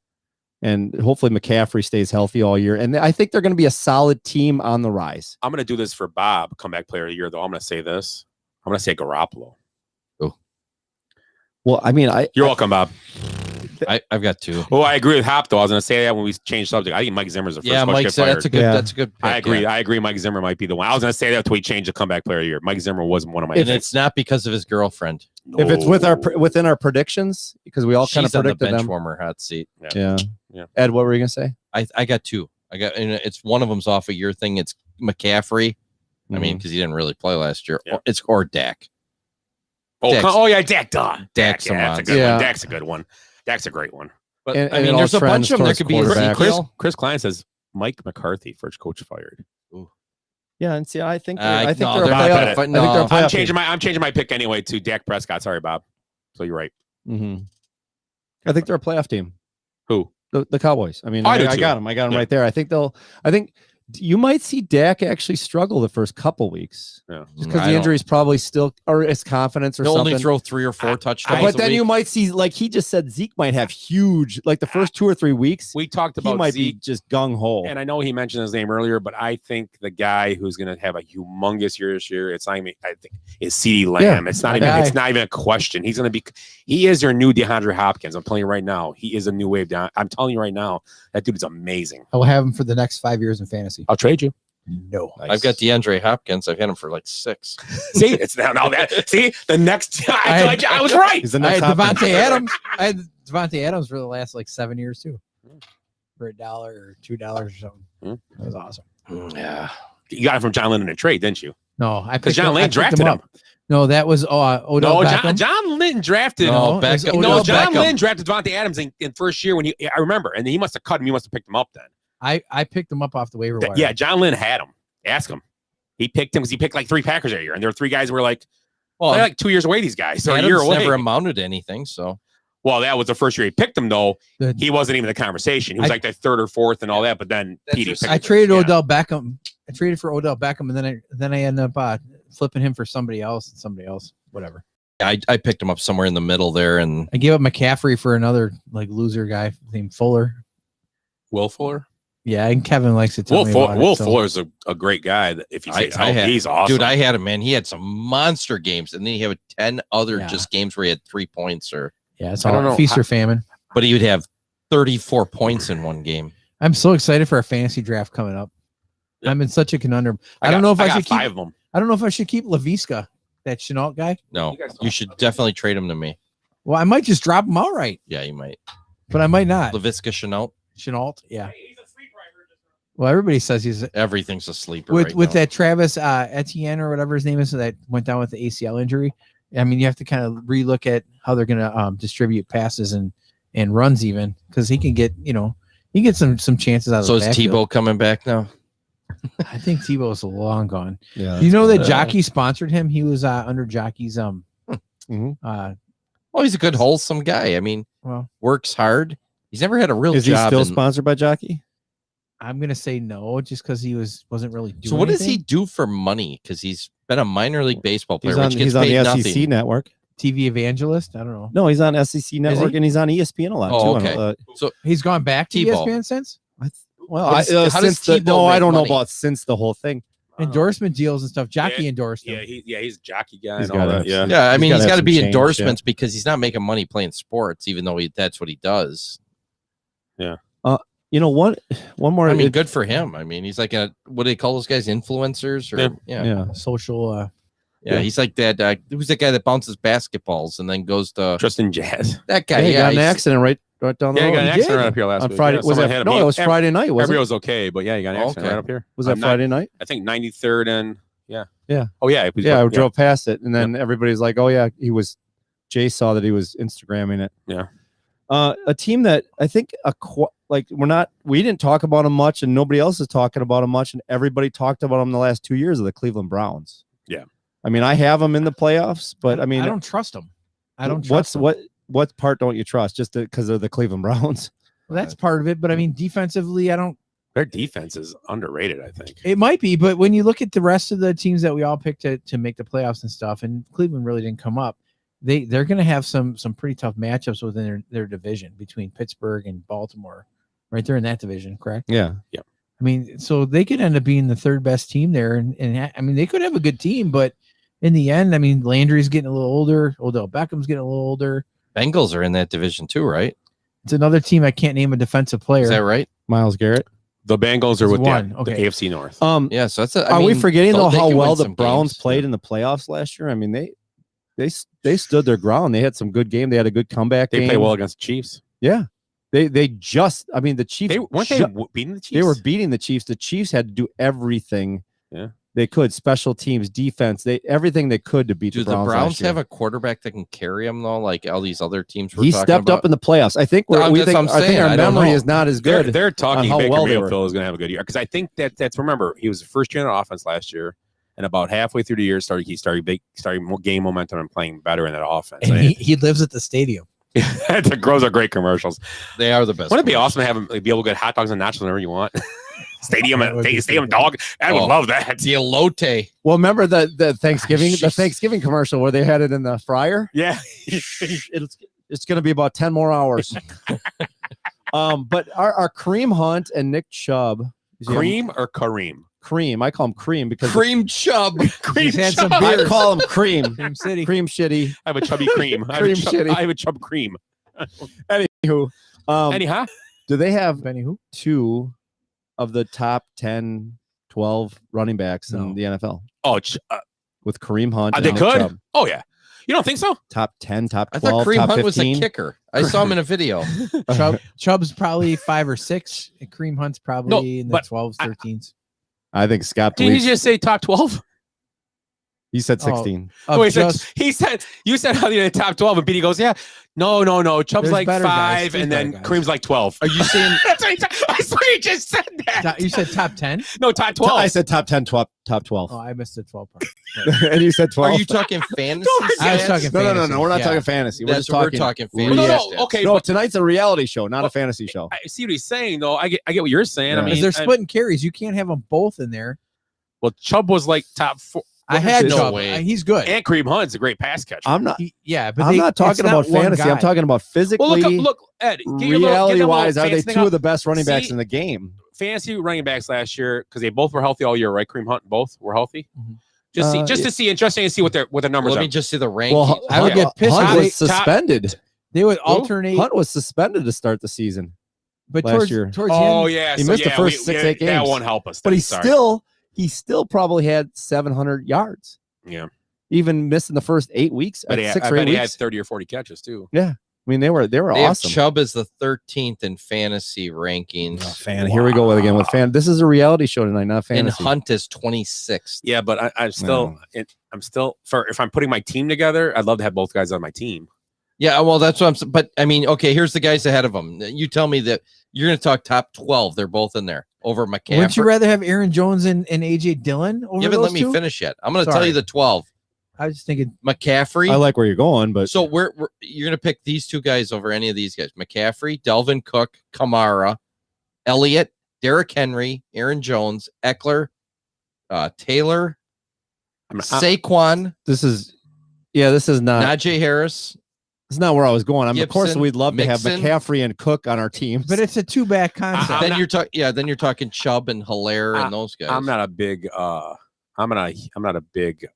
and hopefully McCaffrey stays healthy all year. And I think they're going to be a solid team on the rise. I'm going to do this for Bob, comeback player of the year, though. I'm going to say this. I'm going to say Garoppolo. Well, I mean, You're welcome, Bob. I've got two. Oh, I agree with Hop, though. I was going to say that when we changed subject. I think Mike Zimmer's the first Yeah, coach to Mike get said fired. that's a good. Yeah. That's a good. Pick, I agree. yeah. I agree. Mike Zimmer might be the one. I was going to say that until we changed the comeback player of the year. Mike Zimmer wasn't one of my. And it's not because of his girlfriend. If it's within our predictions, because we all kind of She's on the predicted bench them. warmer hot seat. Yeah. Yeah. Ed, what were you gonna say? I got two. And it's one of them's off a year thing. It's McCaffrey. I mean, because he didn't really play last year. Yeah. Or Dak. Yeah, Dak. Dak's yeah, that's a good one. Dak's a good one. Dak's a great one. But And- I and it mean, all there's a bunch trends of them. There towards could be quarterback. Ezekiel. Chris Klein says Mike McCarthy, first coach fired. Yeah, and see, I think no, they're a they're playoff. not I think they're a playoff I'm changing my pick anyway to Dak Prescott. Sorry, Bob. So you're right. team. I think they're a playoff team. Who? The Cowboys. I mean, I do I too. got them. I got them Yeah. right there. I think you might see Dak actually struggle the first couple weeks. Yeah. Just because the injury is probably still, or his confidence or He'll something. only throw 3 or 4 touchdowns. But a then week. you might see, like he just said, Zeke might have huge, like the first 2 or 3 weeks. We talked He about might Zeke, be just gung ho. and I know he mentioned his name earlier, but I think the guy who's going to have a humongous year this year, it's not even, I think, is CeeDee Lamb. Yeah, it's not my even. guy. It's not even a question. He's going to be. He is your new DeAndre Hopkins. I'm telling you right now. He is a new wave down. I'm telling you right now. That dude is amazing. I will have him for the next 5 years in fantasy. I'll trade you. No. I've got DeAndre Hopkins. I've had him for like 6. See, it's now that. See, the next. I was right. He's the I next had Hopkins. Devontae Adams. I had Devontae Adams for the last like 7 years too, for $1 or $2 or something. That was awesome. Yeah. You got it from John Lynn in a trade, didn't you? No, I Because picked John him- I Lynn picked drafted him. up. No, that was Odell No, Beckham. John Lynn drafted. No, No, it was Beckham. Odell No, John Beckham. Lynn drafted Devontae Adams in first year when I remember, and he must have cut him. He must have picked him up then. I picked him up off the waiver wire. Yeah, John Lynn had him. Ask him. He picked him because he picked like 3 Packers that year, and there were 3 guys who were like, Well, they're like 2 years away. These guys, so a Adams year away. never amounted to anything. So Well, that was the first year he picked him, though. The- He wasn't even the conversation. He was I- like the 3rd or 4th and all that. But then That's Petey just- picked I him. traded Yeah. Odell Beckham. I traded for Odell Beckham, and then I ended up flipping him for somebody else, whatever. I picked him up somewhere in the middle there, and I gave up McCaffrey for another like loser guy named Fuller. Will Fuller. Yeah, and Kevin likes to tell Will me Fuller. about Will it, so- Fuller's a great guy. That if he I stays healthy, had, he's awesome. dude. I had him, man. He had some monster games, and then he had 10 other Yeah. just games where he had 3 points, or Yeah, it's I don't all know. feast or famine. but he would have 34 points in one game. I'm so excited for our fantasy draft coming up. Yeah. I'm in such a conundrum. I got- don't know if I got should keep. 5 of them. I don't know if I should keep Laviska, that Chenault guy. No, You guys you should definitely trade him to me. Well, I might just drop him outright, Yeah, you might. but I might not. Laviska Chenault. Chenault, yeah. Well, everybody says he's Everything's a sleeper. with right with now. that Travis Etienne or whatever his name is that went down with the ACL injury. I mean, you have to kind of relook at how they're going to distribute passes and runs even because he can get some chances out of. So the is backfield. Tebow coming back now? I think Tebow's long gone. Yeah, You know that cool. Jockey sponsored him. He was under Jockey's Mhm. Well, he's a good, wholesome guy. I mean, well, works hard. He's never had a real Is he job. still in- sponsored by Jockey? I'm gonna say no, just because he wasn't really doing. So what does he anything. do for money? Because he's been a minor league baseball player, He's on, which gets he's on paid the nothing. SEC network. TV evangelist? I don't know. No, he's on SEC network he? and he's on ESPN a lot Oh, too. okay. So He's gone back to Tebow. ESPN since Well, How does- how does since the, Tebow no, I make don't money? know about since the whole thing. endorsement deals and stuff. Jockey endorsed him. Yeah, he's a jockey guy He's and all gotta that. Yeah. yeah, I mean, gotta he's have got to some be change, endorsements because he's not making money playing sports, even though that's what he does. You know, one more. I mean, good for him. I mean, he's like what do they call those guys? Influencers or yeah. Social. Yeah, he's like that. Who's that guy that bounces basketballs and then goes to Tristan Jazz. that guy? Yeah, he got an he's- accident right down the Yeah, he road. got an He accident did. right up here last on week. Friday. Yeah, Was someone that? hit him. No, it was Friday night. Was Everybody it? was okay, but yeah, he got an accident Okay. right up here. Was that On Friday night? I think 93rd and yeah. Yeah. Oh yeah. It was- Yeah, I drove past it, and then everybody's like, "Oh yeah, he was." Jay saw that he was Instagramming it. Yeah. A team that I think we didn't talk about them much, and nobody else is talking about them much, and everybody talked about them the last 2 years of the Cleveland Browns. Yeah. I mean, I have them in the playoffs, but I mean, I don't trust him. I don't trust him. what part don't you trust? Just because they're the Cleveland Browns? Well, that's part of it, but I mean, defensively, I don't. Their defense is underrated, I think. It might be, but when you look at the rest of the teams that we all picked to make the playoffs and stuff, and Cleveland really didn't come up, they're going to have some pretty tough matchups within their division between Pittsburgh and Baltimore, right there in that division, correct? Yeah. I mean, so they could end up being the third best team there, and I mean, they could have a good team, but in the end, I mean, Landry's getting a little older, Odell Beckham's getting a little older. Bengals are in that division too, right? It's another team I can't name a defensive player. Is that right? Myles Garrett. The Bengals are It's with one. the Okay. AFC North. Yeah, so that's. Are we forgetting though how well the Browns played? played in the playoffs last year? I mean, they stood their ground. They had some good game. They had a good comeback. They game. play well against the Chiefs. Yeah, they just. I mean, the Chiefs They weren't they beating the Chiefs. They were beating the Chiefs. The Chiefs had to do everything. Yeah. They could special teams, defense, everything they could to beat Do the Browns. the Browns last year. have a quarterback that can carry them though, like all these other teams? We're He talking stepped about? up in the playoffs. I think No, we that's think, what I'm I think saying. our I don't memory know. is not as good. They're talking on how Baker well they were. Mayfield is going to have a good year because I think that's remember he was the first year in offense last year, and about halfway through the year he started gain momentum and playing better in that offense. And he lives at the stadium. The Grows are great commercials. They are the best. Wouldn't it be awesome to have him be able to get hot dogs and nachos whenever you want? Stadium dog. I would love that. The elote. Well, remember the Thanksgiving commercial where they had it in the fryer? Yeah. It's going to be about 10 more hours. But our Kareem Hunt and Nick Chubb. Cream or Kareem? Cream. I call him Cream because Cream Chubb. He's had some I beers. call him Cream. Cream City. Cream Shitty. I have a chubby cream. Cream shitty. I have a chub cream. Anywho, Anyhow, do they have Benny who? 2 of the top 10 12 running backs No. in the NFL Oh, with Kareem Hunt. they and Nick could. Chubb. Oh yeah. You don't think so? Top 10, top I 12, thought Kareem top Hunt 15. was a kicker. I saw him in a video. Chubb's probably 5 or 6. And Kareem Hunt's probably in the but 12s, 13s. I think Scott Did he believes just say top 12? he said Oh. 16. Of Wait, just- he said you said how the top 12, and Petey goes, yeah. No. Chubb's There's like better 5, guys. There's and then better guys. Kareem's like 12. Are you saying That's what he said. I swear he just said that. you said top 10? No, top 12. I said top 10, top 12. Oh, I missed the 12 part. And you said 12. are you talking fantasy? I was stats? talking No. fantasy. We're not Yeah. talking fantasy. We're That's just what we're talking. talking No, fantasy. okay. No, but tonight's a reality show, not a fantasy show. I see what he's saying, though. I get what you're saying. Yeah. I Because mean, they're splitting carries. You can't have them both in there. well, Chubb was like top 4. I had no Chubb. way. He's good. And Kareem Hunt's a great pass catcher. I'm not. Yeah, but I'm not it's talking about one fantasy. I'm guy. talking about physically. Well, look, Ed. Get your little- get reality that little wise, are they fancy thing two up. of the best running backs See? in the game? Fantasy running backs last year because they both were healthy all year, right? Kareem Hunt, both were healthy. Mhm. Just to see, interesting to see what their numbers Let are. me just see the rankings. Well, I would get pissed Hunt if was they- suspended. They would alternate, Hunt was suspended to start the season, but last towards year. towards the Oh end, yeah, He so missed the yeah, first 6-8 That games. won't help us. but then, he sorry. still probably had 700 yards, yeah. even missing the first 8 weeks. But at I 6 or bet 8 he had weeks. 30 or 40 catches too. I mean, they were they have awesome. Chubb is the 13th in fantasy rankings. Fan, here we go again with fan. This is a reality show tonight, not And fantasy. Hunt is 26th. Yeah, but I'm still, I'm still for if I'm putting my team together, I'd love to have both guys on my team. Yeah, well, that's what I'm saying. But I mean, okay, here's the guys ahead of them. You tell me that you're going to talk top 12. They're both in there over McCaffrey. wouldn't you rather have Aaron Jones and AJ Dillon over You haven't those let me two? finish yet. I'm going to tell Sorry. you the 12. I was just thinking McCaffrey. I like where you're going, but So you're going to pick these two guys over any of these guys. McCaffrey, Delvin Cook, Kamara, Elliott, Derrick Henry, Aaron Jones, Eckler, Taylor, Saquon, this is not. Najee Harris. It's not where I was going. Of course, Gibson, we'd love to have Mixon. McCaffrey and Cook on our team. but it's a two-back concept. I'm Then not- you're talking. Yeah, then you're talking Chubb and Hilaire and those guys. I'm not a big. I'm not a big.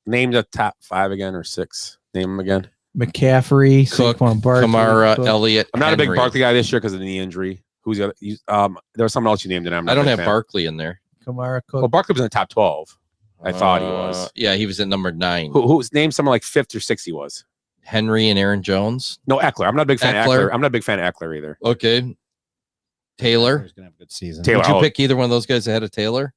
Name the top 5 again or 6. Name them again. McCaffrey, Cook, Saquon Barkley, Kamara, Cook. Elliott. I'm not a big Henry. Barkley guy this year because of the knee injury. Who's the other? There was someone else you named, and I'm not I don't a big have fan. Barkley in there. Kamara, Cook. Well, Barkley was in the top 12. I thought he was. Yeah, he was at number 9. Who's named someone like 5th or 6th? He was. Henry and Aaron Jones. No, Eckler. I'm not a big fan of Eckler. Eckler. I'm not a big fan of Eckler either. Okay. Taylor. He's gonna have a good season. Taylor. Would you I'll- pick either one of those guys ahead of Taylor?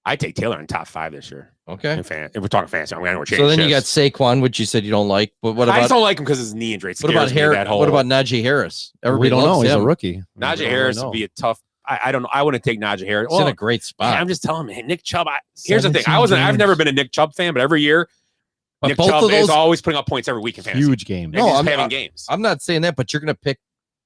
I take Taylor in top 5 this year. Okay. If we're talking fantasy, I'm going to change. So then you got Saquon, which you said you don't like. But what I just about don't like him because his knee injury. It what about scares me, Harris? that whole- What about Najee Harris? We don't loves know. He's a him. rookie. Najee We don't Harris know. would be a tough. I don't know. I wouldn't take Najee Harris. He's in a great spot. I'm just telling you, Nick Chubb. Here's the thing. 17 I've games. never been a Nick Chubb fan, but every year But Nick both Chubb of is those- always putting up points every week in fantasy. Huge game. No, I'm- having games. I'm not saying that, but you're going to pick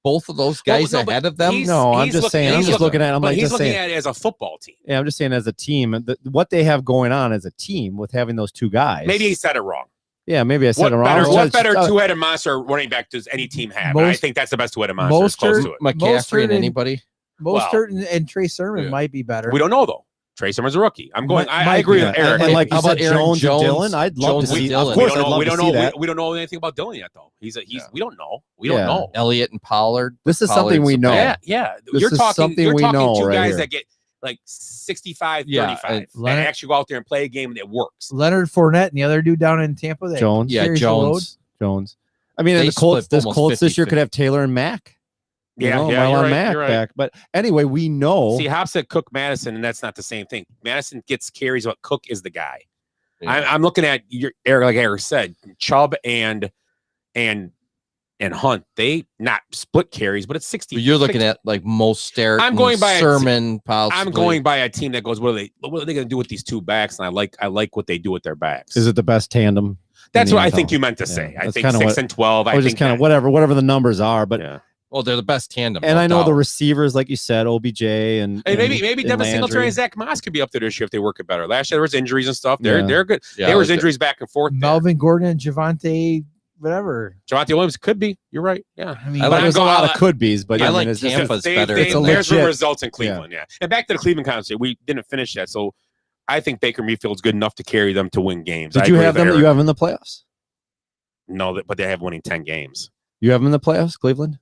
both of those guys Well, no, but ahead of them. he's- No, I'm he's just look- saying. I'm he's just looking at. I'm but like he's just looking saying. at it as a football team. Yeah, I'm just saying as a team, what they have going on as a team with having those two guys. Maybe he said it wrong. Yeah, maybe I said What it wrong. better, Or what just- better two-headed monster running back does any team have? And I Most- think that's the best two-headed monster. It's close to it. McCaffrey and Mostert anybody. Mostert and Trey Sermon Yeah. might be better. We don't know though. Trey Sermon's a rookie. I'm going. I Might agree be. with Eric. And like How you said, about Aaron Jones, and Jones? Dylan. I'd love Jones to and see. Dylan. Of we course, don't I'd know. love We to don't see know. that. We don't know anything about Dylan yet though. We don't know. We don't Yeah. know. Elliott and Pollard. This is Pollard's something we the know. best. Yeah. This You're is talking. something You're we talking know two right guys here. that get like 65, Yeah, 35, and Leonard- actually go out there and play a game that works. Leonard Fournette and the other dude down in Tampa. That Jones. Yeah, carries the load. Jones. I mean, They and the Colts. split This almost Colts this year 50-50. could have Taylor and Mack. Yeah, Marlon you're right, Mack you're right. back. But anyway, we know. See, Hop said Cook Madison, and that's not the same thing. Madison gets carries, but Cook is the guy. Yeah. I'm looking at your Eric, like Eric said, Chubb and Hunt. They not split carries, but it's 60. You're looking at like Mostert. I'm going by a Sermon. Possibly. I'm going by a team that goes, what are they going to do with these two backs? And I like what they do with their backs. Is it the best tandem? That's in the what I NFL? think you meant to Yeah, say. I that's think kinda 6 what- and 12. Or I just think kind of that- whatever the numbers are. But yeah. Well, they're the best tandem. and no I know the doubt. receivers, like you said, OBJ and Hey, maybe and Devin Singletary Landry. and Zach Moss could be up there this year if they work it better. Last year there was injuries and stuff. They're Yeah. good. Yeah, there was like injuries back and forth. Melvin Gordon and Javante, whatever. Javonte Williams could be. You're right. Yeah. I mean, I But like- there's a going- lot of could be's, but I I like mean, it's just Tampa's better. It's a there's some legit- results in Cleveland, yeah. And back to the Cleveland conversation, we didn't finish that. So I think Baker Mayfield's good enough to carry them to win games. I Did you agree have with them? Eric. You have them in the playoffs. No, but they have winning 10 games. You have them in the playoffs, Cleveland.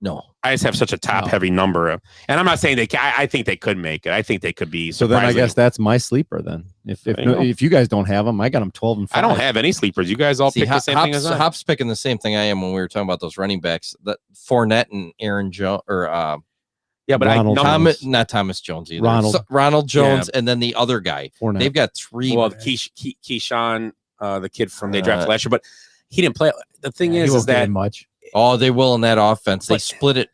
No, I just have such a top heavy number, and I'm not saying they. I think they could make it. I think they could be. So then I guess that's my sleeper. Then if you guys don't have them, I got them 12 and 5. I don't have any sleepers. You guys all pick the same thing as I. Hop's picking the same thing I am when we were talking about those running backs. That Fournette and Aaron Jones or yeah, but not Thomas Jones either. Ronald Jones, and then the other guy. Fournette. They've got 3. Well, Keyshawn, the kid from they drafted last year, but he didn't play. The thing is that much. Oh, they will in that offense. They split it.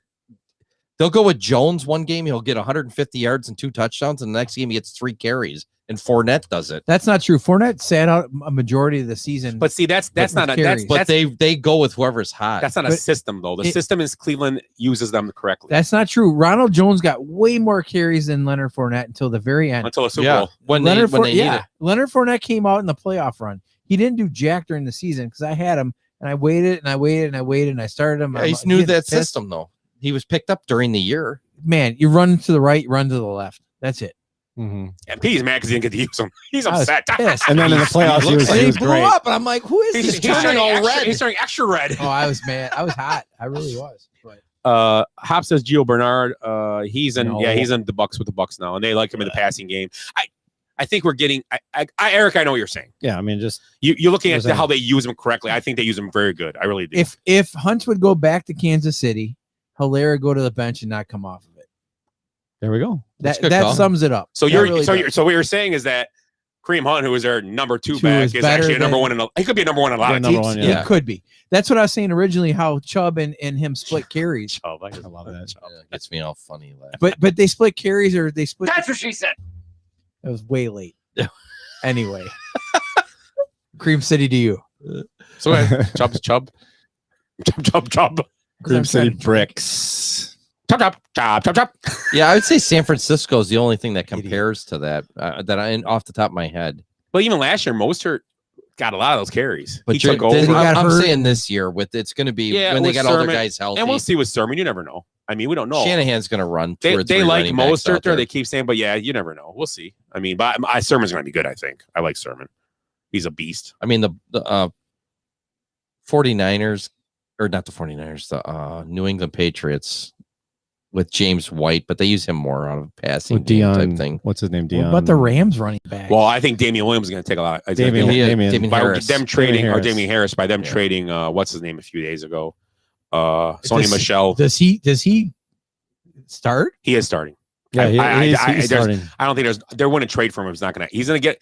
They'll go with Jones one game. He'll get 150 yards and 2 touchdowns. And the next game, he gets 3 carries. And Fournette does it. That's not true. Fournette sat out a majority of the season. But see, that's not a but they go with whoever's hot. That's not a system though. The system is Cleveland uses them correctly. That's not true. Ronald Jones got way more carries than Leonard Fournette until the very end. Until the Super Bowl. When they need it. Leonard Fournette came out in the playoff run. He didn't do jack during the season because I had him and I waited and I waited and I waited and I started him. Yeah, he knew that system though. He was picked up during the year. Man, you run to the right, run to the left. That's it. And P's mad because he didn't get to use him. He's upset. And then in the playoffs, he was blew great. up, and I'm like, "Who is this?" He's turning all red. He's turning extra red. Oh, I was mad. I was hot. I really was. But Hop says Gio Bernard. He's in the Bucks with the Bucks now, and they like him in the passing game. I think we're getting. Eric, I know what you're saying. Yeah, I mean, just you're looking at how they use him correctly. I think they use him very good. I really do. If Hunt would go back to Kansas City, Hilaire go to the bench and not come off of it. There we go. That sums it up. So what you're saying is that Kareem Hunt, who is their number 2 back, is actually a number 1 he could be a number 1 in a lot of teams. It could be. That's what I was saying originally. How Chubb and him split carries. Chubb, I love that. Chubb. Gets me all funny. But they split carries or they split. That's what she said. It was way late. Anyway, Cream City to you. So Chubb. Cream City bricks. Chop. Yeah, I would say San Francisco is the only thing that compares to that. Off the top of my head. But even last year, Mostert got a lot of those carries. But he took over. I'm saying this year it's going to be when they got all the guys healthy. And we'll see with Sermon. You never know. I mean, we don't know. Shanahan's going to run. They like Mostert there. They keep saying, but yeah, you never know. We'll see. I mean, but Sermon's going to be good. I think. I like Sermon. He's a beast. I mean, the 49ers, or not the 49ers, the New England Patriots with James White, but they use him more on a passing game type thing. What's his name? Dion. What about the Rams running back? Well, I think Damian Williams is going to take a lot. Damian Harris. Them trading or Damian Harris by them trading. What's his name a few days ago? Sony Michel. Does he start? He is starting. Yeah, he's starting. I don't think they're going to trade for him. He's not going to. He's going to get.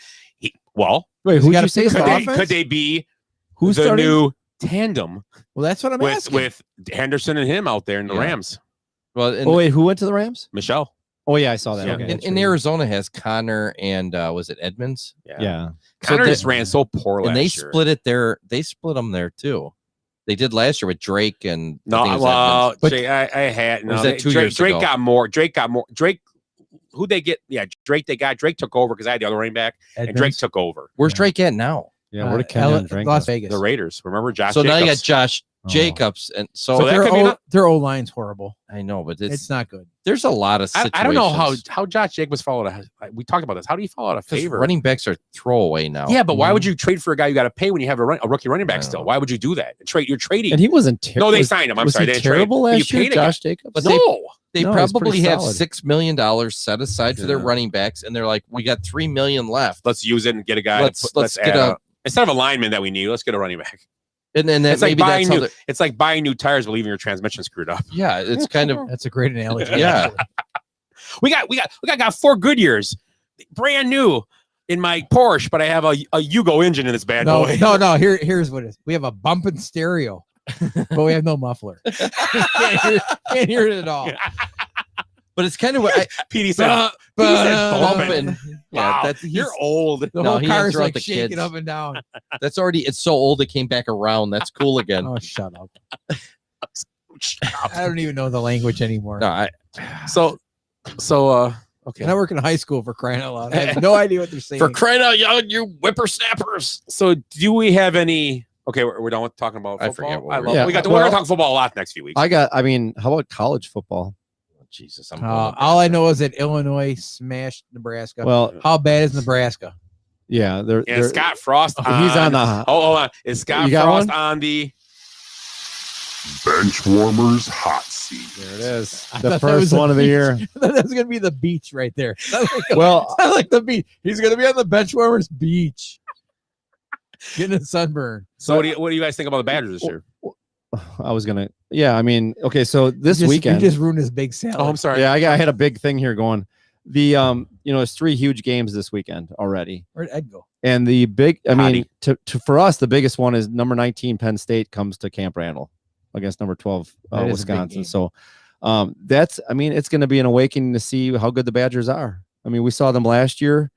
Wait, who got to say could they be who's the starting? new tandem? Well, that's what I'm asking. With Henderson and him out there in the Rams. Well, wait, who went to the Rams? Michelle. Oh yeah, I saw that. Yeah. Okay. In Arizona has Connor and was it Edmonds? Yeah. Connor just ran so poor last and they year. split it there. They split them there too. They did last year with Drake and I had was that 2 years Drake ago? got more. Drake. Who they get? Yeah, Drake. They got Drake took over because I had the other running back, and Drake took over. Where's Drake at now? Yeah, where did Kenyon Drake? Las Vegas. The Raiders. Remember Josh? So Jacobs? now you got Josh Jacobs, and so their old line's horrible. I know, but it's not good. There's a lot of situations. I don't know how Josh Jacobs followed. We talked about this. How do you follow out a favor? Running backs are throwaway now. Yeah, but why would you trade for a guy you got to pay when you have a rookie running back still? Why would you do that? You're trading. And he wasn't terrible. No, they signed him. I'm sorry, they didn't terrible trade. last year, Josh Jacobs. But no. They No, probably have solid. $6 million set aside for their running backs, and they're like, we got $3 million left. Let's use it and get a guy. Let's get instead of a lineman that we need. Let's get a running back. And then it's like maybe buying that's new. It's like buying new tires, but leaving your transmission screwed up. Yeah, it's kind of that's a great analogy. Yeah, we got 4 Goodyears, brand new in my Porsche, but I have a Yugo engine in this bad boy. No. Here's what it is. We have a bumping stereo, but we have no muffler. can't hear it at all. But it's kind of what PD said. bumping. Wow, that's you're old. The whole car's throughout like the shaking kids. up and down. That's already. It's so old. It came back around. That's cool again. Oh, shut up. I don't even know the language anymore. No, okay. And I work in high school, for crying out loud. I have no idea what they're saying. For crying out loud, you whippersnappers. So, do we have any? Okay, we're done with talking about football. I forget what we're going to talk football a lot next few weeks. I mean, how about college football? Jesus, all I know is that Illinois smashed Nebraska. Well, how bad is Nebraska? Yeah, they're Scott Frost. he's on the. Hold on. Is Scott Frost on the? Benchwarmers Hot Seat. There it is. I The thought that was first the one of the beach. year. I thought that was gonna be the beach right there. Well, I like the beach. He's gonna be on the Benchwarmers beach, getting a sunburn. So what do you guys think about the Badgers this year? I was gonna. Yeah, I mean, okay. So this You weekend, just ruined his big salad. Oh, I'm sorry. yeah, I had a big thing here going. The there's 3 huge games this weekend already. Where'd Ed go? And the big, I mean, Hottie. to for us, the biggest one is number 19 Penn State comes to Camp Randall against number 12 That is a big Wisconsin. game. So that's, I mean, it's going to be an awakening to see how good the Badgers are. I mean, we saw them last year,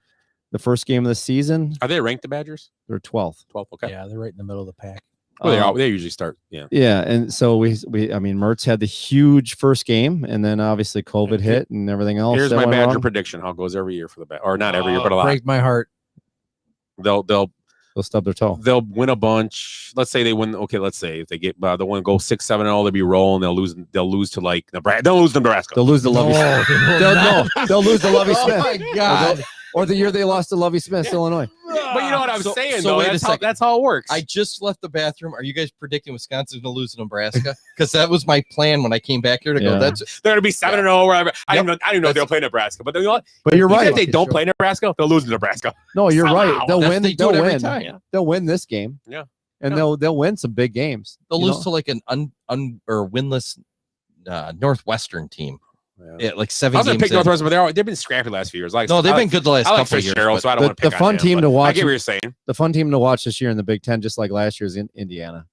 the first game of the season. Are they ranked the Badgers? They're 12th. 12. Okay. Yeah, they're right in the middle of the pack. Well, they usually start. Yeah. Yeah, and so we I mean, Mertz had the huge first game, and then obviously COVID hit and everything else. Here's that my went Badger wrong. prediction. How it goes every year for the Badgers, or not every year, but a lot. Break my heart. They'll stub their toe. They'll win a bunch. Let's say they win. Okay, let's say if they get they'll win, go 6-7-0. They'll be rolling. They'll lose to like Nebraska. They'll lose to Nebraska. They'll lose to Lovey. They'll lose to Lovey Oh Smith. my God. Or the year they lost to Lovey Smith, Illinois. But you know what I'm saying, so though. wait a That's second. that's how it works. I just left the bathroom. Are you guys predicting Wisconsin's going to lose to Nebraska? Because that was my plan when I came back here to go. Yeah. That's They're gonna be 7-0. Whatever. I didn't know they'll play Nebraska. But you know what? But you're Even right. if they don't play Nebraska, they'll lose to Nebraska. No, you're Somehow. right. They'll win. they do They'll it every win. time. They'll win this game. Yeah. And they'll win some big games. They'll you lose know? to like an or winless Northwestern team. Yeah, like I 7 was gonna games pick in. Northwestern, but they've been scrappy the last few years. Like No, they've I been good the last I like couple of years. Fitzgerald, but so I don't want to the pick fun on him, team but to watch. I get what you're saying. The fun team to watch this year in the Big Ten, just like last year, is in Indiana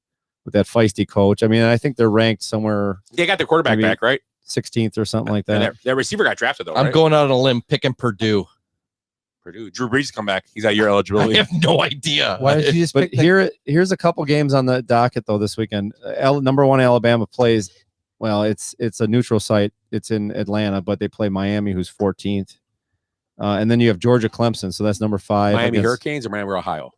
with that feisty coach. I mean, I think they're ranked somewhere They got their quarterback maybe back, right? 16th or something like And that. their receiver got drafted though. I'm right? going out on a limb picking Purdue. Purdue. Drew Brees come back. He's got year I eligibility. have no idea. Why did you just But pick the here's a couple games on the docket though this weekend. Number 1 Alabama plays. Well, it's a neutral site. It's in Atlanta, but they play Miami, who's 14th. And then you have Georgia Clemson, so that's number 5. Miami against Hurricanes or Miami Ohio?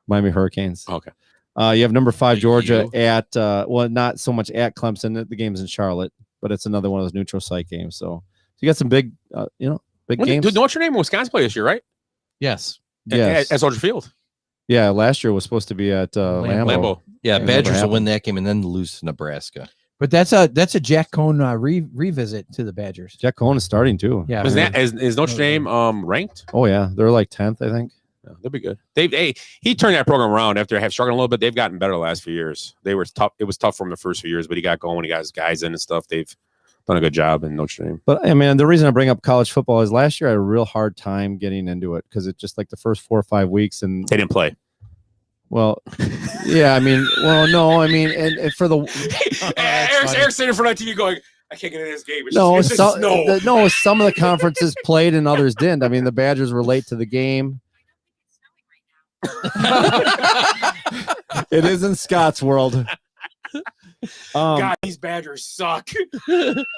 Miami Hurricanes. Okay. You have number 5 Georgia You. at well, not so much at Clemson. The game's in Charlotte, but it's another one of those neutral site games. So you got some big, big When games. did Notre Dame and Wisconsin play this year, right? Yes. Yes. At Soldier Field. Yeah, last year was supposed to be at Lambeau. Lambeau. Yeah, It Badgers never will win happened. that game and then lose to Nebraska. But that's a Jack Cohn revisit to the Badgers. Jack Cohn is starting too. Yeah. Is Notre Dame ranked? Oh yeah, they're like 10th, I think. Yeah, they'll be good. He turned that program around after have struggling a little bit. They've gotten better the last few years. They were tough. It was tough for him the first few years, but he got going. He got his guys in and stuff. They've done a good job in Notre Dame. But I mean, the reason I bring up college football is last year I had a real hard time getting into it because it's just like the first 4 or 5 weeks and They didn't play. well, yeah, I mean, well, no, I mean, and for the Eric's sitting in front of the TV going, I can't get into this game. It's no, just, it's just snow. no, some of the conferences played and others didn't. I mean, the Badgers were late to the game. It is in Scott's world. God, these Badgers suck.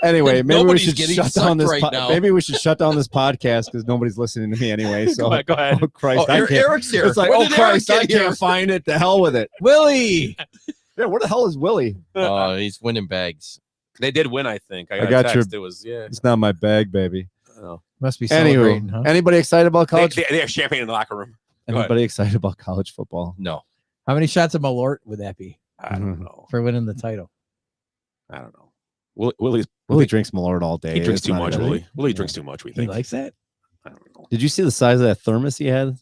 Anyway, maybe we Nobody's should getting shut down sucked this. right now. Maybe we should shut down this podcast because nobody's listening to me anyway. So Go ahead. Oh Christ, Oh, I can't. Eric's here. It's like, When oh did Eric Christ, get I here? can't find it. The hell with it. Willie. Yeah, where the hell is Willie? He's winning bags. They did win, I think. I I got, got a your- text. It was, yeah. It's not my bag, baby. Oh. Must be celebrating, Anywho, huh? anybody excited about college? They have champagne in the locker room. Go ahead. Anybody excited about college football? No. How many shots of Malort would that be I don't know. for winning the title? I don't know. Willie's Willie drinks Malort all day. he drinks It's too not much. really- Willie drinks too much. We He think. likes that? I don't know. Did you see the size of that thermos he had?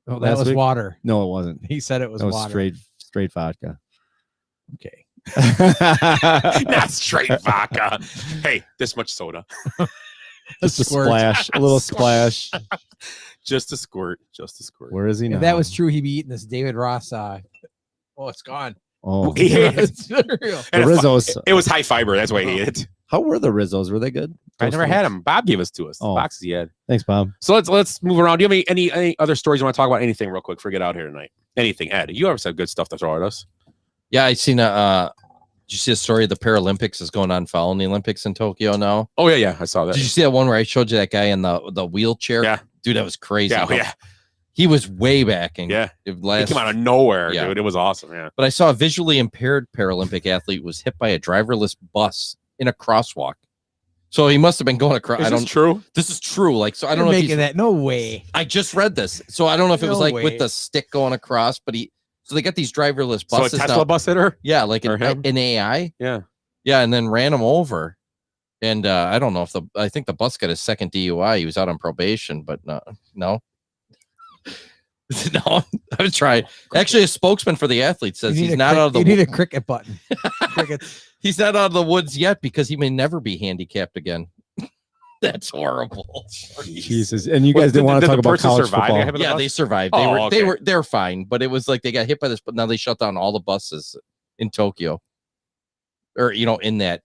Oh, that last was week? water. No, it wasn't. He said it was That was water. straight vodka. Okay. Not straight vodka. Hey, this much soda. Just a squirt. splash, a little splash. Just a squirt. Just a squirt. Where is he now? If that was true, he'd be eating this David Ross. Oh, it's gone. Oh, It's real. the Rizzos. It was high fiber. That's why he ate it. How were the Rizzos? Were they good? I Those never things? had them. Bob gave us to us. Oh. The boxes he had. Thanks, Bob. So let's move around. Do you have any other stories you want to talk about? Anything real quick before we get out here tonight? Anything, Ed? You always have good stuff to throw at us. Yeah, I seen did you see a story of the Paralympics is going on following the Olympics in Tokyo now? Oh yeah, I saw that. Did you see that one where I showed you that guy in the wheelchair? Yeah. Dude, that was crazy. Yeah. He was way back in Yeah. the It last came out of nowhere, Yeah. dude. It was awesome. Yeah. But I saw a visually impaired Paralympic athlete was hit by a driverless bus in a crosswalk. So he must have been going across. Is this true? This is true. Like, so I don't You're know if making he's, that. No way. I just read this. So I don't know if it was No like way. with the stick going across, but So they got these driverless So a buses. Tesla now. bus hit her? Yeah, like Or him? an AI. Yeah. Yeah, and then ran him over. And I don't know if I think the bus got his second DUI. He was out on probation, but no. No, I was trying. Actually, a spokesman for the athlete says he's not out of the You need a cricket button. Cricket. He's not out of the woods yet because he may never be handicapped again. That's horrible. Jesus. And you guys didn't want to talk about college football. Yeah, they survived. They're fine, but it was like they got hit by this, but now they shut down all the buses in Tokyo. Or in that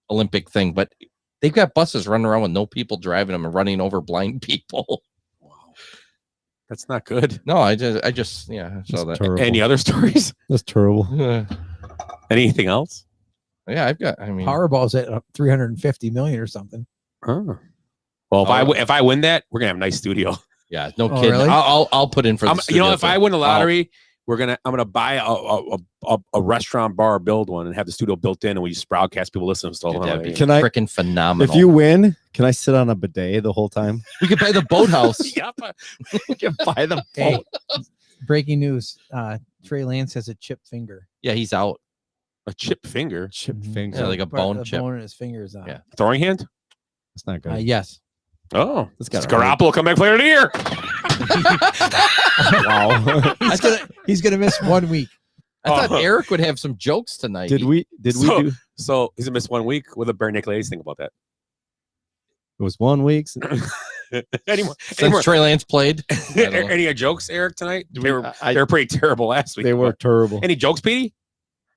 Olympic thing, but they've got buses running around with no people driving them and running over blind people. That's not good. No, I just I saw that. terrible. Any other stories? That's terrible. Anything else? Yeah, I've got. I mean, Powerball's at 350 million or something. Oh. Well, if I win that, we're gonna have a nice studio. Yeah, no Oh, kidding. really? I'll put in for the studio if I win the lottery, I'm gonna buy a restaurant bar, build one, and have the studio built in, and we just broadcast people listening. Dude, that'd be Can I- freaking phenomenal. If you win, can I sit on a bidet the whole time? we could buy the boathouse. Yep. We can buy the Hey, boat. breaking news. Trey Lance has a chip finger. Yeah, he's out. A chip finger, Chip Mhm. finger. Yeah, like a Part of bone the chip. bone in his finger is out. Yeah. throwing hand. That's not good. Yes. Oh, It's it's got Garoppolo comeback player of the year. Wow. He's gonna miss 1 week. I thought Oh. Eric would have some jokes tonight. Did we So- do So he's gonna miss 1 week. What did Bear Nick Ladies think about that? it was 1 week? any more, Since Trey Lance played? I don't know. any jokes, Eric, tonight? They were I- they were pretty terrible last week. They were terrible. Any jokes, Petey?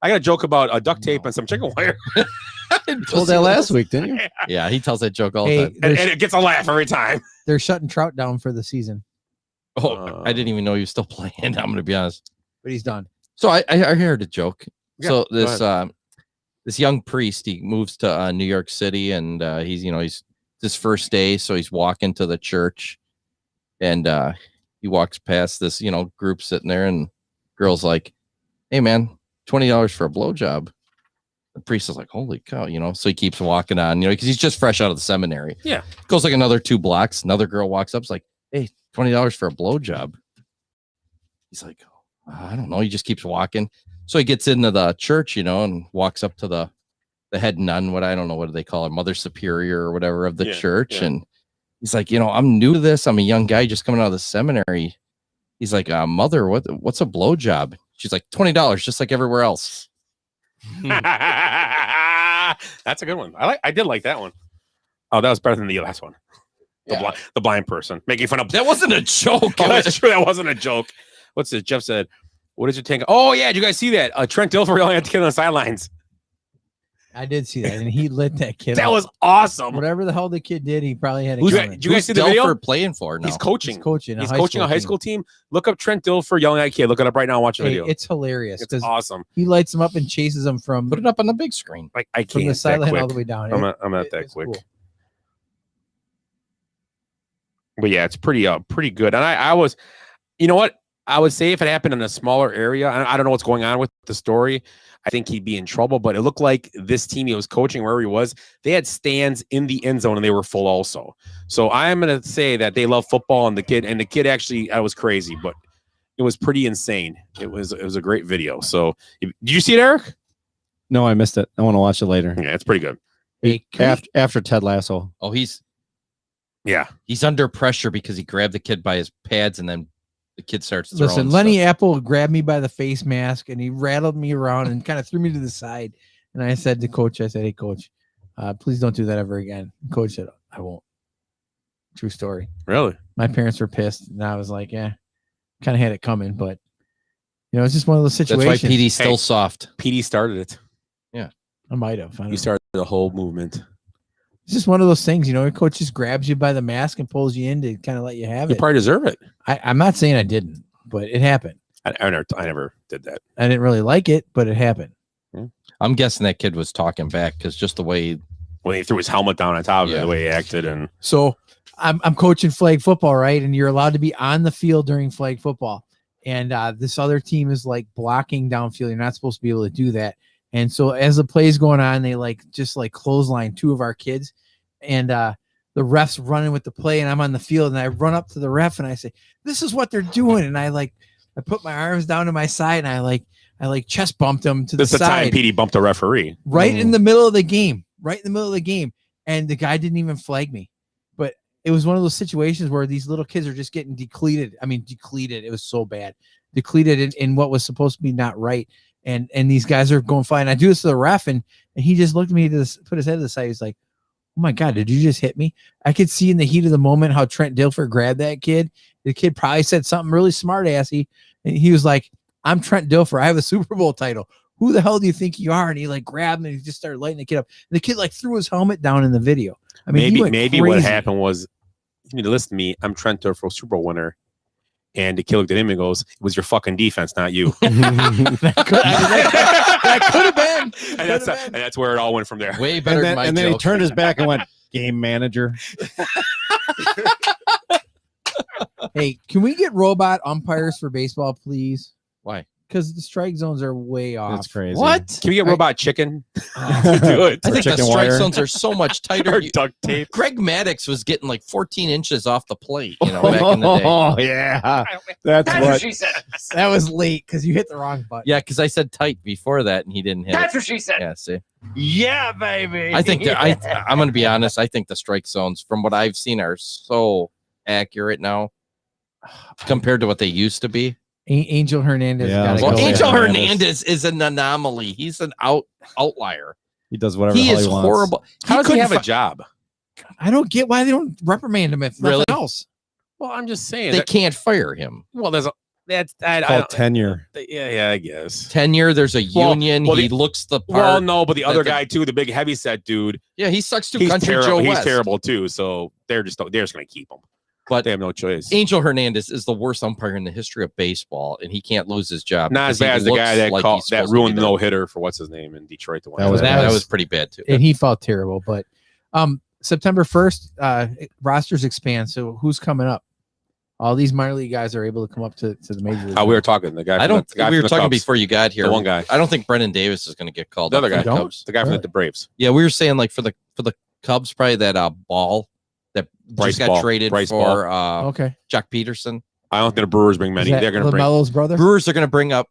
I got a joke about a duct tape and some chicken wire, You told that last week, didn't you? Yeah, he tells that joke all the Hey, time. and it gets a laugh every time. they're shutting Trout down for the season, Oh, I didn't even know he was still playing. I'm going to be honest. but he's done. So I heard a joke. Yeah, So go this young priest, he moves to New York City, and he's his first day, so he's walking to the church, and he walks past this group sitting there, and girl's like, "Hey man, $20 for a blowjob." The priest is like, "Holy cow!" So he keeps walking on, because he's just fresh out of the seminary. Yeah. Goes like another 2 blocks. Another girl walks up, is like, "Hey, $20 for a blowjob." He's like, "I don't know." He just keeps walking. So he gets into the church, and walks up to the head nun, what do they call her, Mother Superior or whatever of the Yeah, church. yeah. And he's like, I'm new to this. I'm a young guy just coming out of the seminary. He's like, Mother, what's a blowjob? She's like, $20, just like everywhere else. That's a good one. I did like that one. Oh, that was better than the last one. The blind person making fun of. That wasn't a joke. Oh, that's true. That wasn't a joke. What's this? Jeff said, "What did you think?" Oh yeah, did you guys see that? Trent Dilfer yelling at the kid on the sidelines. I did see that, and he lit that kid. That up. was awesome. Whatever the hell the kid did, he probably had. Did you guys see the video? Dilfer playing for now? He's coaching. He's coaching. He's coaching a high school team. Look up Trent Dilfer yelling at a kid. Look it up right now and watch the video. It's hilarious. It's 'cause awesome. He lights him up and chases him from Put it up on the big screen. Like I from can't. the that sideline all quick. the way down. I'm not that it's quick. cool. But yeah, it's pretty good. And I was, you know what? I would say if it happened in a smaller area, I don't know what's going on with the story. I think he'd be in trouble, but it looked like this team he was coaching, wherever he was, they had stands in the end zone and they were full also. So I'm going to say that they love football, and the kid actually, I was crazy, but it was pretty insane. It was a great video. So did you see it, Eric? No, I missed it. I want to watch it later. Yeah, it's pretty good. Hey, After Ted Lasso. Oh, he's Yeah. under pressure because he grabbed the kid by his pads, and then the kid starts throwing Listen, Lenny Apple grabbed me by the face mask and he rattled me around and kind of threw me to the side. And I said to Coach, "Hey, Coach, please don't do that ever again." Coach said, "I won't." True story. Really? My parents were pissed, and I was like, "Yeah, kind of had it coming," but it's just one of those That's situations. why PD's still Hey. soft. PD started it. I might have. I don't You know. started the whole movement. It's just one of those things, your coach just grabs you by the mask and pulls you in to kind of let you have You it. probably deserve it. I'm not saying I didn't, but it happened. I never did that. I didn't really like it, but it happened. I'm guessing that kid was talking back because just the way When he threw his helmet down on top of it, Yeah. the way he acted, and So I'm coaching flag football, right? And you're allowed to be on the field during flag football. And this other team is like blocking downfield. You're not supposed to be able to do that. And so as the play's going on, they just clothesline 2 of our kids. And the ref's running with the play, and I'm on the field, and I run up to the ref and I say, "This is what they're doing." And I I put my arms down to my side and I like chest bumped him to the This is the time side. PD bumped a referee. Right in the middle of the game. And the guy didn't even flag me. But it was one of those situations where these little kids are just getting depleted. I mean, depleted. It was so bad. Depleted in what was supposed to be not right. And these guys are going fine. I do this to the ref, and he just looked at me put his head to the side. He's like, "Oh my God, did you just hit me?" I could see in the heat of the moment how Trent Dilfer grabbed that kid. The kid probably said something really smart assy. And he was like, "I'm Trent Dilfer. I have a Super Bowl title. Who the hell do you think you are?" And he like grabbed him and he just started lighting the kid up. And the kid like threw his helmet down in the video. I mean, maybe what happened was, you need to listen to me. I'm Trent Dilfer, Super Bowl winner. And the kid looked at him and goes, "It was your fucking defense, not you." That could have been. And that's where it all went from there. Way better than my And then he joke. turned his back and went, "Game manager." Hey, can we get robot umpires for baseball, please? Why? Because the strike zones are way off. That's crazy. What? Can we get robot chicken? Do it. I think the chicken strike wire. zones are so much tighter. Or duct tape. Greg Maddox was getting like 14 inches off the plate, back in the day. Oh yeah, that's That's what what. she said. That was late because you hit the wrong button. Yeah, because I said tight before that, and he didn't hit That's it. what she said. Yeah, see, Yeah, baby. I think I'm going to be honest. I think the strike zones, from what I've seen, are so accurate now compared to what they used to be. Angel Hernandez. Yeah, gotta Well, go. Angel Hernandez. Hernandez is an anomaly. He's an outlier. He does whatever He the hell is he wants. horrible. How does he couldn't have a fi- job? I don't get why they don't reprimand him if Really? nothing else. Well, I'm just saying. They can't fire him. Well, there's a that's I Called don't, tenure. yeah, I guess. Tenure. There's a Well- union. well, he the- looks the part. Well, no, but the other the- guy too, the big heavyset dude, Yeah, he sucks too. he's Country terrible. Joe He's West. terrible too. So they're just gonna keep him. But They have no choice. Angel Hernandez is the worst umpire in the history of baseball, and he can't lose his job. Not as because he bad as the guy looks that like called he's that supposed to be ruined the there. no hitter for what's his name in Detroit. The one That was That bad. was pretty bad too. And he felt terrible. But September 1st, rosters expand. So who's coming up? All these minor league guys are able to come up to the major league. we were talking. The guy. I from don't. The guy We from were the talking Cubs. before you got here. The one guy. I don't think Brendan Davis is going to get called. The up other for guy. the Cubs. The guy from Really? the Braves. Yeah, we were saying like for the Cubs, probably that ball that Bryce just got Ball. traded Bryce for Okay. Jack Peterson. I don't think the Brewers bring many. Is that They're going to bring. LaMelo's brother? Brewers are going to bring up.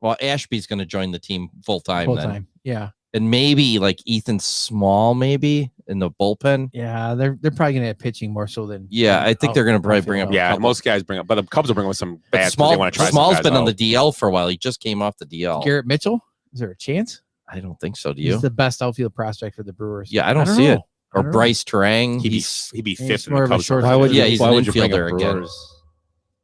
Well, Ashby's going to join the team full time Full then, time. Yeah. and maybe like Ethan Small, maybe in the bullpen. Yeah. They're probably going to have pitching more so than. Yeah, I think they're going to probably bring up. a Yeah, couple. most guys bring up, but the Cubs will bring up some But bad. They Small, want to try. some Small's guys been on out. the DL for a while. He just came off the DL. Garrett Mitchell. Is there a chance? I don't think so. Do you? He's the best outfield prospect for the Brewers. Yeah, I don't see it. know. I Or don't know. Bryce Terang. He'd be He's fifth in more the of a Cubs. short- Why would you? Yeah, he's why an would you bring up infielder again. Brewers?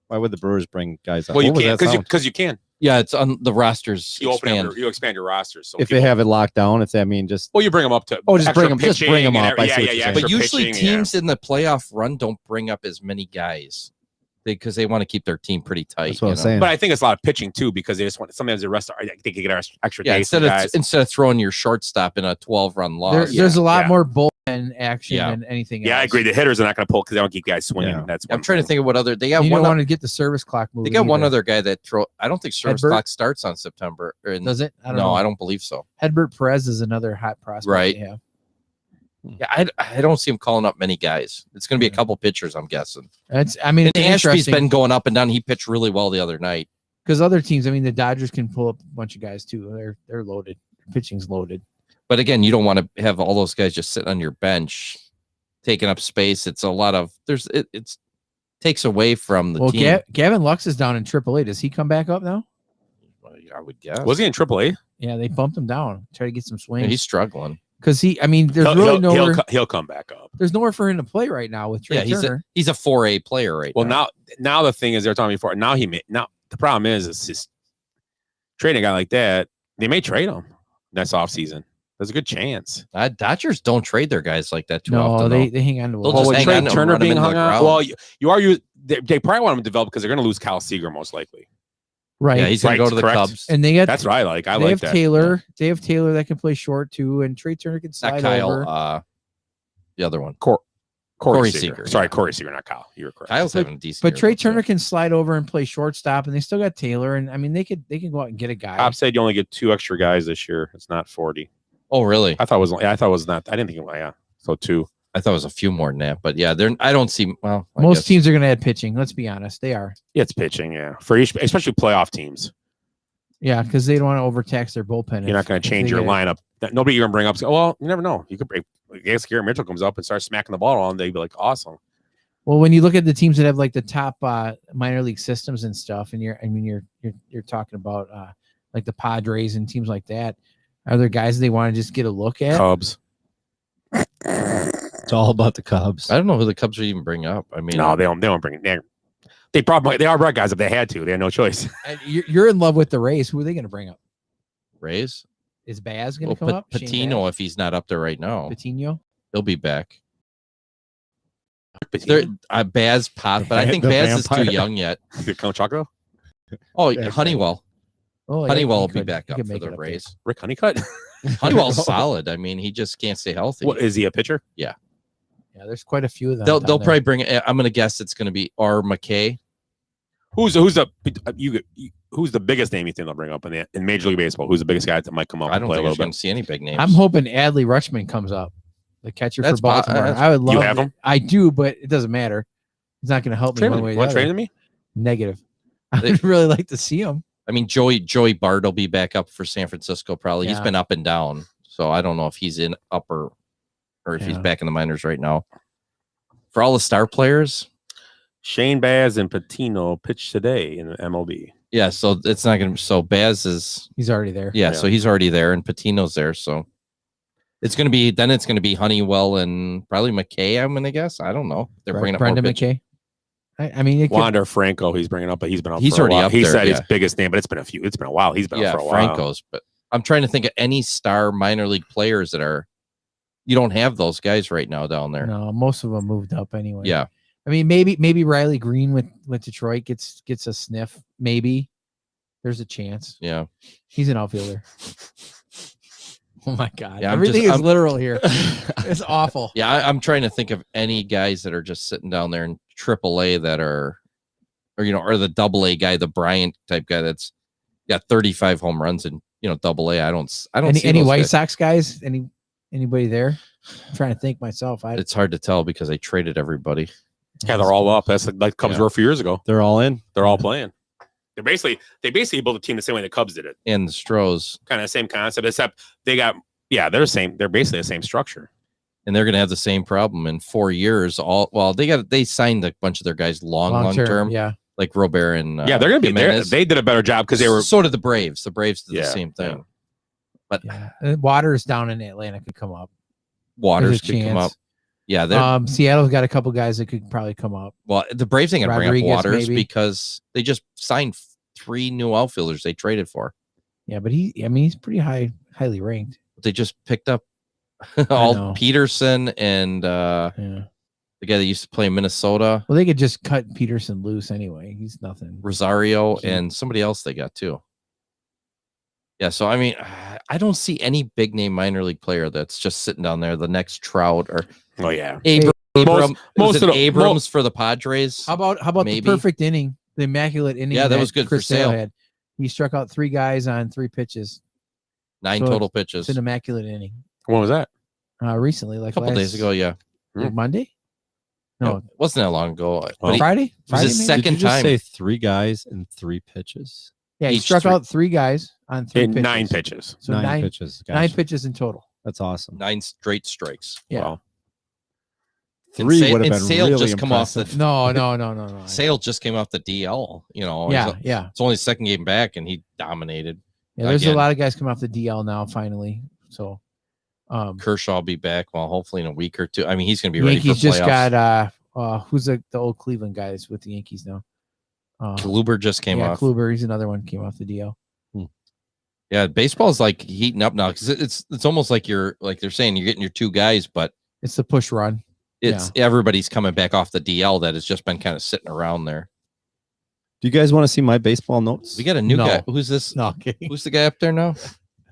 Why would the Brewers bring guys up? Well, you What was can't that sound? because you can. yeah, it's on the rosters. You open expand. up, you expand your roster. So If they people- have it locked down, if that mean just well, you bring them up to. Oh, just extra bring 'em- just pitching bring 'em and up. I see Yeah, what yeah, you're yeah. saying. But extra usually pitching, yeah. teams in the playoff run don't bring up as many guys because they want to keep their team pretty tight. that's what you I'm know? saying. But I think it's a lot of pitching too because they just want sometimes the rest. They can get extra Yeah, days. From guys. instead of throwing your shortstop in a 12-run loss. There's a lot yeah. more bullpen action Yeah. than anything else. Yeah, I agree. The hitters are not going to pull because they don't keep guys swinging. Yeah. That's I'm trying to think of what other they got. You one don't o- want to get the service clock moving. They got one either. other guy that throw. I don't think service Hedbert? clock starts on September. Does it? I don't no, know. I don't believe so. Hedbert Perez is another hot prospect. Right. Yeah. Yeah, I don't see him calling up many guys. It's going to be a couple pitchers, I'm guessing. That's. I mean, And it's Ashby's interesting been going up and down. He pitched really well the other night. because other teams. I mean, the Dodgers can pull up a bunch of guys too. They're loaded. Pitching's loaded. But again, you don't want to have all those guys just sitting on your bench, taking up space. It's a lot of it's takes away from the Well, team. Gavin Lux is down in AAA. Does he come back up now? I would guess. Was he in AAA? Yeah, they bumped him down. Try to get some Yeah, swings. he's struggling. Because he. I mean, there's really nowhere. He'll come back up. There's nowhere for him to play right now with Trey Yeah, Turner. he's a 4A player right Well, now. now the thing is they're talking before. Now the problem is just trading a guy like that. They may trade him next offseason. There's a good chance. Dodgers don't trade their guys like that too No, often. they though. hang on to. They'll Well, just with hang Trey on and Turner run him being into the hung out. ground. Well, you argue they probably want him to develop because they're going to lose Kyle Seager most likely. right. Yeah, he's going to go to the correct. Cubs. and they got. That's what I like. I they like have that. Taylor. They have Taylor that can play short too, and Trey Turner can Not slide Kyle. over. The other one. Corey Seager, Seager. Sorry, yeah. Corey Seager, not Kyle. You were correct. Kyle's having a decent. But year, Trey yeah. Turner can slide over and play shortstop, and they still got Taylor. And I mean, they can go out and get a guy. Bob said you only get 2 extra guys this year. It's not 40. Oh, really? I thought it was not. I didn't think it was. Yeah. So 2. I thought it was a few more than that, but yeah, I don't see. Well, I Most guess. teams are going to add pitching. Let's be honest, they are. Yeah, it's pitching. Yeah, for each, especially playoff teams. Yeah, because they don't want to overtax their bullpen. You're not going to change your lineup. Nobody you're going to bring up. Well, you never know. You could. I guess Garrett Mitchell comes up and starts smacking the ball on. They'd be like, awesome. Well, when you look at the teams that have like the top minor league systems and stuff, and you're talking about like the Padres and teams like that, are there guys they want to just get a look at? Cubs. It's all about the Cubs. I don't know who the Cubs would even bring up. I mean, No, they don't bring it. They are brought guys if they had to. They had no choice. And you're in love with the Rays. Who are they going to bring up? Rays. Is Baz going to come up? Shane Patino, Baz? if he's not up there right now, Patino, he'll be back. Baz pop, but I think The Baz is vampire. too young yet. Count Choco? Oh, Yeah, Honeywell. Oh, yeah, Honeywell he will be could- back he up could for make the it up there. Rays. Rick Honeycutt? Honeywell's solid. I mean, he just can't stay healthy. What is he, a pitcher? Yeah, there's quite a few of them. They'll down there. probably bring. I'm gonna guess it's gonna be R. McKay. Who's the biggest name you think they'll bring up in Major League Baseball? Who's the biggest guy that might come up? I and don't play think a we're little gonna bit? see any big names. I'm hoping Adley Rutschman comes up, the catcher That's for Baltimore. that's- I would love. You have him? I do, but it doesn't matter. He's not going to help me Trade one him. way or the Want to other. trade me? Negative. I would really like to see him. I mean, Joey Bart will be back up for San Francisco. Probably he's Yeah. been up and down, so I don't know if he's in upper or if he's Yeah. back in the minors right now. For all the star players, Shane Baz and Patino pitched today in the MLB. yeah. So it's not gonna. So Baz is He's already there. yeah. So he's already there, and Patino's there. So it's gonna be Honeywell and probably McKay. I'm gonna guess. I don't know. They're bringing up more Brendan pitching. McKay. I mean, it could, Wander Franco, he's bringing up, but he's been up. He's for a already while. up He there, said his yeah. biggest name, but it's been a while. He's been Yeah, up for a while. Franco's. But I'm trying to think of any star minor league players that are. You don't have those guys right now down there. no, most of them moved up anyway. Yeah. I mean, maybe Riley Green with Detroit gets a sniff. Maybe there's a chance. Yeah. He's an outfielder. Oh my God! Yeah, Everything is literal here. It's awful. Yeah, I'm trying to think of any guys that are just sitting down there in AAA that are, or the AA guy, the Bryant type guy that's got 35 home runs in AA. I don't see Any those White guys. Sox guys? Anybody there? I'm trying to think myself. It's hard to tell because they traded everybody. Yeah, they're all up. That's like Cubs Yeah. were a few years ago. They're all in. They're all playing. They basically built a team the same way the Cubs did it. And the Stros, Kind of the same concept, except they're the same. They're basically the same structure. and they're going to have the same problem in 4 years. They signed a bunch of their guys long term. Yeah. Like Robert and Yeah, they're going to be there. Jimenez. They did a better job because they were. sort of the Braves. The Braves did Yeah, the same thing. yeah. But Yeah. Waters down in Atlanta could come up. Waters There's a could come up. chance. Yeah, they're Seattle's got a couple guys that could probably come up. well. The Braves ain't going to bring up Rodriguez, Waters maybe. because they just signed 3 new outfielders they traded for. Yeah, but he's pretty highly ranked. They just picked up know. all Peterson and Yeah. the guy that used to play in Minnesota, Well, they could just cut Peterson loose anyway. He's nothing. Rosario, and somebody else they got too. Yeah, so I mean, I don't see any big name minor league player that's just sitting down there. The next Trout or Oh yeah. Most of the- Abrams for the Padres. How about Maybe. the perfect inning, the immaculate inning? Yeah, that was good for Sale. Had. He struck out 3 guys on 3 pitches. 9 So total pitches. It's an immaculate inning. When was that? Recently, like A couple days ago, yeah. like Monday. No, It wasn't that long ago. But he- Friday. It was Friday, his maybe? second Did you just time. say 3 guys and 3 pitches? Yeah, he each struck 3. out 3 guys on 3 In pitches. 9 pitches. So 9 pitches. 9 Gotcha. pitches in total. That's awesome. 9 straight strikes. Yeah. Wow. 3 Sa- would have and been Sale really just come off impressive. the No. Sale just came off the DL. Yeah, it's, yeah. it's only his second game back, and he dominated. Yeah, there's Again. a lot of guys coming off the DL now. Finally, so Kershaw will be back. Well, hopefully in a week or two. I mean, he's going to be ready Yankees for just playoffs. got who's the old Cleveland guys with the Yankees now? Kluber just came off. Kluber, he's another one came off the DL. Yeah, baseball's like heating up now because it's almost like they're saying you're getting your 2 guys, but It's the push run. it's everybody's coming back off the DL that has just been kind of sitting around there. Do you guys want to see my baseball notes? We got a new No. guy. Who's this? No, okay. Who's the guy up there now?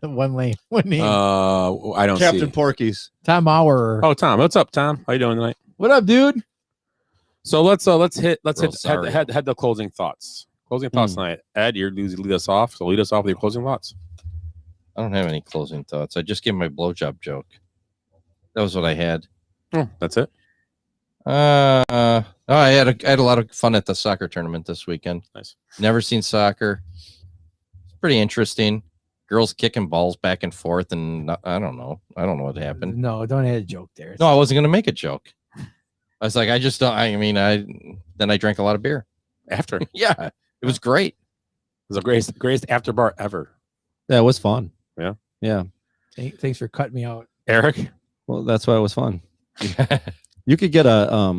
one name. I don't Captain see. Porky's. Tom Auer. Oh, Tom, what's up, Tom? How you doing tonight? What up, dude? So let's hit Rosario. head the closing thoughts. Closing thoughts tonight. Ed, you're lead us off. So lead us off with your closing thoughts. I don't have any closing thoughts. I just gave my blowjob joke. That was what I had. That's it. I had a lot of fun at the soccer tournament this weekend. Nice. Never seen soccer. It's pretty interesting. Girls kicking balls back and forth, and I don't know what happened. No, don't add a joke there. No, I wasn't going to make a joke. I was like, I just don't. Then I drank a lot of beer after. Yeah, it was great. It was the greatest after bar ever. Yeah, it was fun. Yeah. Yeah. Thanks for cutting me out, Eric. Well, that's why it was fun. You could get a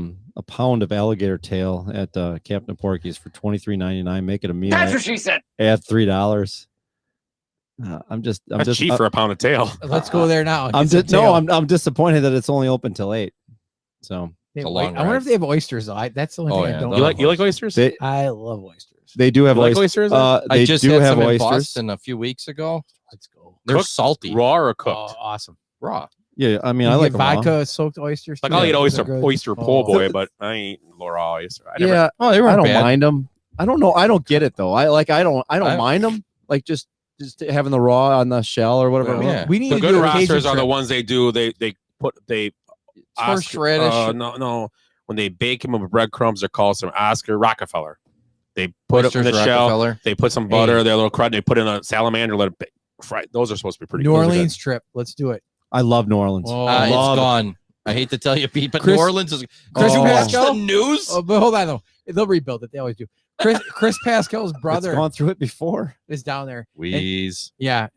pound of alligator tail at Captain Porky's for $23.99. Make it a meal. That's what she said. Add $3. I'm just cheap for a pound of tail. Let's go there now. I'm disappointed that it's only open till 8. So I wonder if they have oysters though. That's the only thing I don't. You like oysters? I love oysters. They do have oysters. I just do had have some in oysters. Boston a few weeks ago. Let's go. They're Cooked, salty. raw or cooked? Oh, awesome. Raw. Yeah, I mean, You I like get them raw. vodka soaked oysters. Like too? I'll eat Those are good. oyster po' Oh. boy, but I ain't raw oyster. Yeah, Oh, they I weren't don't bad. mind them. I don't know. I don't get it though. I don't mind them. Like just having the raw on the shell or whatever. Well, yeah. We need The to good do a Cajun rosters are the trip. ones they do. They horseradish. No. When they bake them with breadcrumbs, they're called some Oscar Rockefeller. They put it in the Oysters shell. Rockefeller. They put some butter, their little crud. They put in a salamander, let it fry. Those are supposed to be pretty. New those are good. Orleans trip. Let's do it. I love New Orleans. Oh, It's love it. gone. I hate to tell you, Pete, but Chris- New Orleans is. Chris Did you watch Pascal? the news? Oh, but hold on though. They'll rebuild it. They always do. Chris Pascal's It's brother gone through it before. is down there. Wheeze. Yeah.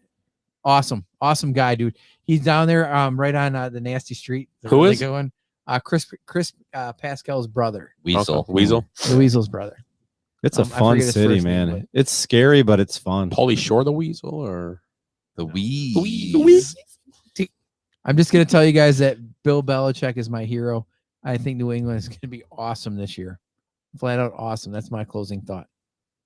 Awesome guy, dude. He's down there right on the nasty street. The Who really is? good one? Chris Pascal's brother. Weasel. Okay. Weasel. The Weasel's brother. It's a I fun forget his city, first name, man. It's scary, but it's fun. Pauly Shore, the Weasel, or The Wheeze. I'm just gonna tell you guys that Bill Belichick is my hero. I think New England is gonna be awesome this year. Flat out awesome. That's my closing thought.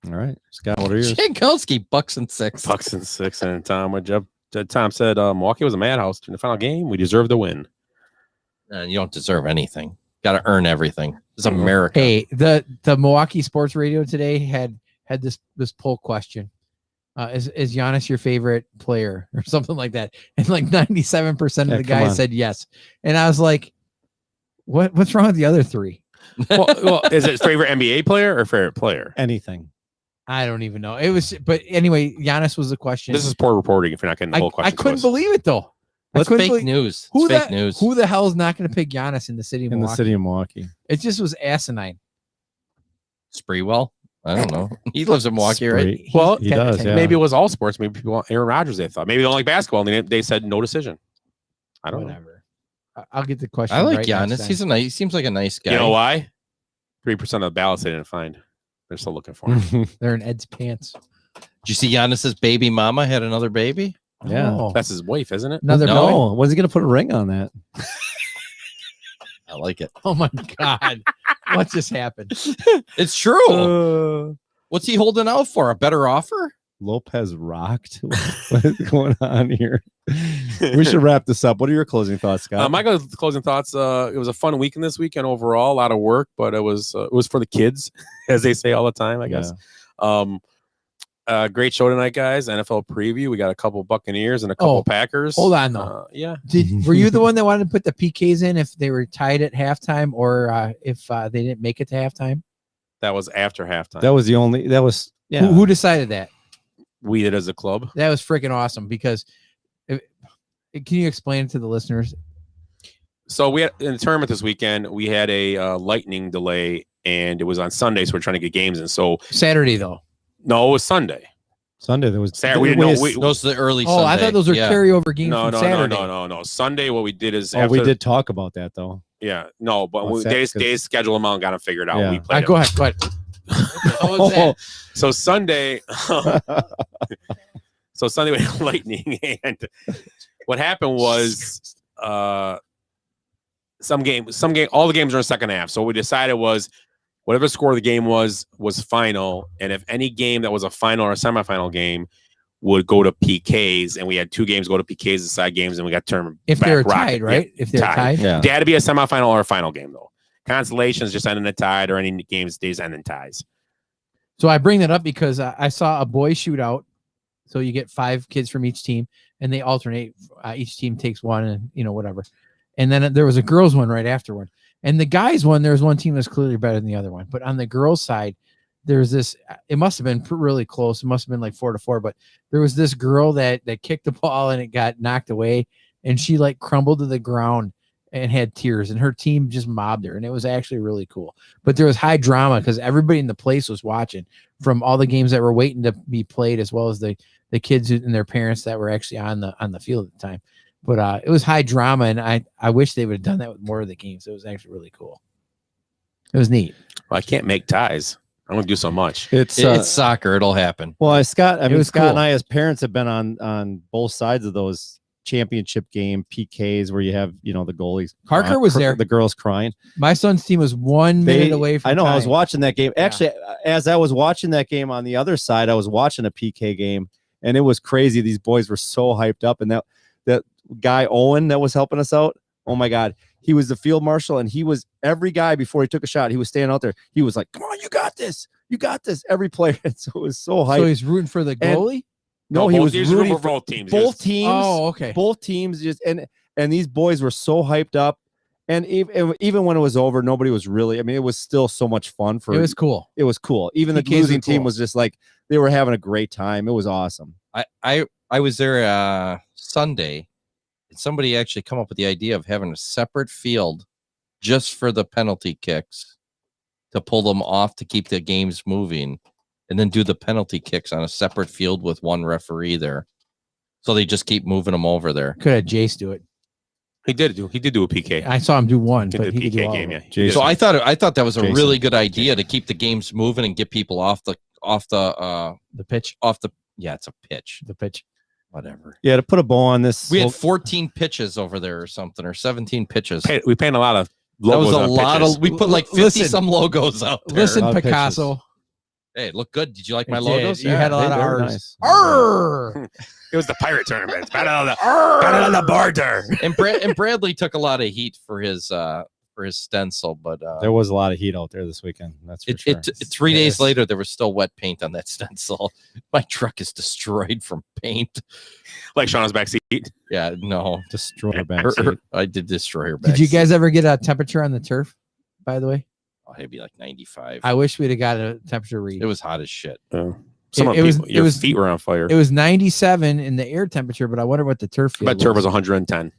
All right, Scott, what are yours? Jankowski, Bucks and 6. Bucks and 6. And Tom said Milwaukee was a madhouse in the final game. We deserve the win. And you don't deserve anything. Got to earn everything. It's America. Hey, the Milwaukee Sports Radio today had this poll question. Is Giannis your favorite player or something like that? And like 97% of the guys said yes. And I was like, what's wrong with the other 3? well, is it favorite NBA player or favorite player? Anything. I don't even know. It was, but anyway, Giannis was the question. This is poor reporting if you're not getting the whole question. I couldn't believe it though. That's fake news. It's fake news. Who the hell is not going to pick Giannis in the city of In Milwaukee? the city of Milwaukee. It just was asinine. Spreewell? I don't know. He lives in Milwaukee, right? Well, He does, yeah. maybe it was all sports. Maybe people want Aaron Rodgers. They thought maybe they don't like basketball, and they said no decision. I don't know. Whatever. I'll get the question. I like right next Giannis. time. He's he seems like a nice guy. You know why? 3% of the ballots they didn't find. They're still looking for him. They're in Ed's pants. Did you see Giannis's baby mama had another baby? Yeah. Oh, That's his wife, isn't it? another boy. No, when's he gonna put a ring on that? I like it. Oh my God. What just happened? It's true. What's he holding out for? A better offer? Lopez rocked. What is going on here? We should wrap this up. What are your closing thoughts, Scott? My closing thoughts. It was a fun weekend this weekend overall. A lot of work, but it was for the kids, as they say all the time. I guess. Great show tonight, guys. NFL preview. We got a couple Buccaneers and a couple Packers. Hold on, though. Yeah. Were you the one that wanted to put the PKs in if they were tied at halftime or if they didn't make it to halftime? That was after halftime. That was the only. That was yeah. Who decided that? We did as a club. That was freaking awesome because. Can you explain it to the listeners? So we had in the tournament this weekend. We had a lightning delay, and it was on Sunday, so we're trying to get games in. So Saturday though. No, it was Sunday. Sunday there was Saturday. We didn't know. Those are the early. Oh, Sunday. I thought those were carryover games No, from no, Saturday. no. Sunday, what we did is. Oh, we did talk about that though. Yeah, no, but What's they scheduled them out and got them figured out. Yeah. We played. Go ahead. Go ahead. So Sunday, we had lightning, and what happened was all the games are in second half. So what we decided was whatever score of the game was final, and if any game that was a final or a semifinal game would go to PKs, and we had 2 games go to PKs inside games, and we got turned If back they're rocket. tied, right? Yeah, If they're tied. Yeah. They had to be a semifinal or a final game though. Consolations just ending in tied, or any games days end in ties. So I bring that up because I saw a boys shootout. So you get 5 kids from each team, and they alternate. Each team takes one, and whatever. And then there was a girls one right afterward. And the guys one, there was one team that's clearly better than the other one. But on the girls side, there's this, it must have been really close. It must have been like 4-4, but there was this girl that kicked the ball and it got knocked away, and she like crumbled to the ground and had tears, and her team just mobbed her. And it was actually really cool, but there was high drama because everybody in the place was watching from all the games that were waiting to be played, as well as the kids and their parents that were actually on the field at the time. But it was high drama, and I wish they would have done that with more of the games. It was actually really cool. It was neat. Well, I can't make ties. I'm gonna do so much. It's soccer. It'll happen. Well, Scott cool. and I, as parents, have been on both sides of those championship game PKs where you have, the goalies. Parker was there. The girls crying. My son's team was 1 minute away from I know. tying. I was watching that game. Yeah. Actually, as I was watching that game on the other side, I was watching a PK game, and it was crazy. These boys were so hyped up, and that guy Owen that was helping us out. Oh my God. He was the field marshal, and he was every guy before he took a shot. He was standing out there. He was like, "Come on, you got this. You got this." Every player. And so it was so hyped. So he's rooting for the goalie? No, he was rooting for both teams. Both teams. Oh, okay. Both teams just and these boys were so hyped up. And even when it was over, nobody was really. I mean, it was still so much fun. It was cool. It was cool. Even the PKs losing were team cool. was just like they were having a great time. It was awesome. I was there Sunday, and somebody actually come up with the idea of having a separate field just for the penalty kicks to pull them off to keep the games moving, and then do the penalty kicks on a separate field with one referee there. So they just keep moving them over there. Could have Jace do it. He did do a PK. I saw him do one, He but did he a could do PK all game, of them. yeah. So I thought that was a Jason. really good idea to keep the games moving and get people off the pitch. Yeah, it's a pitch. The pitch. Whatever. Yeah, to put a bow on this. We had 14 pitches over there or something, or 17 pitches. We paint a lot of That logos was a on lot pitches. of. We put like 50 Listen. some logos out there. Listen, Pitches. Picasso. Hey, it looked good. Did you like my It did. logos? You had a lot of they're R's. nice. Arr! It was the pirate tournament. Battle on the border. And Bradley took a lot of heat for his stencil, but There was a lot of heat out there this weekend. That's for sure. 3 days later there was still wet paint on that stencil. My truck is destroyed from paint. Like Shauna's backseat. Yeah, no, Destroy her back seat. I did destroy her back. Did you seat. guys ever get a temperature on the turf, by the way? Oh, it'd be like 95. I wish we'd have got a temperature read. It was hot as shit. Your feet were on fire. It was 97 in the air temperature, but I wonder what the turf field But turf was was. 110.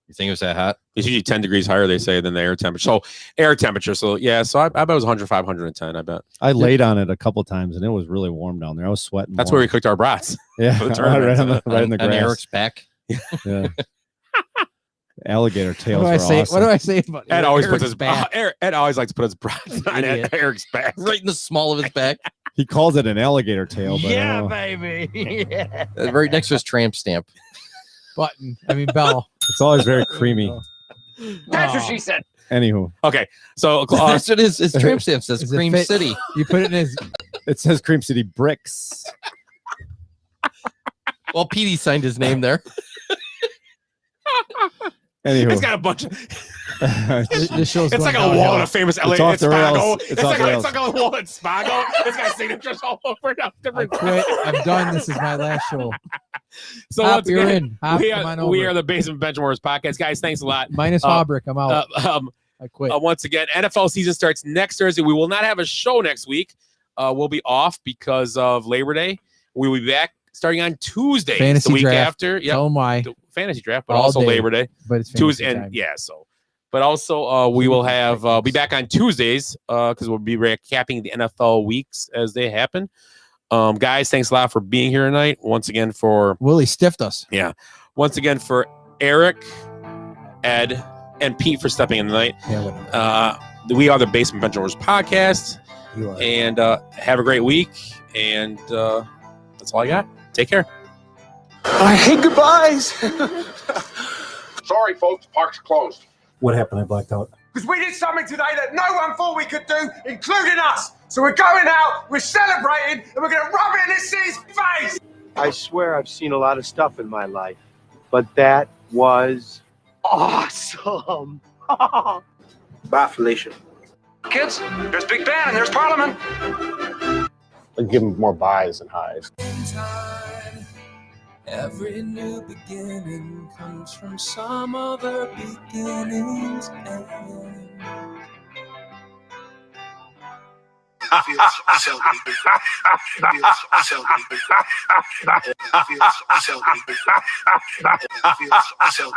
You think it was that hot? It's usually 10 degrees higher, they say, than the air temperature. So air temperature. So yeah, so I bet it was 105, 110. I bet. I laid on it a couple times, and it was really warm down there. I was sweating. That's where we cooked our brats. Yeah, for the right, tournament. right in the On grass. Eric's back. Yeah. Alligator tails. What do I were say? awesome. What do I say about Ed always Eric's puts his back? Ed always likes to put his brats on Idiot. Eric's back. Right in the small of his back. He calls it an alligator tail, but Yeah, baby. Yeah. Right next to his tramp stamp. Button. I mean, bell. it's always very creamy. That's what Oh. she said. Anywho, Okay, so That's what his tramp stamp says. Does it Cream fit? City. You put it in his. it says Cream City Bricks. Well, Petey signed his name there. Anywho, it's got a bunch of. This show's It's going like a downhill. wall in a famous LA. off It's the rails. Spago. It's off the rails. It's like a wall in Spago. It's got signatures all over it. I Different. quit. I'm done. This is my last show. So Hop, once you're again, in. Hop, we come on are, we over. are the Basement Benchwarmers podcast, guys. Thanks a lot. Minus Haubrich. I'm out. I quit. Once again, NFL season starts next Thursday. We will not have a show next week. We'll be off because of Labor Day. We will be back starting on Tuesday, Fantasy the week draft. after. Yeah, Oh my! the fantasy draft, but All also day. Labor Day. But it's Tuesday, fantasy and time. yeah, so. But also, we will have be back on Tuesdays because we'll be recapping the NFL weeks as they happen. Guys, thanks a lot for being here tonight. Once again, for Willie stiffed us. once again for Eric, Ed, and Pete for stepping in tonight. Yeah, whatever. We are the Basement Benchwarmers podcast, You are. and have a great week. And that's all I got. Take care. I hate goodbyes. Sorry, folks, park's closed. What happened? I blacked out. Because we did something today that no one thought we could do, including us. So we're going out, we're celebrating, and we're going to rub it in this city's face. I swear I've seen a lot of stuff in my life, but that was awesome. Bye, Felicia. Kids, there's Big Ben and there's Parliament. I'd give them more buys and highs. Every new beginning comes from some other beginning's end. Feels so